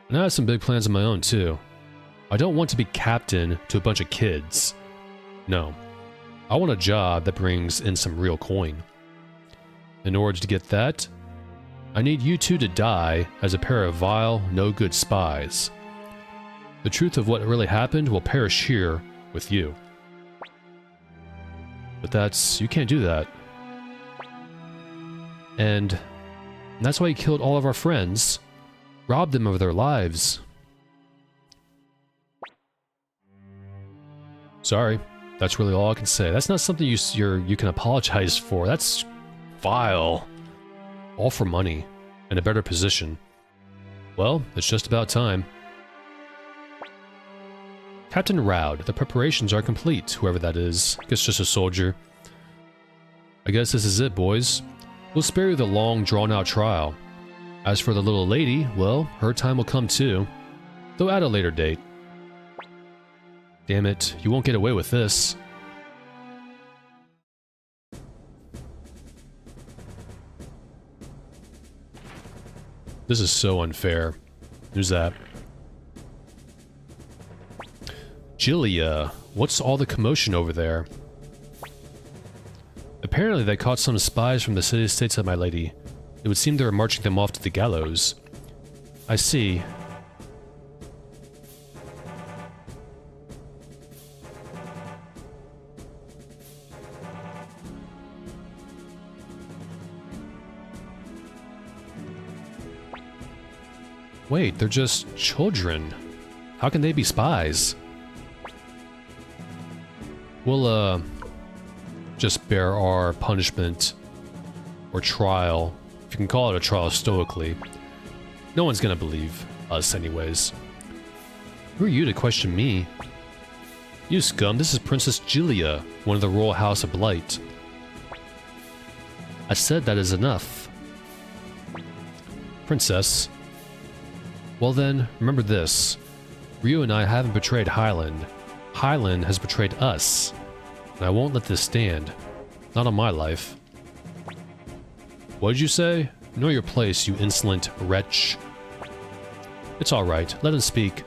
And I have some big plans of my own too. I don't want to be captain to a bunch of kids. No. I want a job that brings in some real coin. In order to get that, I need you two to die as a pair of vile, no-good spies. The truth of what really happened will perish here with you. But you can't do that. And that's why he killed all of our friends, robbed them of their lives. Sorry, that's really all I can say. That's not something you can apologize for. That's vile. All for money and a better position. Well, it's just about time. Captain Roud, the preparations are complete, whoever that is. I guess just a soldier. I guess this is it, boys. We'll spare you the long, drawn-out trial. As for the little lady, well, her time will come too. Though at a later date. Damn it, you won't get away with this. This is so unfair. Who's that? Julia, what's all the commotion over there? Apparently they caught some spies from the city-states of my lady. It would seem they were marching them off to the gallows. I see. Wait, they're just children. How can they be spies? We'll, just bear our punishment. Or trial. If you can call it a trial stoically. No one's gonna believe us anyways. Who are you to question me? You scum, this is Princess Julia, one of the royal house of Blight. I said that is enough. Princess. Well then, remember this. Ryu and I haven't betrayed Highland. Highland has betrayed us. And I won't let this stand. Not on my life. What did you say? Know your place, you insolent wretch. It's alright, let him speak.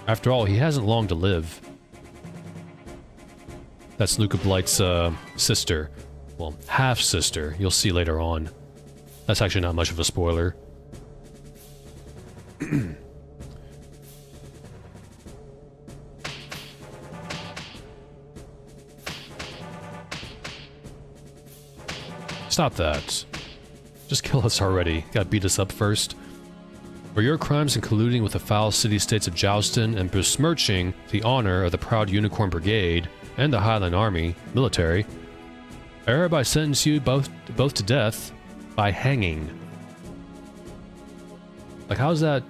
After all, he hasn't long to live. That's Luca Blight's, sister. Well, half-sister, you'll see later on. That's actually not much of a spoiler. Stop that. Just kill us already. Gotta beat us up first. For your crimes in colluding with the foul city-states of Joustin and besmirching the honor of the proud Unicorn Brigade and the Highland Army, military, I hereby sentence you both to death by hanging. Like, how's that?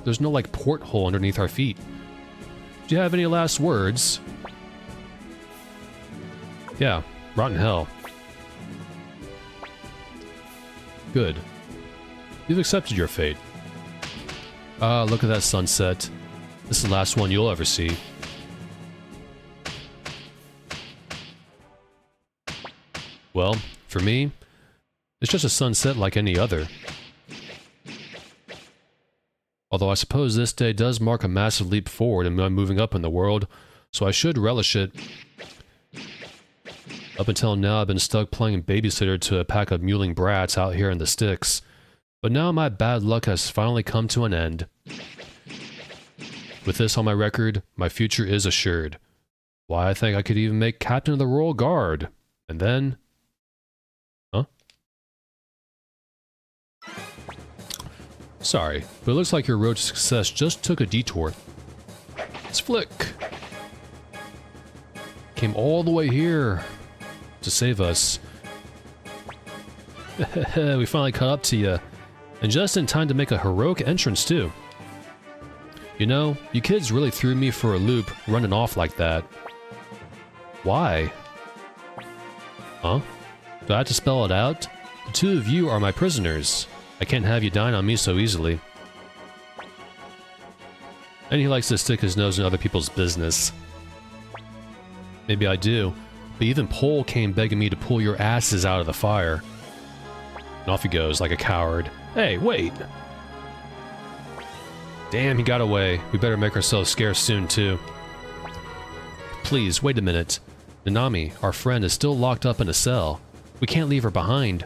There's no, like, porthole underneath our feet. Do you have any last words? Yeah, rotten hell. Good. You've accepted your fate. Ah, look at that sunset. This is the last one you'll ever see. Well, for me, it's just a sunset like any other. Although I suppose this day does mark a massive leap forward in my moving up in the world, so I should relish it. Up until now, I've been stuck playing babysitter to a pack of mewling brats out here in the sticks. But now my bad luck has finally come to an end. With this on my record, my future is assured. Why, I think I could even make Captain of the Royal Guard. And then... Huh? Sorry, but it looks like your road to success just took a detour. It's Flick. Came all the way here to save us. We finally caught up to you. And just in time to make a heroic entrance, too. You know, you kids really threw me for a loop running off like that. Why? Huh? Do I have to spell it out? The two of you are my prisoners. I can't have you dine on me so easily. And he likes to stick his nose in other people's business. Maybe I do. But even Pole came begging me to pull your asses out of the fire. And off he goes like a coward. Hey, wait! Damn, he got away. We better make ourselves scarce soon, too. Please, wait a minute. Nanami, our friend, is still locked up in a cell. We can't leave her behind.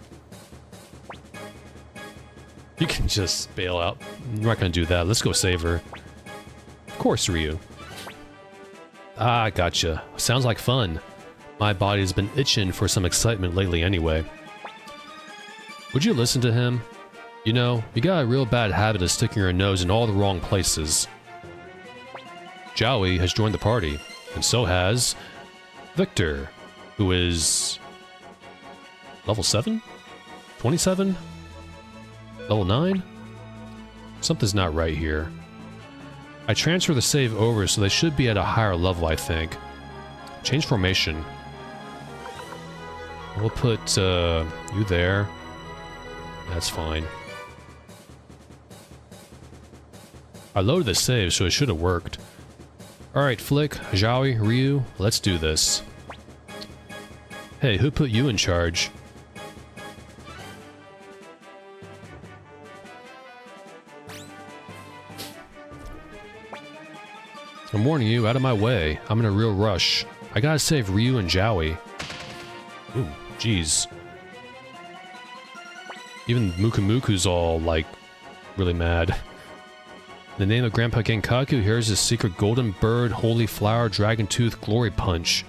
You can just bail out. We're not gonna do that. Let's go save her. Of course, Ryu. Ah, gotcha. Sounds like fun. My body's been itching for some excitement lately anyway. Would you listen to him? You know, you got a real bad habit of sticking your nose in all the wrong places. Joey has joined the party, and so has Victor, who is level 7? 27? Level 9? Something's not right here. I transfer the save over, so they should be at a higher level, I think. Change formation. We'll put, you there. That's fine. I loaded the save, so it should have worked. Alright, Flick, Joey, Ryu, let's do this. Hey, who put you in charge? I'm warning you, out of my way. I'm in a real rush. I gotta save Ryu and Jowie. Ooh, jeez. Even Mukumuku's all, like, really mad. In the name of Grandpa Genkaku, here's his secret golden bird, holy flower, dragon tooth, glory punch.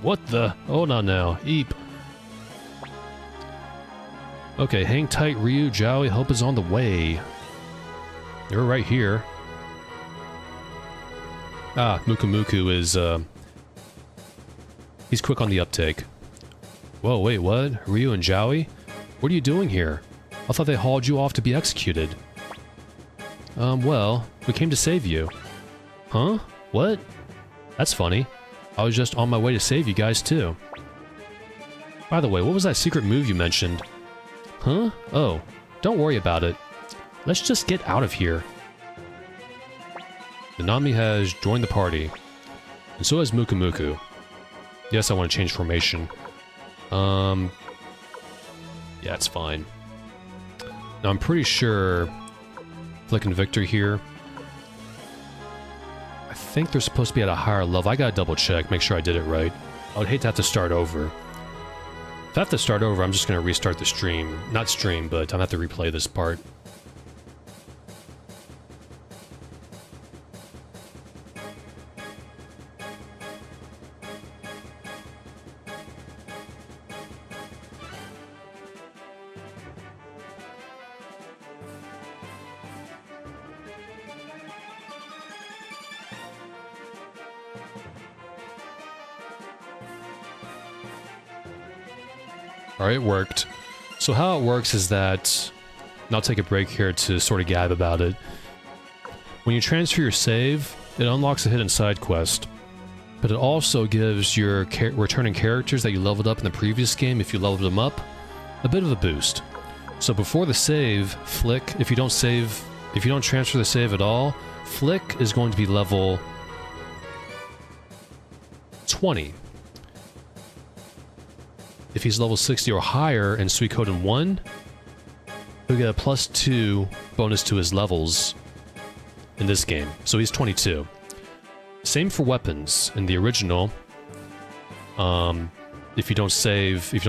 What the? Hold on now. Eep. Okay, hang tight, Ryu. Jowie, help is on the way. You're right here. Ah, Mukumuku is, he's quick on the uptake. Whoa, wait, what? Ryu and Jowie? What are you doing here? I thought they hauled you off to be executed. Well, we came to save you. Huh? What? That's funny. I was just on my way to save you guys, too. By the way, what was that secret move you mentioned? Huh? Oh, don't worry about it. Let's just get out of here. Nanami has joined the party. And so has Mukumuku. Yes, I want to change formation. Yeah, it's fine. Now, I'm pretty sure... Flick and Victor here. I think they're supposed to be at a higher level. I gotta double check, make sure I did it right. I would hate to have to start over. If I have to start over, I'm just gonna restart the stream. Not stream, but I'm gonna have to replay this part. Alright, it worked. So how it works is that... And I'll take a break here to sort of gab about it. When you transfer your save, it unlocks a hidden side quest. But it also gives your returning characters that you leveled up in the previous game, if you leveled them up, a bit of a boost. So before the save, Flick, if you don't transfer the save at all, Flick is going to be level 20. If he's level 60 or higher in Suikoden 1, he'll get a +2 bonus to his levels in this game. So he's 22. Same for weapons. In the original, if you don't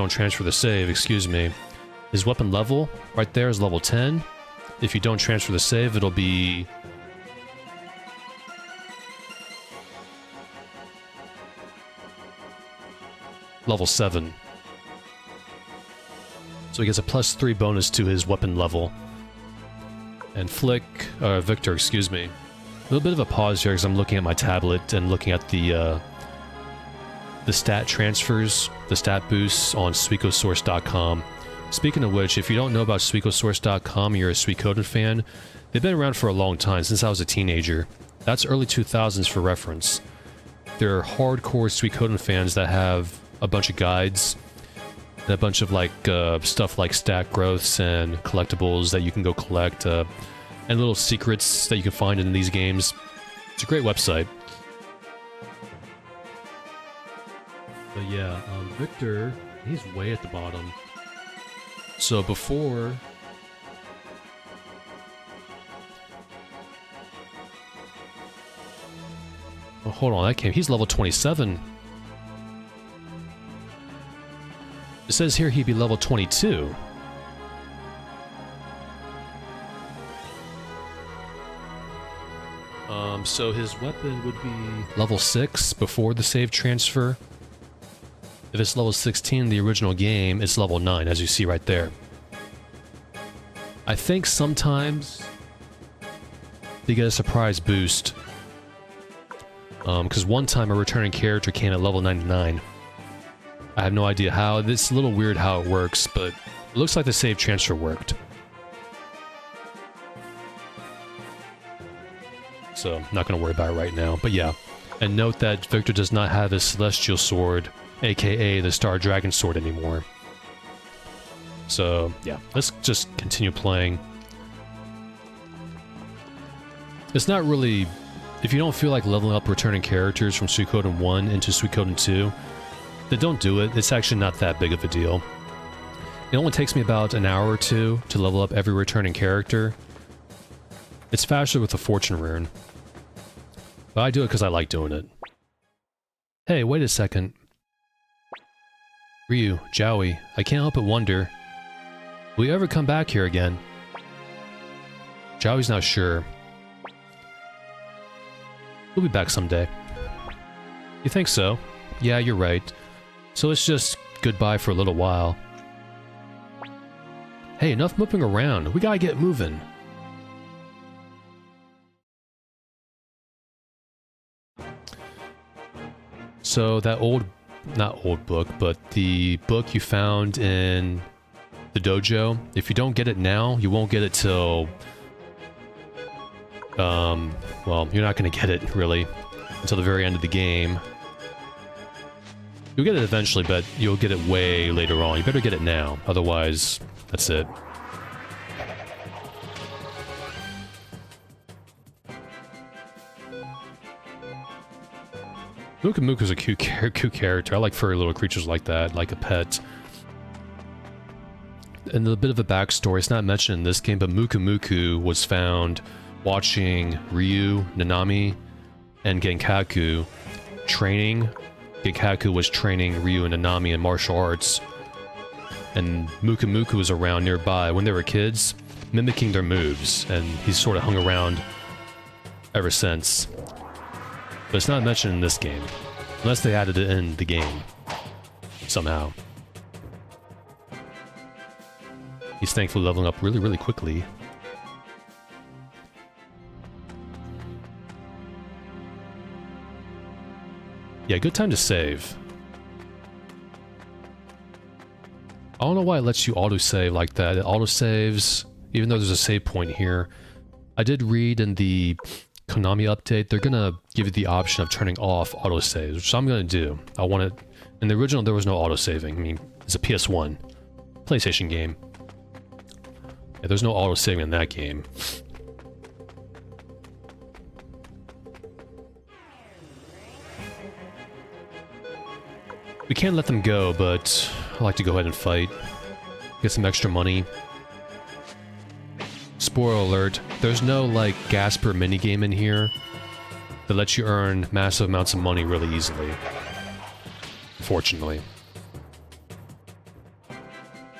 transfer the save, excuse me, his weapon level right there is level 10. If you don't transfer the save, it'll be... level 7. So he gets a +3 bonus to his weapon level. And Victor, excuse me. A little bit of a pause here because I'm looking at my tablet and looking at the stat transfers, the stat boosts on Suikosource.com. Speaking of which, if you don't know about Suikosource.com and you're a Suikoden fan, they've been around for a long time, since I was a teenager. That's early 2000s for reference. They're hardcore Suikoden fans that have a bunch of guides, and a bunch of stuff like stat growths and collectibles that you can go collect, and little secrets that you can find in these games. It's a great website. But yeah, Victor, he's way at the bottom. So before... Oh, hold on, he's level 27. It says here he'd be level 22. So his weapon would be level 6 before the save transfer. If it's level 16 in the original game, it's level 9, as you see right there. I think sometimes they get a surprise boost. Because one time a returning character came at level 99. I have no idea how. It's a little weird how it works, but it looks like the save transfer worked. So, not going to worry about it right now. But yeah, and note that Victor does not have his Celestial Sword, aka the Star Dragon Sword, anymore. So, yeah, let's just continue playing. It's not really... If you don't feel like leveling up returning characters from Suikoden 1 into Suikoden 2, then don't do it. It's actually not that big of a deal. It only takes me about an hour or two to level up every returning character. It's faster with the Fortune Rune. But I do it because I like doing it. Hey, wait a second. Ryu, Jowie, I can't help but wonder, will you ever come back here again? Jowie's not sure. We'll be back someday. You think so? Yeah, you're right. So it's just goodbye for a little while. Hey, enough moping around. We gotta get moving. So that not old book, but the book you found in the dojo, if you don't get it now, you won't get it till... well, you're not gonna get it, really, until the very end of the game. You'll get it eventually, but you'll get it way later on. You better get it now, otherwise, that's it. Mukamuka's a cute character. I like furry little creatures like that, like a pet. And a bit of a backstory, it's not mentioned in this game, but Mukamuku was found watching Ryu, Nanami, and Genkaku training. Genkaku was training Ryu and Nanami in martial arts, and Mukamuku was around nearby when they were kids, mimicking their moves, and he's sort of hung around ever since. But it's not mentioned in this game, unless they added it in the game, somehow. He's thankfully leveling up really, really quickly. Yeah, good time to save. I don't know why it lets you autosave like that. It autosaves, even though there's a save point here. I did read in the Konami update, they're gonna give you the option of turning off autosaves, which I'm gonna do. I want it... In the original, there was no autosaving. I mean, it's a PS1 PlayStation game. Yeah, there's no autosaving in that game. We can't let them go, but I like to go ahead and fight. Get some extra money. Spoiler alert, there's no, like, Gasper minigame in here that lets you earn massive amounts of money really easily. Unfortunately.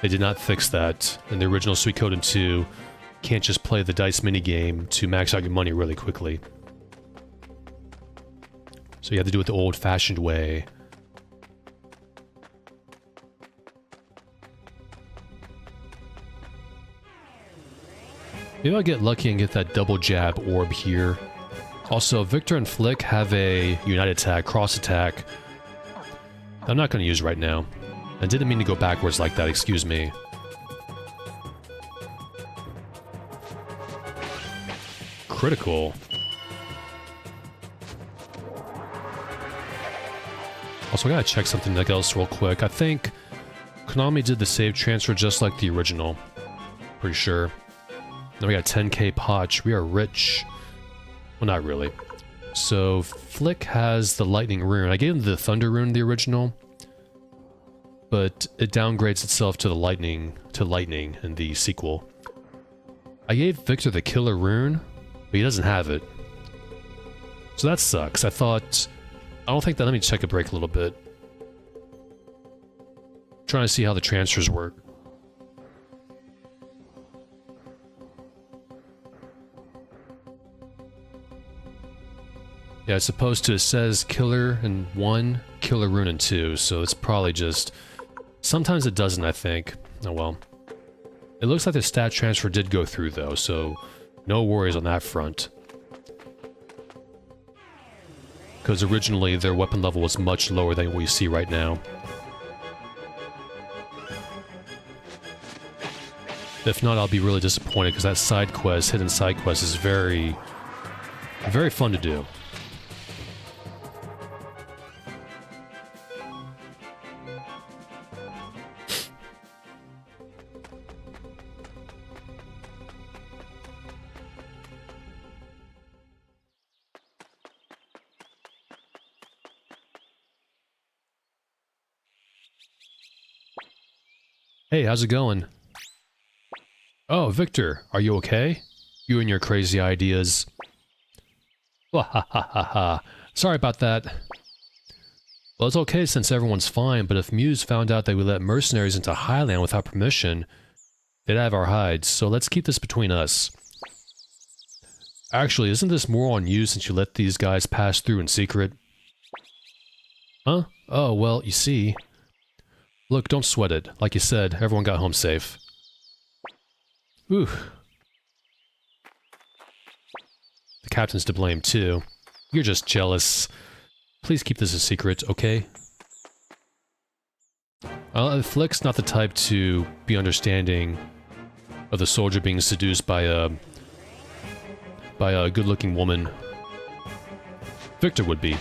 They did not fix that. In the original Suikoden 2, you can't just play the dice minigame to max out your money really quickly. So you have to do it the old-fashioned way. Maybe I'll get lucky and get that double jab orb here. Also, Victor and Flick have a unite attack, cross attack. I'm not going to use right now. I didn't mean to go backwards like that, excuse me. Critical. Also, I gotta check something else real quick. I think Konami did the save transfer just like the original. Pretty sure. Now we got 10k potch. We are rich. Well, not really. So, Flick has the lightning rune. I gave him the thunder rune in the original, but it downgrades itself to the lightning in the sequel. I gave Victor the killer rune, but he doesn't have it. So that sucks. I don't think that... Let me check a break a little bit. I'm trying to see how the transfers work. Yeah, it's supposed to... It says killer in 1, killer rune in 2, so it's probably just... Sometimes it doesn't, I think. Oh well. It looks like the stat transfer did go through, though, so no worries on that front. Because originally their weapon level was much lower than what you see right now. If not, I'll be really disappointed, because that side quest, hidden side quest, is very, very fun to do. Hey, how's it going? Oh, Victor, are you okay? You and your crazy ideas. Wahahaha. Sorry about that. Well, it's okay since everyone's fine, but if Muse found out that we let mercenaries into Highland without permission, they'd have our hides, so let's keep this between us. Actually, isn't this more on you since you let these guys pass through in secret? Huh? Oh, well, you see. Look, don't sweat it. Like you said, everyone got home safe. Ooh. The captain's to blame, too. You're just jealous. Please keep this a secret, okay? Flick's not the type to be understanding of the soldier being seduced by a good-looking woman. Victor would be.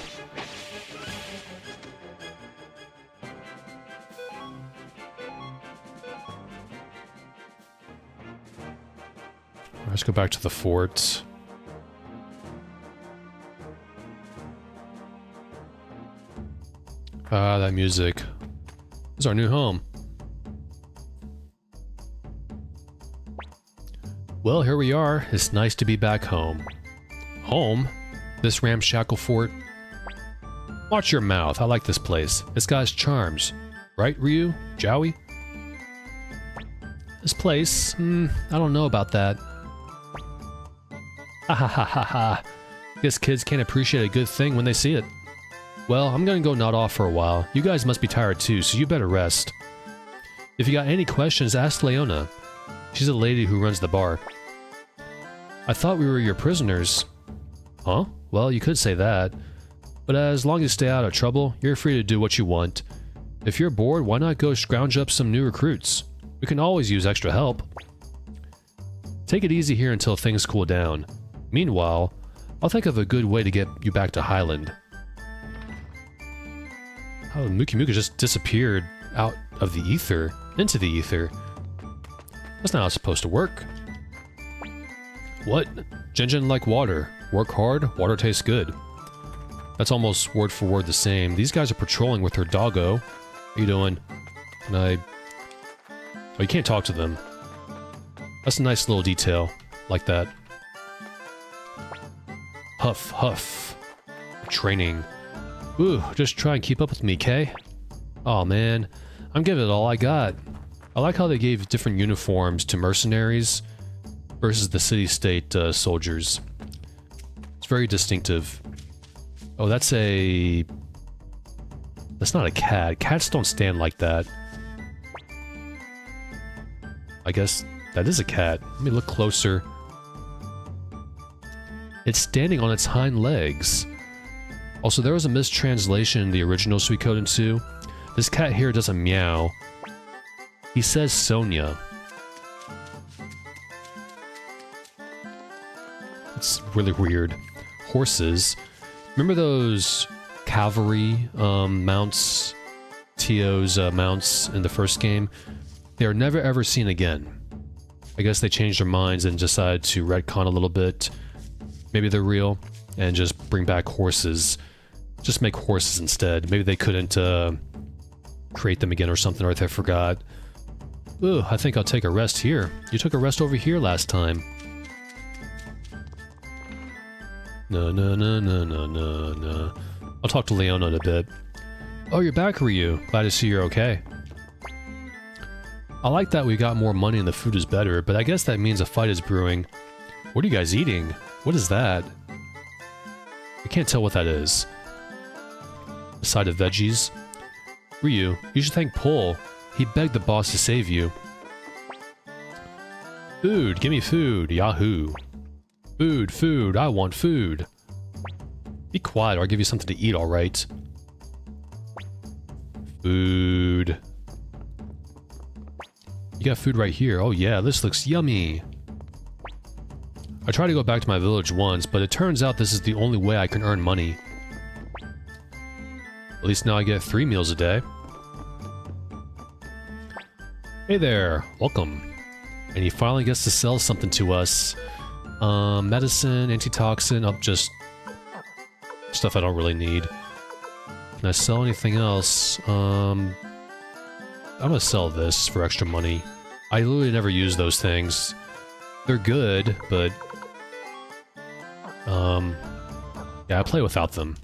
Let's go back to the fort. Ah, that music. This is our new home. Well, here we are. It's nice to be back home. Home? This ramshackle fort? Watch your mouth. I like this place. It's got its charms. Right, Ryu? Jowie? This place? I don't know about that. Ha ha ha ha ha. Guess kids can't appreciate a good thing when they see it. Well, I'm gonna go nod off for a while. You guys must be tired too, so you better rest. If you got any questions, ask Leona. She's a lady who runs the bar. I thought we were your prisoners. Huh? Well, you could say that. But as long as you stay out of trouble, you're free to do what you want. If you're bored, why not go scrounge up some new recruits? We can always use extra help. Take it easy here until things cool down. Meanwhile, I'll think of a good way to get you back to Highland. Oh, Muki Muki just disappeared out of the ether, into the ether. That's not how it's supposed to work. What? Jinjin like water. Work hard, water tastes good. That's almost word for word the same. These guys are patrolling with their doggo. How you doing? Can I... Oh, you can't talk to them. That's a nice little detail. Like that. Huff, huff. Training. Ooh, just try and keep up with me, Kay? Aw, man. I'm giving it all I got. I like how they gave different uniforms to mercenaries versus the city-state soldiers. It's very distinctive. Oh, that's a... That's not a cat. Cats don't stand like that. I guess that is a cat. Let me look closer. It's standing on its hind legs. Also, there was a mistranslation in the original Suikoden 2. This cat here doesn't meow. He says Sonia. It's really weird. Horses. Remember those cavalry mounts? Tio's mounts in the first game? They are never ever seen again. I guess they changed their minds and decided to retcon a little bit. Maybe they're real and just bring back horses. Just make horses instead. Maybe they couldn't create them again or something, or if they forgot. Ooh, I think I'll take a rest here. You took a rest over here last time. No, no, no, no, no, no, no. I'll talk to Leona in a bit. Oh, you're back, Ryu. Glad to see you're okay. I like that we got more money and the food is better, but I guess that means a fight is brewing. What are you guys eating? What is that? I can't tell what that is. A side of veggies? Ryu, you should thank Pol. He begged the boss to save you. Food, give me food, yahoo. Food, food, I want food. Be quiet or I'll give you something to eat, alright? Food. You got food right here. Oh yeah, this looks yummy. I tried to go back to my village once, but it turns out this is the only way I can earn money. At least now I get 3 meals a day. Hey there, welcome. And he finally gets to sell something to us. Medicine, antitoxin, just stuff I don't really need. Can I sell anything else? I'm gonna sell this for extra money. I literally never use those things. They're good, but Yeah, I play without them.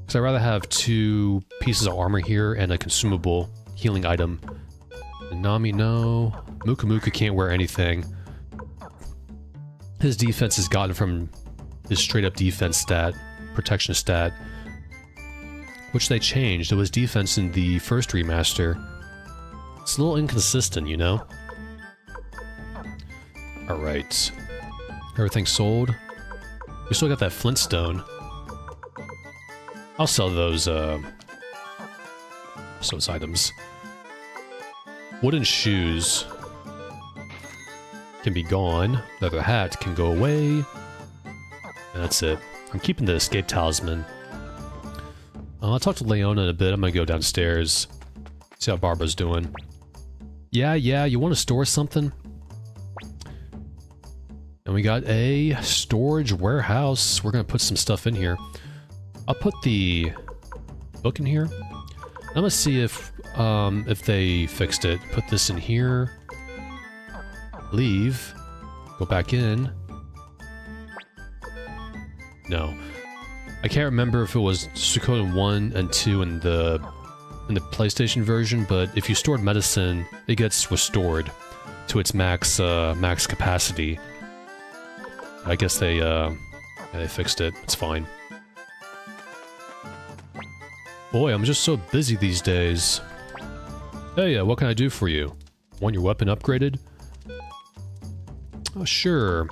Because I'd rather have 2 pieces of armor here and a consumable healing item. And Nami, no. Muka Muka can't wear anything. His defense is gotten from his straight-up defense stat, protection stat, which they changed. It was defense in the first remaster. It's a little inconsistent, you know? Alright. Everything's sold. We still got that flintstone. I'll sell those items. Wooden shoes can be gone. Leather hat can go away. And that's it. I'm keeping the escape talisman. I'll talk to Leona in a bit. I'm gonna go downstairs. See how Barbara's doing. Yeah, you want to store something? And we got a storage warehouse. We're gonna put some stuff in here. I'll put the book in here. I'm gonna see if they fixed it. Put this in here. Leave. Go back in. No. I can't remember if it was Suikoden 1 and 2 in the PlayStation version, but if you stored medicine, it gets restored to its max capacity. I guess they fixed it. It's fine. Boy, I'm just so busy these days. Hey, what can I do for you? Want your weapon upgraded? Oh, sure.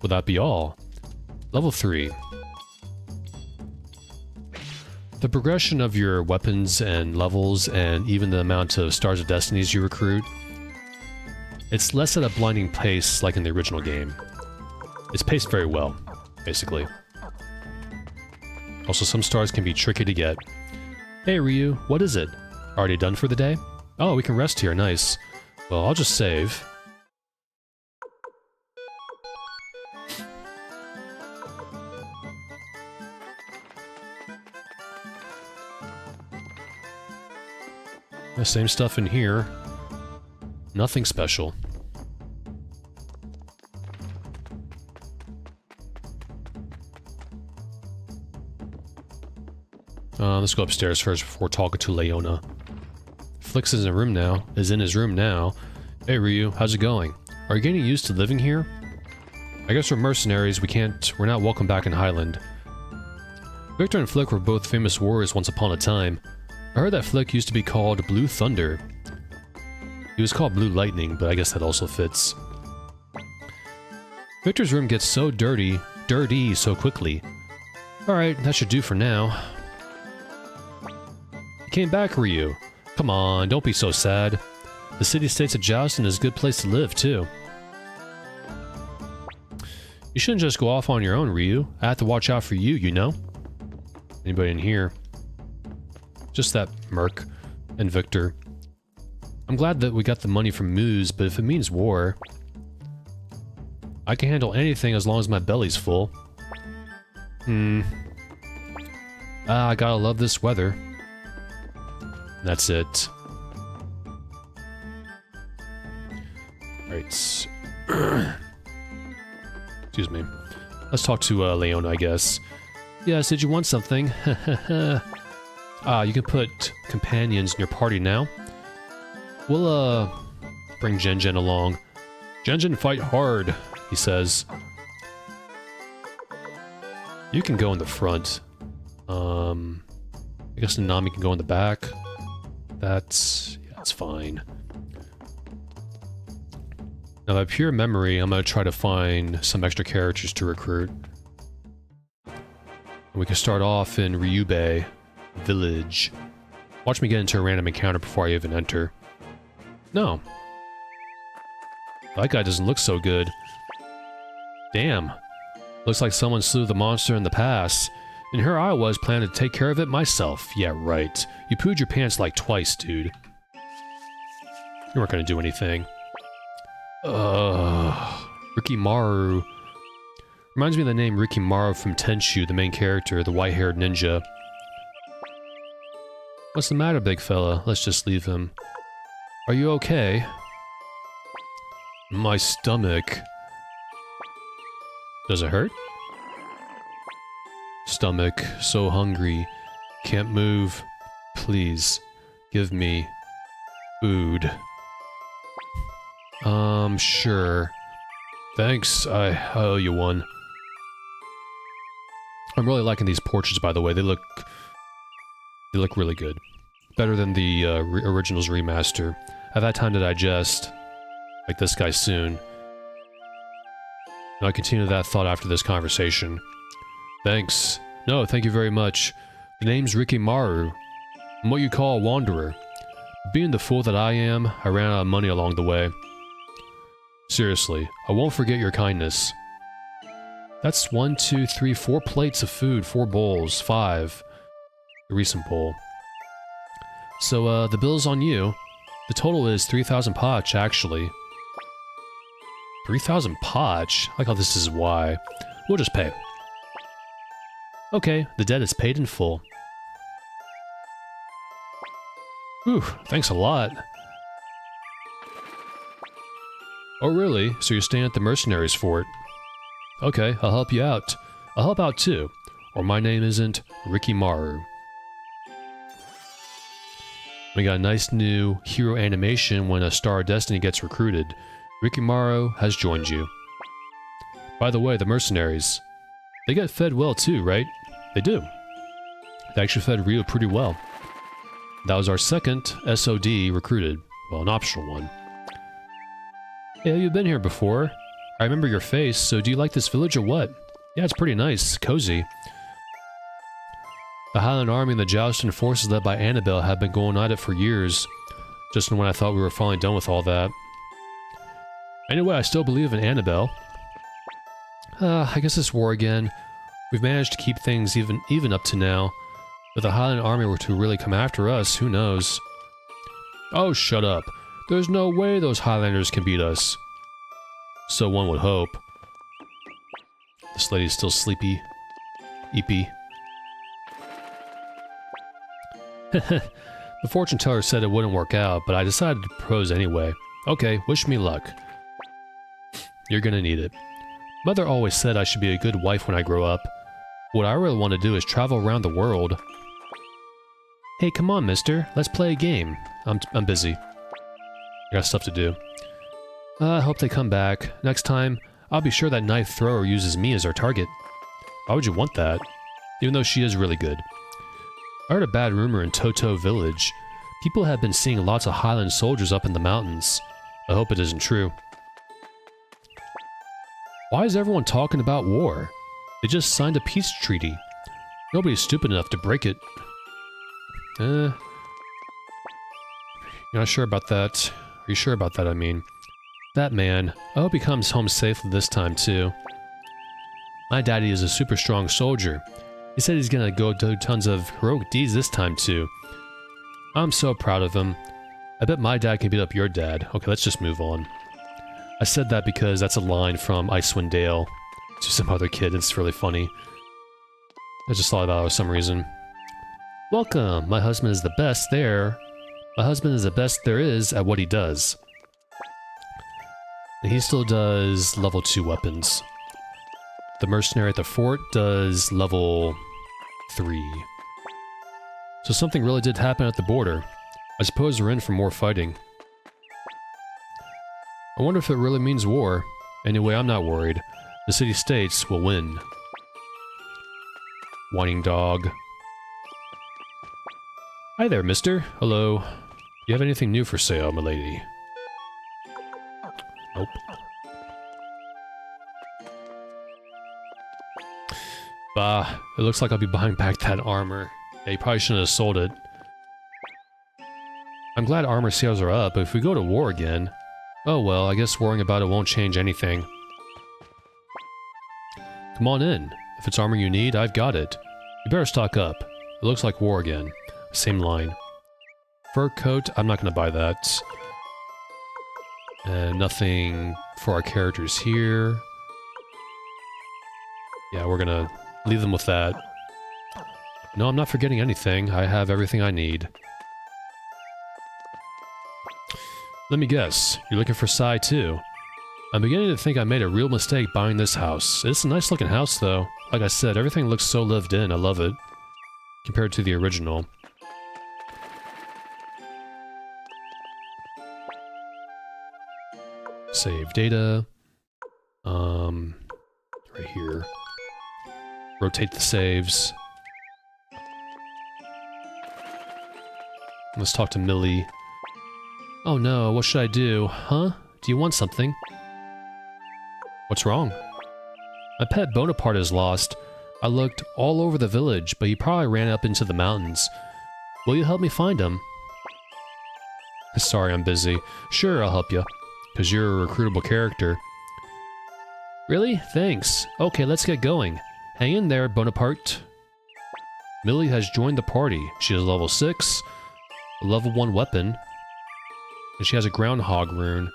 Will that be all? Level 3. The progression of your weapons and levels, and even the amount of Stars of Destinies you recruit, it's less at a blinding pace like in the original game. It's paced very well, basically. Also, some stars can be tricky to get. Hey Ryu, what is it? Already done for the day? Oh, we can rest here, nice. Well, I'll just save. The same stuff in here. Nothing special. Let's go upstairs first before talking to Leona. Flix is in his room now. Hey Ryu, how's it going? Are you getting used to living here? I guess we're mercenaries, we're not welcome back in Highland. Victor and Flick were both famous warriors once upon a time. I heard that Flick used to be called Blue Thunder. He was called Blue Lightning, but I guess that also fits. Victor's room gets so dirty so quickly. Alright, that should do for now. You came back, Ryu. Come on, don't be so sad. The city-state's a joust and is a good place to live, too. You shouldn't just go off on your own, Ryu. I have to watch out for you, you know? Anybody in here? Just that Merc and Victor. I'm glad that we got the money from Moose, but if it means war... I can handle anything as long as my belly's full. I gotta love this weather. That's it. Right. Excuse me. Let's talk to Leona, I guess. Yes, did you want something? You can put companions in your party now. We'll, bring Gen along. Gen fight hard, he says. You can go in the front. I guess Nami can go in the back. That's fine. Now, by pure memory, I'm gonna try to find some extra characters to recruit. We can start off in Ryubei Village. Watch me get into a random encounter before I even enter. No. That guy doesn't look so good. Damn. Looks like someone slew the monster in the past. And here I was planning to take care of it myself. Yeah, right. You pooed your pants like twice, dude. You weren't gonna do anything. Rikimaru. Reminds me of the name Rikimaru from Tenchu, the main character, the white-haired ninja. What's the matter, big fella? Let's just leave him. Are you okay? My stomach. Does it hurt? Stomach, so hungry. Can't move. Please, give me food. Sure. Thanks, I owe you one. I'm really liking these portraits, by the way. They look really good. Better than the original's remaster. I've had time to digest, like this guy soon. And I'll continue that thought after this conversation. Thanks. No, thank you very much. The name's Rikimaru. I'm what you call a wanderer. Being the fool that I am, I ran out of money along the way. Seriously, I won't forget your kindness. That's 1, 2, 3, 4 plates of food, 4 bowls, 5. A recent bowl. So, the bill's on you. The total is 3,000 poch, actually. 3,000 poch? I like how this is why. We'll just pay. Okay, the debt is paid in full. Whew, thanks a lot. Oh really? So you're staying at the mercenaries fort? Okay, I'll help you out. I'll help out too, or my name isn't Rikimaru. We got a nice new hero animation when a Star of Destiny gets recruited. Rikimaru has joined you. By the way, the mercenaries, they get fed well too, right? They do. They actually fed Ryo pretty well. That was our second SOD recruited. Well, an optional one. Hey, you've been here before. I remember your face, so do you like this village or what? Yeah, it's pretty nice. Cozy. The Highland Army and the jousting forces led by Annabelle have been going at it for years. Just when I thought we were finally done with all that. Anyway, I still believe in Annabelle. I guess it's war again. We've managed to keep things even up to now. If the Highland Army were to really come after us, who knows? Oh, shut up. There's no way those Highlanders can beat us. So one would hope. This lady's still sleepy. Eepy. The fortune teller said it wouldn't work out, but I decided to propose anyway. Okay, wish me luck. You're gonna need it. Mother always said I should be a good wife when I grow up. What I really want to do is travel around the world. Hey, come on, mister. Let's play a game. I'm busy. I got stuff to do. I hope they come back. Next time, I'll be sure that knife thrower uses me as our target. Why would you want that? Even though she is really good. I heard a bad rumor in Toto Village. People have been seeing lots of Highland soldiers up in the mountains. I hope it isn't true. Why is everyone talking about war? They just signed a peace treaty. Nobody's stupid enough to break it. You're not sure about that. Are you sure about that, I mean? That man, I hope he comes home safely this time, too. My daddy is a super strong soldier. He said he's gonna go do tons of heroic deeds this time, too. I'm so proud of him. I bet my dad can beat up your dad. Okay, let's just move on. I said that because that's a line from Icewind Dale to some other kid. It's really funny. I just thought about it for some reason. Welcome! My husband is the best there. My husband is the best there is at what he does. And he still does level 2 weapons. The mercenary at the fort does level 3. So something really did happen at the border. I suppose we're in for more fighting. I wonder if it really means war. Anyway, I'm not worried. The city-states will win. Whining dog. Hi there, mister. Hello. Do you have anything new for sale, milady? Nope. Bah, it looks like I'll be buying back that armor. Yeah, you probably shouldn't have sold it. I'm glad armor sales are up, but if we go to war again... Oh well, I guess worrying about it won't change anything. Come on in. If it's armor you need, I've got it. You better stock up. It looks like war again. Same line. Fur coat, I'm not gonna buy that. And nothing for our characters here. Yeah, we're gonna leave them with that. No, I'm not forgetting anything. I have everything I need. Let me guess. You're looking for Sai too. I'm beginning to think I made a real mistake buying this house. It's a nice looking house though. Like I said, everything looks so lived in. I love it. Compared to the original. Save data. Right here. Rotate the saves. Let's talk to Millie. Oh no, what should I do? Huh? Do you want something? What's wrong? My pet Bonaparte is lost. I looked all over the village, but he probably ran up into the mountains. Will you help me find him? Sorry, I'm busy. Sure, I'll help you. Because you're a recruitable character. Really? Thanks. Okay, let's get going. Hang in there, Bonaparte. Millie has joined the party. She is level 6, a level 1 weapon, and she has a groundhog rune.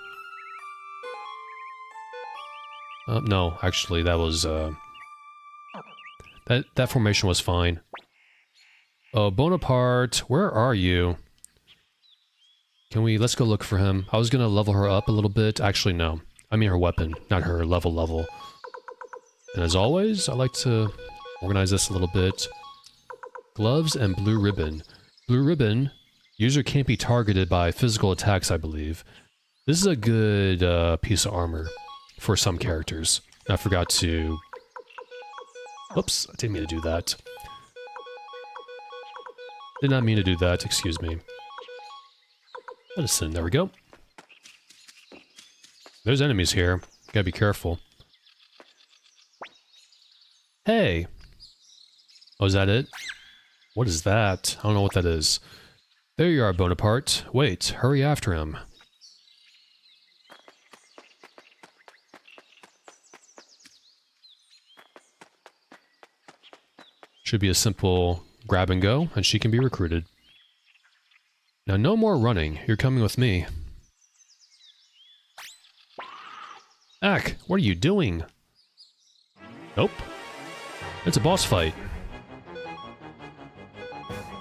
No, actually, that was, that formation was fine. Oh, Bonaparte, where are you? Let's go look for him. I was gonna level her up a little bit. Actually, no. I mean her weapon, not her level. And as always, I like to organize this a little bit. Gloves and blue ribbon. Blue ribbon, user can't be targeted by physical attacks, I believe. This is a good piece of armor for some characters. I forgot to... Oops, I didn't mean to do that. Did not mean to do that, excuse me. Medicine, there we go. There's enemies here. Gotta be careful. Hey! Oh, is that it? What is that? I don't know what that is. There you are, Bonaparte. Wait, hurry after him. Should be a simple grab and go, and she can be recruited. Now, no more running. You're coming with me. Ack, what are you doing? Nope. It's a boss fight.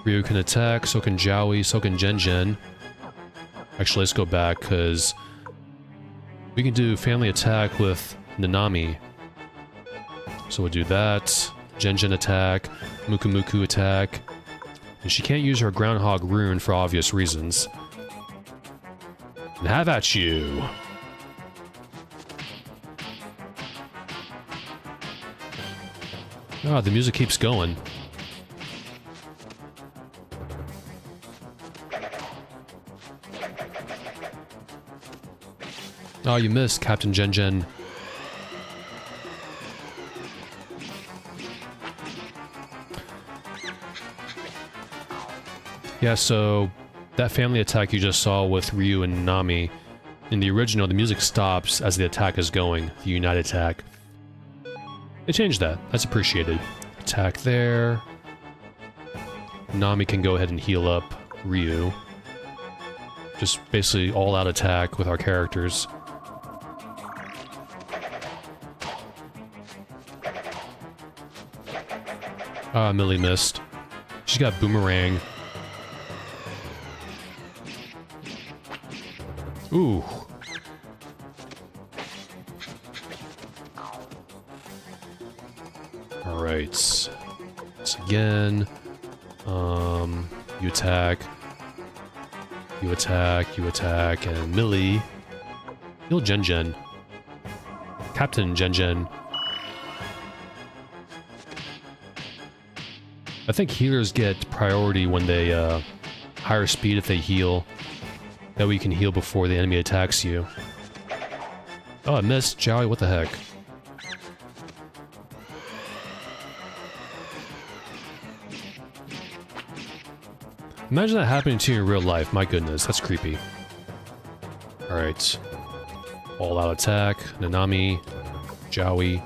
Ryu can attack, so can Jowie, so can Gen. Actually, let's go back, because we can do family attack with Nanami. So we'll do that. Gen attack, Muku attack. And she can't use her groundhog rune for obvious reasons. And have at you! Ah, the music keeps going. Oh, you missed, Captain Gen. Yeah, so that family attack you just saw with Ryu and Nami, in the original, the music stops as the attack is going, the Unite attack. They changed that. That's appreciated. Attack there. Nami can go ahead and heal up Ryu. Just basically all-out attack with our characters. Ah, Millie missed. She's got Boomerang. Ooh. Alright. So again. You attack. You attack, you attack, and Millie. Heal Gen. Captain Gen. I think healers get priority when they, higher speed if they heal. That way you can heal before the enemy attacks you. Oh, I missed. Jowie, what the heck? Imagine that happening to you in real life. My goodness, that's creepy. Alright. All-out attack. Nanami. Jowie.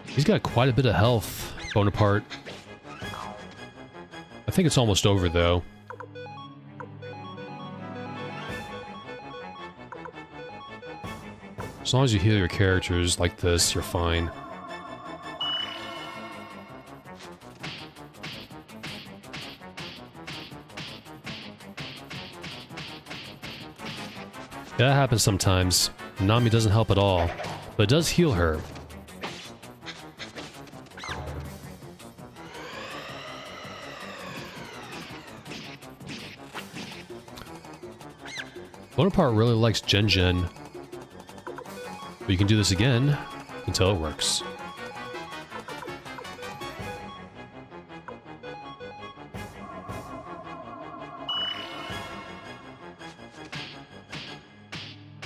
He's got quite a bit of health, Bonaparte. I think it's almost over, though. As long as you heal your characters like this, you're fine. Yeah, that happens sometimes. Nami doesn't help at all, but it does heal her. Bonaparte really likes Gen. But you can do this again until it works.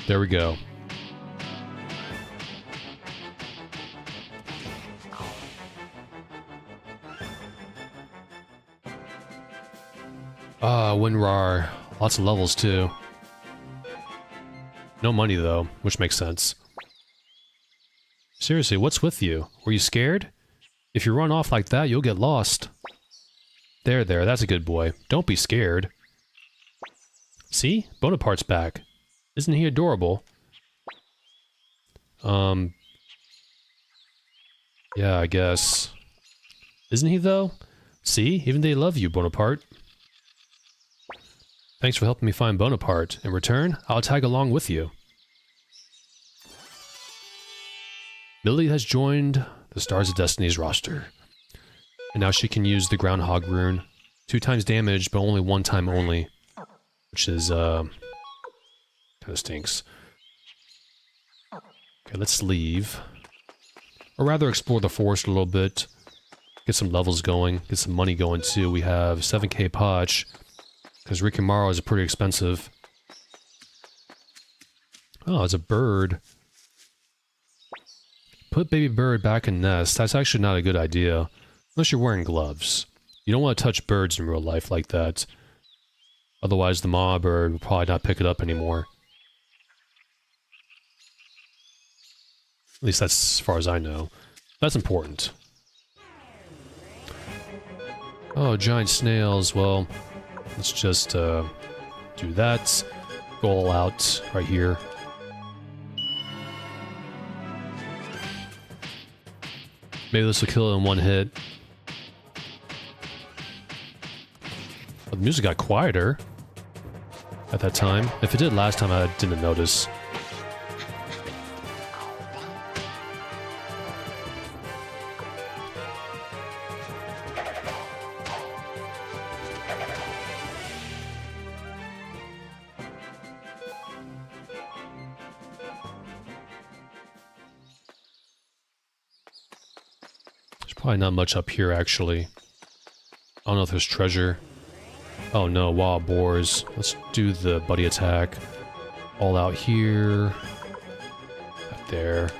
There we go. Ah, WinRAR. Lots of levels too. No money though, which makes sense. Seriously, what's with you? Were you scared? If you run off like that, you'll get lost. There, that's a good boy. Don't be scared. See? Bonaparte's back. Isn't he adorable? Yeah, I guess. Isn't he though? See? Even they love you, Bonaparte. Thanks for helping me find Bonaparte. In return, I'll tag along with you. Millie has joined the Stars of Destiny's roster. And now she can use the Groundhog rune. 2 times damage, but only 1 time only. Which is, kinda stinks. Okay, let's leave. Or rather explore the forest a little bit. Get some levels going. Get some money going too. We have 7k Poch. Because Rikimaru is pretty expensive. Oh, it's a bird. Put baby bird back in nest. That's actually not a good idea. Unless you're wearing gloves. You don't want to touch birds in real life like that. Otherwise the mama bird will probably not pick it up anymore. At least that's as far as I know. That's important. Oh, giant snails. Well, let's just do that. Go all out right here. Maybe this will kill it in 1 hit. Oh, the music got quieter at that time. If it did last time, I didn't notice. Probably not much up here, actually. I don't know if there's treasure. Oh no, wild boars. Let's do the buddy attack. All out here. Up there.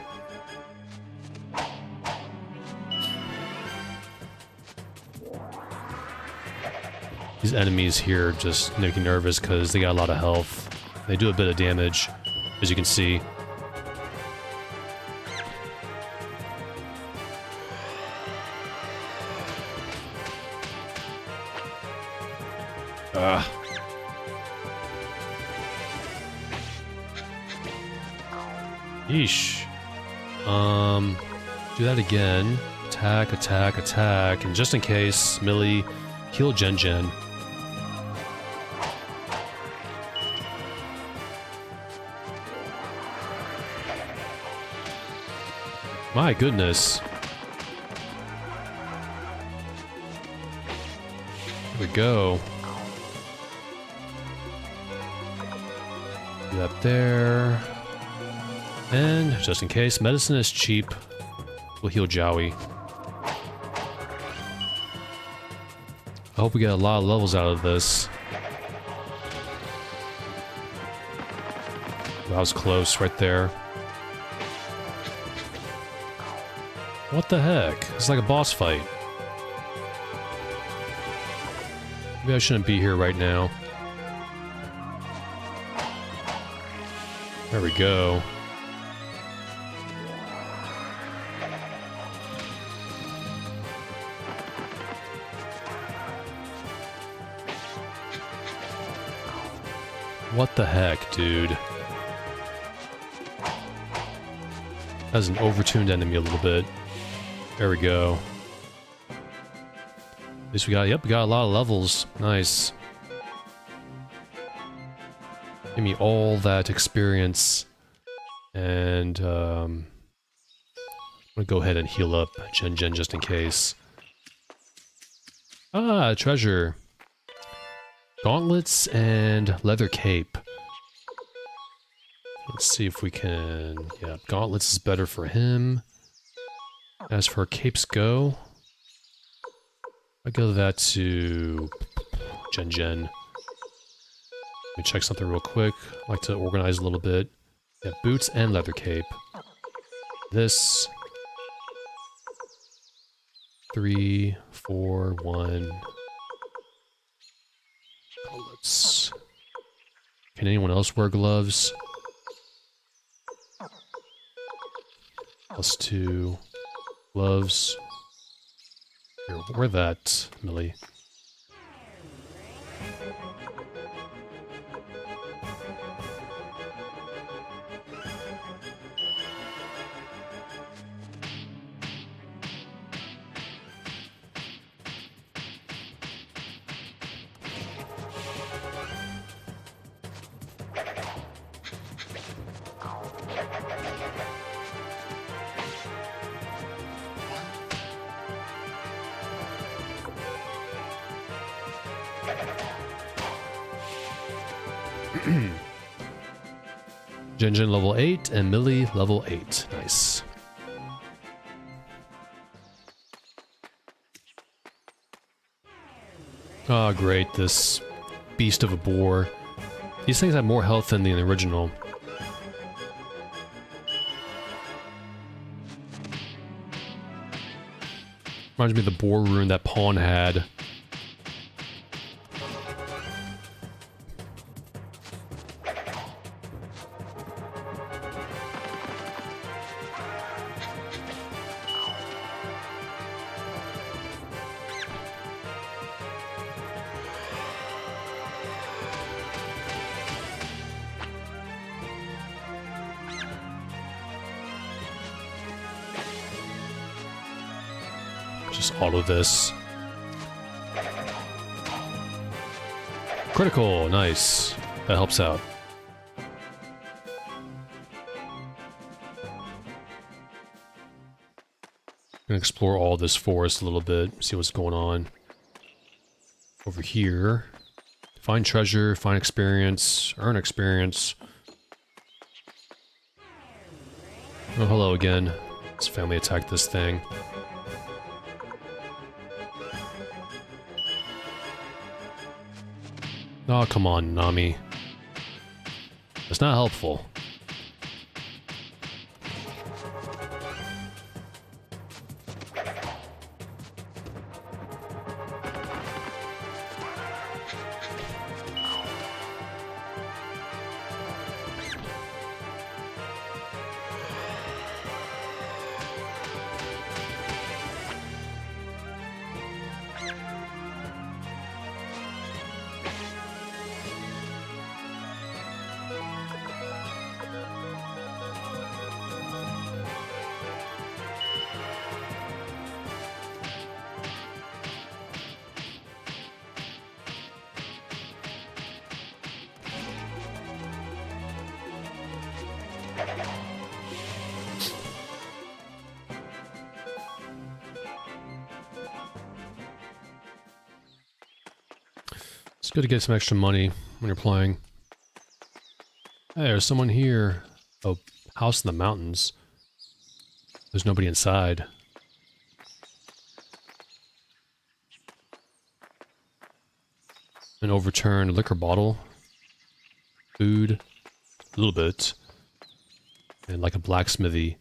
These enemies here just make me nervous because they got a lot of health. They do a bit of damage, as you can see. Yeesh. Do that again. Attack, attack, attack. And just in case, Millie, heal Gen. My goodness. Here we go. Do that there. And, just in case, medicine is cheap. We'll heal Jowie. I hope we get a lot of levels out of this. That was close right there. What the heck? It's like a boss fight. Maybe I shouldn't be here right now. There we go. What the heck, dude? Has an overtuned enemy a little bit. There we go. At least we got, yep, we got a lot of levels. Nice. Give me all that experience. And, I'm gonna go ahead and heal up Gen just in case. Ah, treasure. Gauntlets and leather cape. Let's see if we can... Yeah, gauntlets is better for him. As for capes go... I go that to... Gen. Let me check something real quick. I like to organize a little bit. Yeah, boots and leather cape. This... 3, 4, 1... Gauntlets. Can anyone else wear gloves? +2 gloves. Here, wear that, Millie. Gen level 8 and Millie level 8. Nice. Oh, great. This beast of a boar. These things have more health than the original. Reminds me of the boar rune that Pawn had. Just auto this. Critical, nice. That helps out. Gonna explore all this forest a little bit, see what's going on. Over here. Find treasure, find experience, earn experience. Oh, hello again. This family attacked this thing. Oh, come on, Nami. That's not helpful. It's good to get some extra money when you're playing. Hey, there's someone here. Oh, house in the mountains. There's nobody inside. An overturned liquor bottle. Food. A little bit. And like a blacksmithy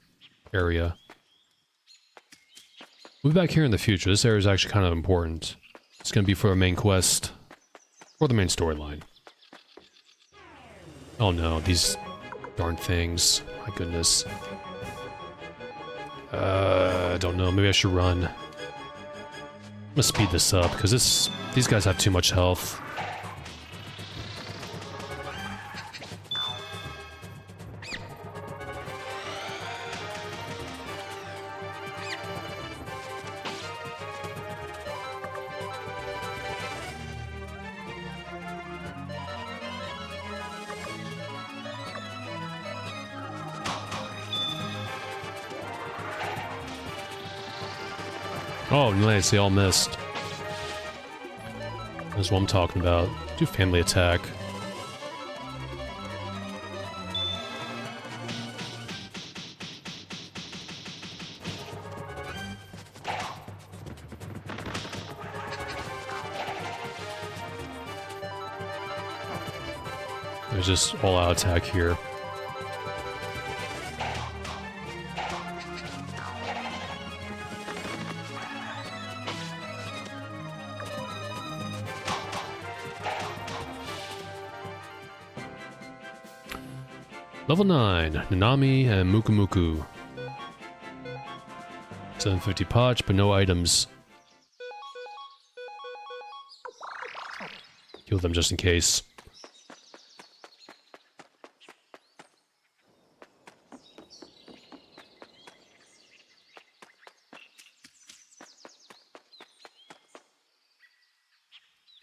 area. We'll be back here in the future. This area is actually kind of important. It's going to be for our main quest. Or the main storyline. Oh no, these darn things. My goodness. I don't know. Maybe I should run. I'm gonna speed this up, because these guys have too much health. Oh, nice, they all missed. That's what I'm talking about. Do family attack. There's just all-out attack here. Level 9, Nanami and Muku Muku. 750 potch, but no items. Heal them just in case.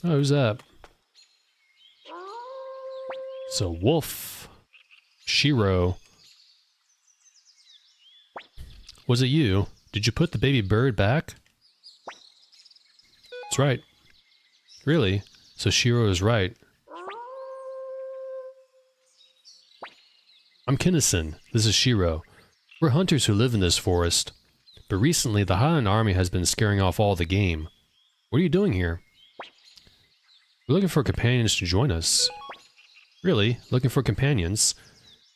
Oh, who's that? It's a wolf. Shiro. Was it you? Did you put the baby bird back? That's right. Really? So Shiro is right. I'm Kinnison. This is Shiro. We're hunters who live in this forest. But recently, the Highland Army has been scaring off all the game. What are you doing here? We're looking for companions to join us. Really? Looking for companions?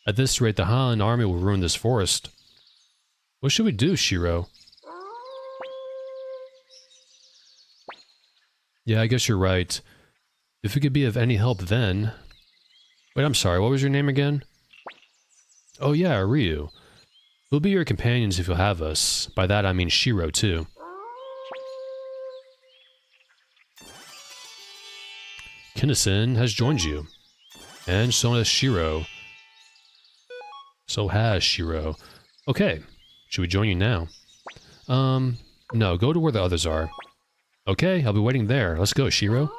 At this rate, the Highland Army will ruin this forest. What should we do, Shiro? Yeah, I guess you're right. If we could be of any help then... Wait, I'm sorry, what was your name again? Oh yeah, Ryu. We'll be your companions if you'll have us. By that I mean Shiro, too. Kinnison has joined you. And so has Shiro. So has Shiro. Okay, should we join you now? No, go to where the others are. Okay, I'll be waiting there. Let's go, Shiro.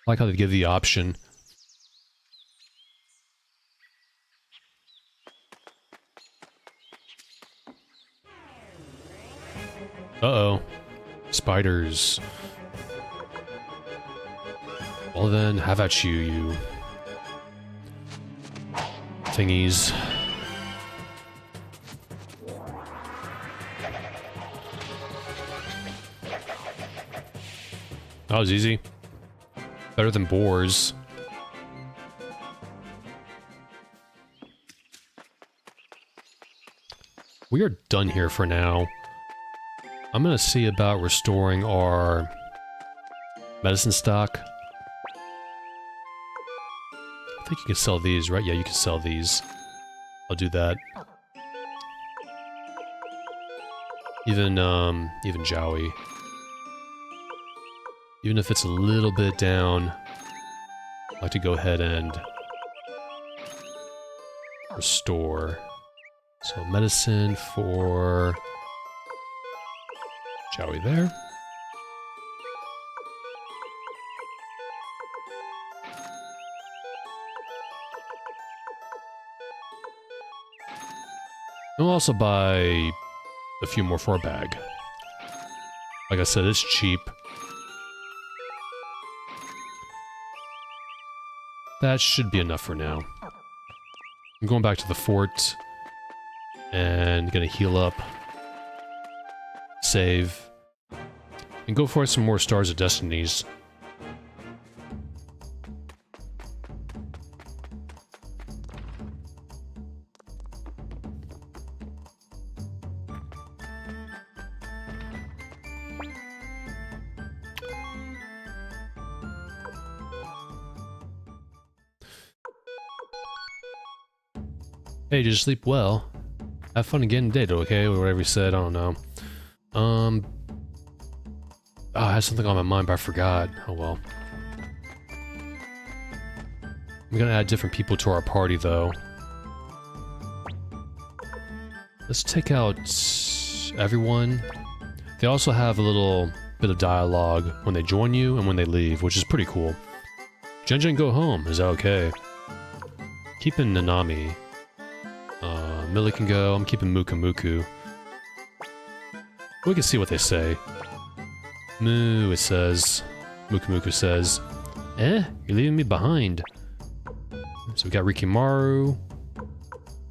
I like how they give the option. Uh-oh. Spiders. Well then, have at you, you... thingies. That was easy. Better than boars. We are done here for now. I'm gonna see about restoring our medicine stock. I think you can sell these, right? Yeah, you can sell these. I'll do that. Even Jowie. Even if it's a little bit down, I'd like to go ahead and restore. So medicine for Jowie there. We'll also buy a few more for our bag. Like I said, it's cheap. That should be enough for now. I'm going back to the fort and gonna heal up, save, and go for some more Stars of Destinies. Hey, did you sleep well? Have fun again today, okay? Or whatever you said, I don't know. Oh, I had something on my mind, but I forgot. Oh well. I'm gonna add different people to our party, though. Let's take out everyone. They also have a little bit of dialogue when they join you and when they leave, which is pretty cool. Jen, go home. Is that okay? Keeping Nanami. Millie can go. I'm keeping Muku Muku. We can see what they say. Moo, it says. Muku says. You're leaving me behind. So we got Rikimaru.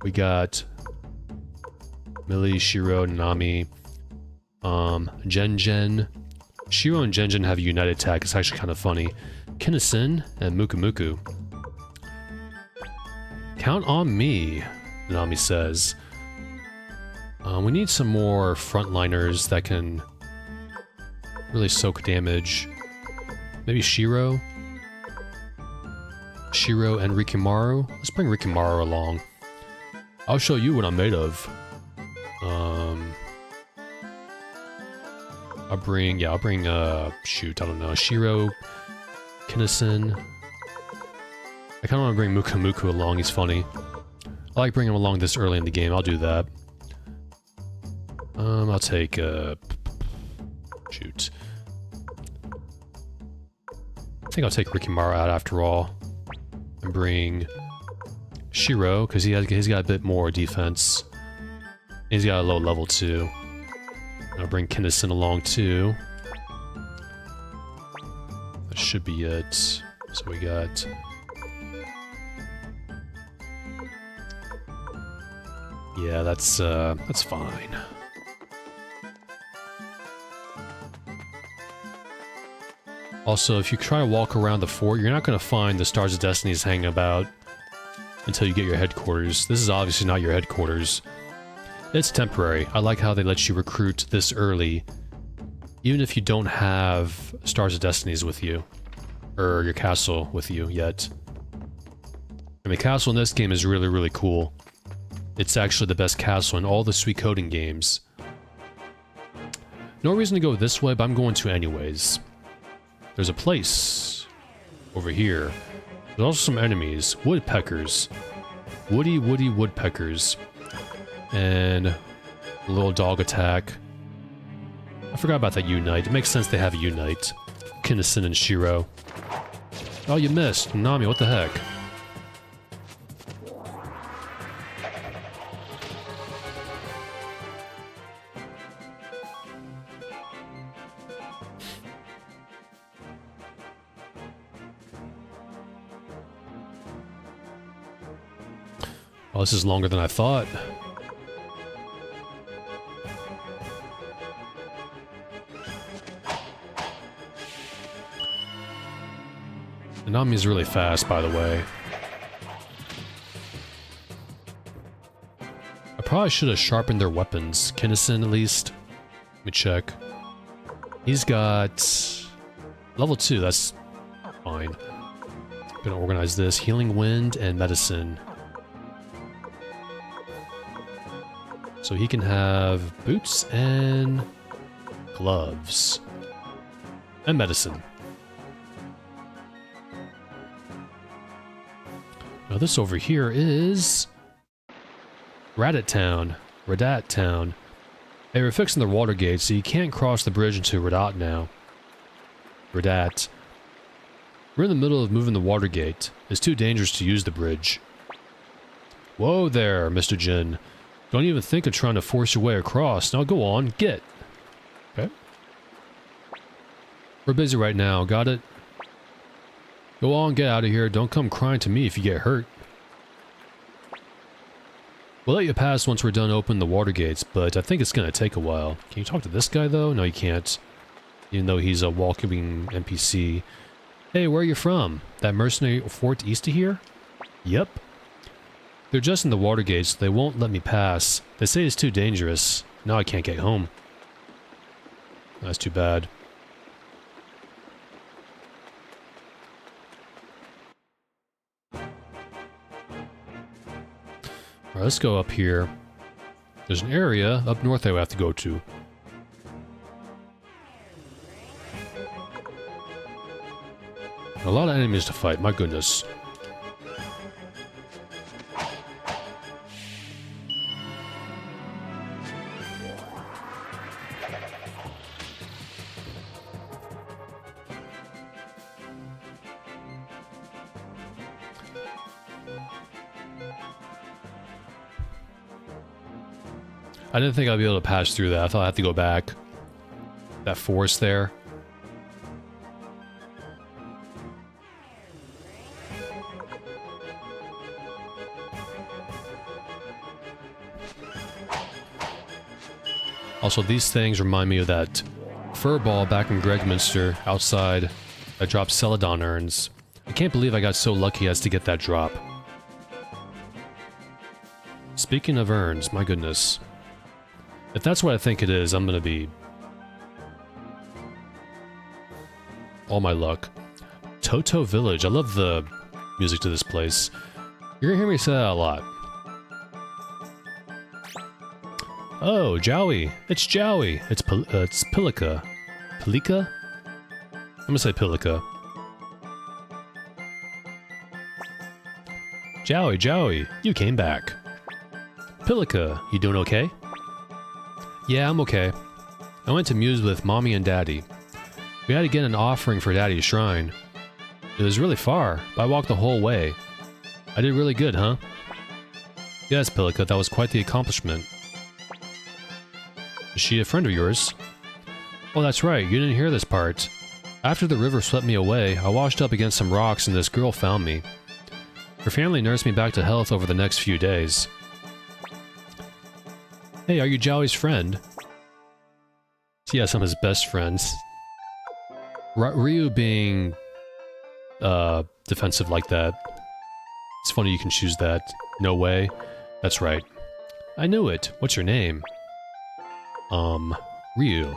We got Millie, Shiro, Nanami, Gen. Shiro and Gen have a united attack. It's actually kind of funny. Kinnison and Muku. Count on me, Nanami says. We need some more frontliners that can really soak damage. Maybe Shiro? Shiro and Rikimaru? Let's bring Rikimaru along. I'll show you what I'm made of. I'll bring, shoot, I don't know, Shiro, Kinnison. I kinda wanna bring Muku along, he's funny. I like bringing him along this early in the game, I'll do that. I'll take, shoot. I think I'll take Rikimaru out after all. And bring Shiro, because he's got a bit more defense. He's got a low level too. I'll bring Kinnison along too. That should be it. So we got... Yeah, that's fine. Also, if you try to walk around the fort, you're not going to find the Stars of Destinies hanging about until you get your headquarters. This is obviously not your headquarters. It's temporary. I like how they let you recruit this early, even if you don't have Stars of Destinies with you, or your castle with you yet. I mean, castle in this game is really, really cool. It's actually the best castle in all the Suikoden games. No reason to go this way, but I'm going to anyways. There's a place over here. There's also some enemies. Woodpeckers. Woody woodpeckers. And a little dog attack. I forgot about that Unite. It makes sense they have a Unite. Kinnison and Shiro. Oh, you missed. Nami, what the heck? Oh, this is longer than I thought. Nanami's really fast, by the way. I probably should have sharpened their weapons. Kinnison, at least. Let me check. He's got... level 2, that's fine. I'm gonna organize this. Healing Wind and Medicine. So he can have boots and gloves. And medicine. Now this over here is... Radat Town. Hey, we're fixing the water gate, so you can't cross the bridge into Radat now. Radat. We're in the middle of moving the water gate. It's too dangerous to use the bridge. Whoa there, Mr. Jin. Don't even think of trying to force your way across. Now go on, get. Okay. We're busy right now, got it? Go on, get out of here. Don't come crying to me if you get hurt. We'll let you pass once we're done opening the water gates, but I think it's gonna take a while. Can you talk to this guy though? No, you can't. Even though he's a walking NPC. Hey, where are you from? That mercenary fort east of here? Yep. They're just in the water gates, so they won't let me pass. They say it's too dangerous. Now I can't get home. That's too bad. Alright, let's go up here. There's an area up north that we have to go to. A lot of enemies to fight, my goodness. I didn't think I'd be able to pass through that. I thought I'd have to go back. that forest there. Also, these things remind me of that fur ball back in Gregminster outside that dropped Celadon urns. I can't believe I got so lucky as to get that drop. Speaking of urns, my goodness. If that's what I think it is, I'm gonna be... all my luck. Toto Village. I love the music to this place. You're gonna hear me say that a lot. Oh, Jowie. It's Jowie. It's Pilika. Pilika? I'm gonna say Pilika. Jowie, you came back. Pilika, you doing okay? Yeah, I'm okay. I went to Muse with Mommy and Daddy. We had to get an offering for Daddy's shrine. It was really far, but I walked the whole way. I did really good, huh? Yes, Pilika, that was quite the accomplishment. Is she a friend of yours? Oh, that's right, you didn't hear this part. After the river swept me away, I washed up against some rocks and this girl found me. Her family nursed me back to health over the next few days. Hey, are you Jowie's friend? Yes, I'm his best friends. Ryu being defensive like that. It's funny you can choose that. No way. That's right. I knew it. What's your name? Ryu.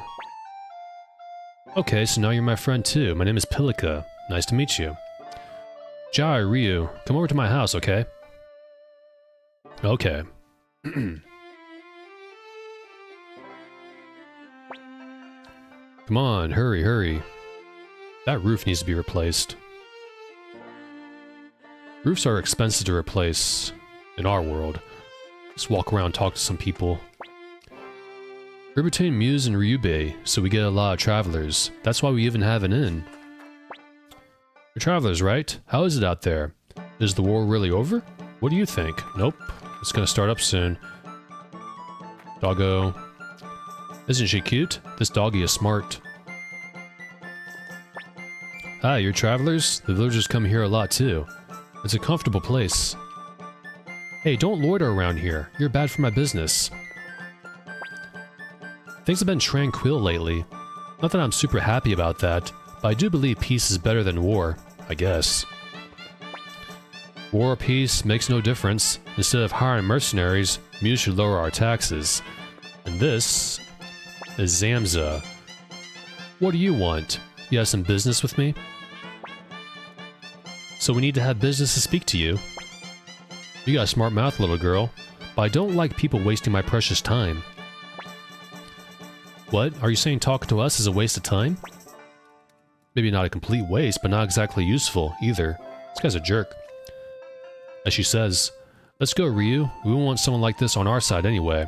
Okay, so now you're my friend too. My name is Pilika. Nice to meet you. Jai, Ryu, come over to my house, okay? Okay. Come on, hurry, hurry. That roof needs to be replaced. Roofs are expensive to replace in our world. Just walk around and talk to some people. We're between Muse and Ryubei, so we get a lot of travelers. That's why we even have an inn. You're travelers, right? How is it out there? Is the war really over? What do you think? Nope. It's gonna start up soon. Doggo. Isn't she cute? This doggy is smart. Hi, you're travelers? The villagers come here a lot too. It's a comfortable place. Hey, don't loiter around here. You're bad for my business. Things have been tranquil lately. Not that I'm super happy about that, but I do believe peace is better than war, I guess. War or peace makes no difference. Instead of hiring mercenaries, Muse should lower our taxes. And this is Zamza. What do you want? You have some business with me? So we need to have business to speak to you. You got a smart mouth, little girl, but I don't like people wasting my precious time. What? Are you saying talking to us is a waste of time? Maybe not a complete waste, but not exactly useful either. This guy's a jerk. As she says, let's go, Ryu. We won't want someone like this on our side anyway.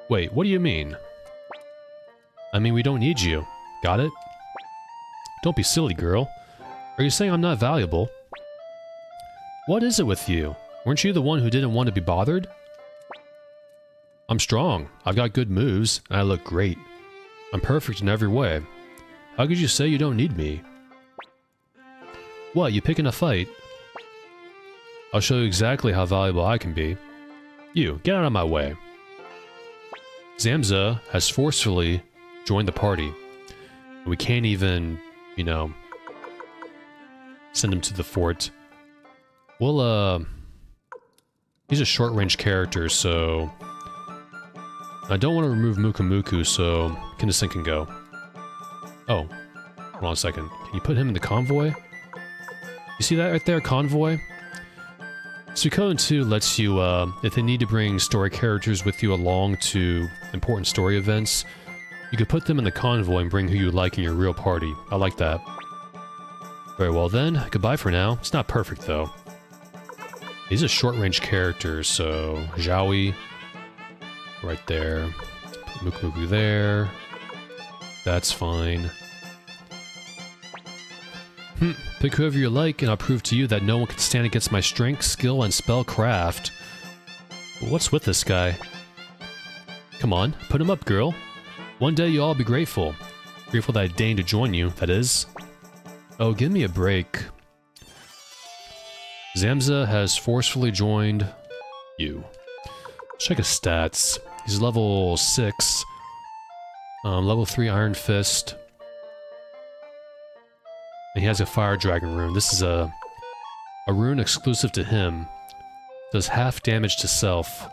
Wait, what do you mean? I mean, we don't need you. Got it? Don't be silly, girl. Are you saying I'm not valuable? What is it with you? Weren't you the one who didn't want to be bothered? I'm strong. I've got good moves, and I look great. I'm perfect in every way. How could you say you don't need me? What, you picking a fight? I'll show you exactly how valuable I can be. You, get out of my way. Zamza has forcefully joined the party. We can't even, you know, send him to the fort. Well, he's a short-range character, so... I don't want to remove Muku Muku, so Kinison can go. Oh, hold on a second. Can you put him in the convoy? You see that right there, convoy? Suikoden 2 lets you, if they need to bring story characters with you along to important story events, you could put them in the convoy and bring who you like in your real party. I like that. Very well then, goodbye for now. It's not perfect though. He's a short-range character, so... Jowie. Right there. Put Muku Muku there. That's fine. Pick whoever you like, and I'll prove to you that no one can stand against my strength, skill, and spellcraft. What's with this guy? Come on, put him up, girl. One day you'll all be grateful. Grateful that I deigned to join you, that is. Oh, give me a break. Zamza has forcefully joined you. Check his stats. He's level 6. Level 3 Iron Fist. And he has a Fire Dragon rune. This is a rune exclusive to him. Does half damage to self.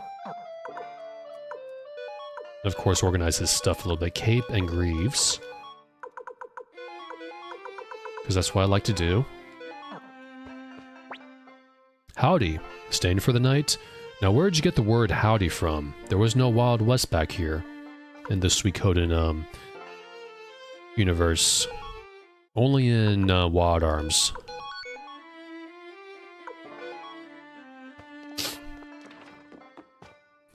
And of course, organize his stuff a little bit. Cape and Greaves. Because that's what I like to do. Howdy. Staying for the night? Now, where'd you get the word howdy from? There was no Wild West back here. In the Suikoden, universe. Only in, Wild Arms.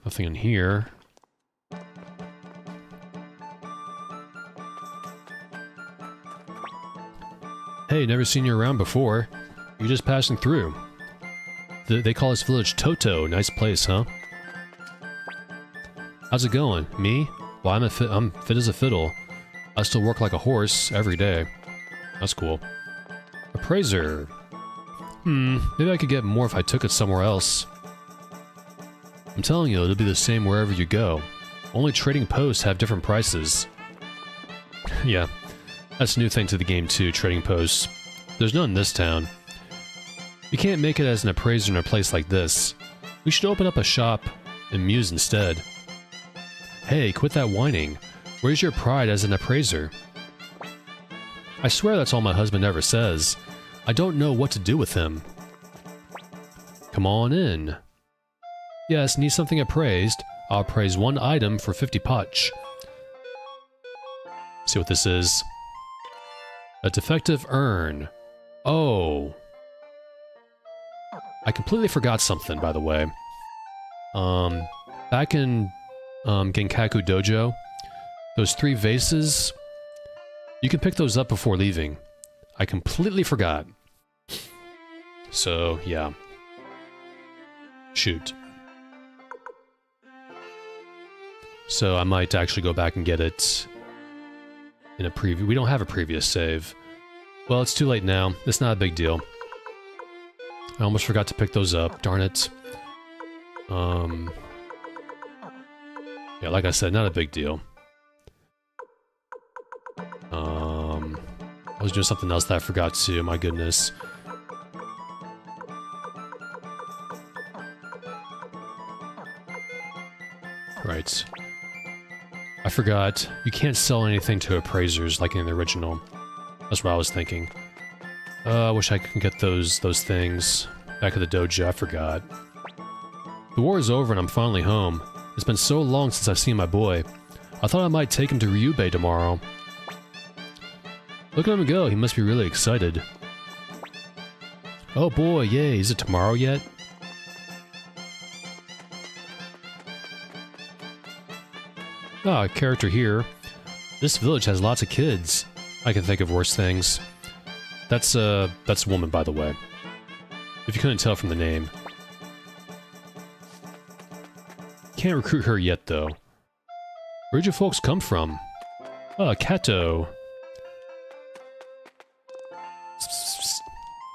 Nothing in here. Hey, never seen you around before. You're just passing through. They call this village Toto. Nice place, huh? How's it going? Me? Well, I'm fit as a fiddle. I still work like a horse every day. That's cool. Appraiser. Maybe I could get more if I took it somewhere else. I'm telling you, it'll be the same wherever you go. Only trading posts have different prices. Yeah, that's a new thing to the game too, trading posts. There's none in this town. You can't make it as an appraiser in a place like this. We should open up a shop in Muse instead. Hey, quit that whining. Where's your pride as an appraiser? I swear that's all my husband ever says. I don't know what to do with him. Come on in. Yes, need something appraised. I'll appraise one item for 50 potch. See what this is. A defective urn. Oh. I completely forgot something, by the way. Back in Genkaku Dojo, those 3 vases, you can pick those up before leaving. I completely forgot. So, yeah. Shoot. So I might actually go back and get it in a preview. We don't have a previous save. Well, it's too late now. It's not a big deal. I almost forgot to pick those up. Darn it. Yeah, like I said, not a big deal. I was doing something else that I forgot to. My goodness. Right. I forgot. You can't sell anything to appraisers like in the original. That's what I was thinking. I wish I could get those things back at the dojo. I forgot. The war is over and I'm finally home. It's been so long since I've seen my boy. I thought I might take him to Ryubei tomorrow. Look at him go. He must be really excited. Oh boy, yay. Is it tomorrow yet? Ah, a character here. This village has lots of kids. I can think of worse things. That's a woman, by the way. If you couldn't tell from the name. Can't recruit her yet, though. Where'd you folks come from? Ah, Kato.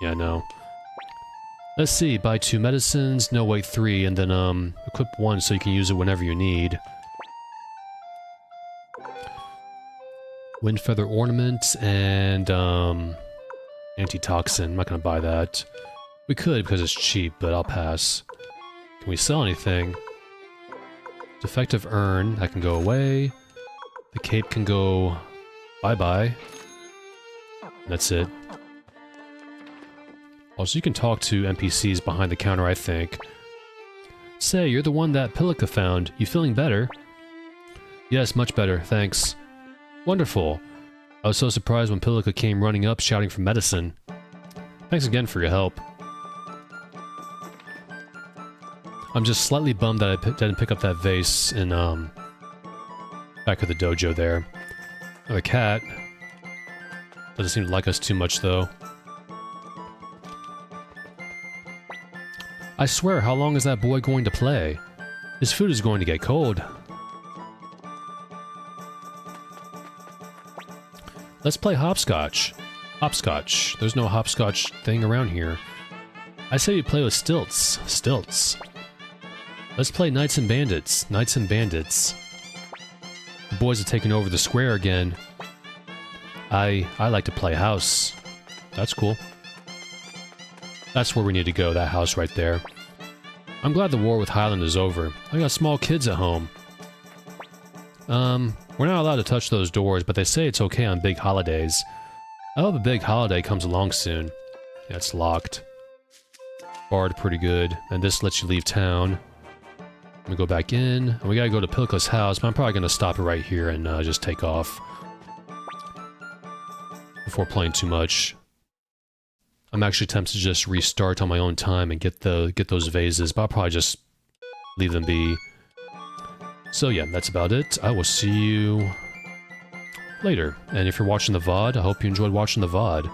Yeah, no. Let's see, buy 2 medicines, no wait 3, and then, equip 1 so you can use it whenever you need. Wind feather ornament and antitoxin. I'm not gonna buy that. We could because it's cheap, but I'll pass. Can we sell anything? Defective urn, that can go away. The cape can go bye-bye. That's it. Also, you can talk to NPCs behind the counter, I think. Say, you're the one that Pilika found. You feeling better? Yes, much better, thanks. Wonderful. I was so surprised when Pilika came running up shouting for medicine. Thanks again for your help. I'm just slightly bummed that I didn't pick up that vase in, back at the dojo there. The cat. Doesn't seem to like us too much, though. I swear, how long is that boy going to play? His food is going to get cold. Let's play hopscotch. Hopscotch. There's no hopscotch thing around here. I say we play with stilts. Stilts. Let's play Knights and Bandits. Knights and Bandits. The boys are taking over the square again. I like to play house. That's cool. That's where we need to go, that house right there. I'm glad the war with Highland is over. I got small kids at home. We're not allowed to touch those doors, but they say it's okay on big holidays. I hope a big holiday comes along soon. Yeah, it's locked. Barred pretty good. And this lets you leave town. Let me go back in. And we gotta go to Pilka's house, but I'm probably gonna stop it right here and just take off. Before playing too much. I'm actually tempted to just restart on my own time and get those vases, but I'll probably just leave them be. So yeah, that's about it. I will see you later. And if you're watching the VOD, I hope you enjoyed watching the VOD.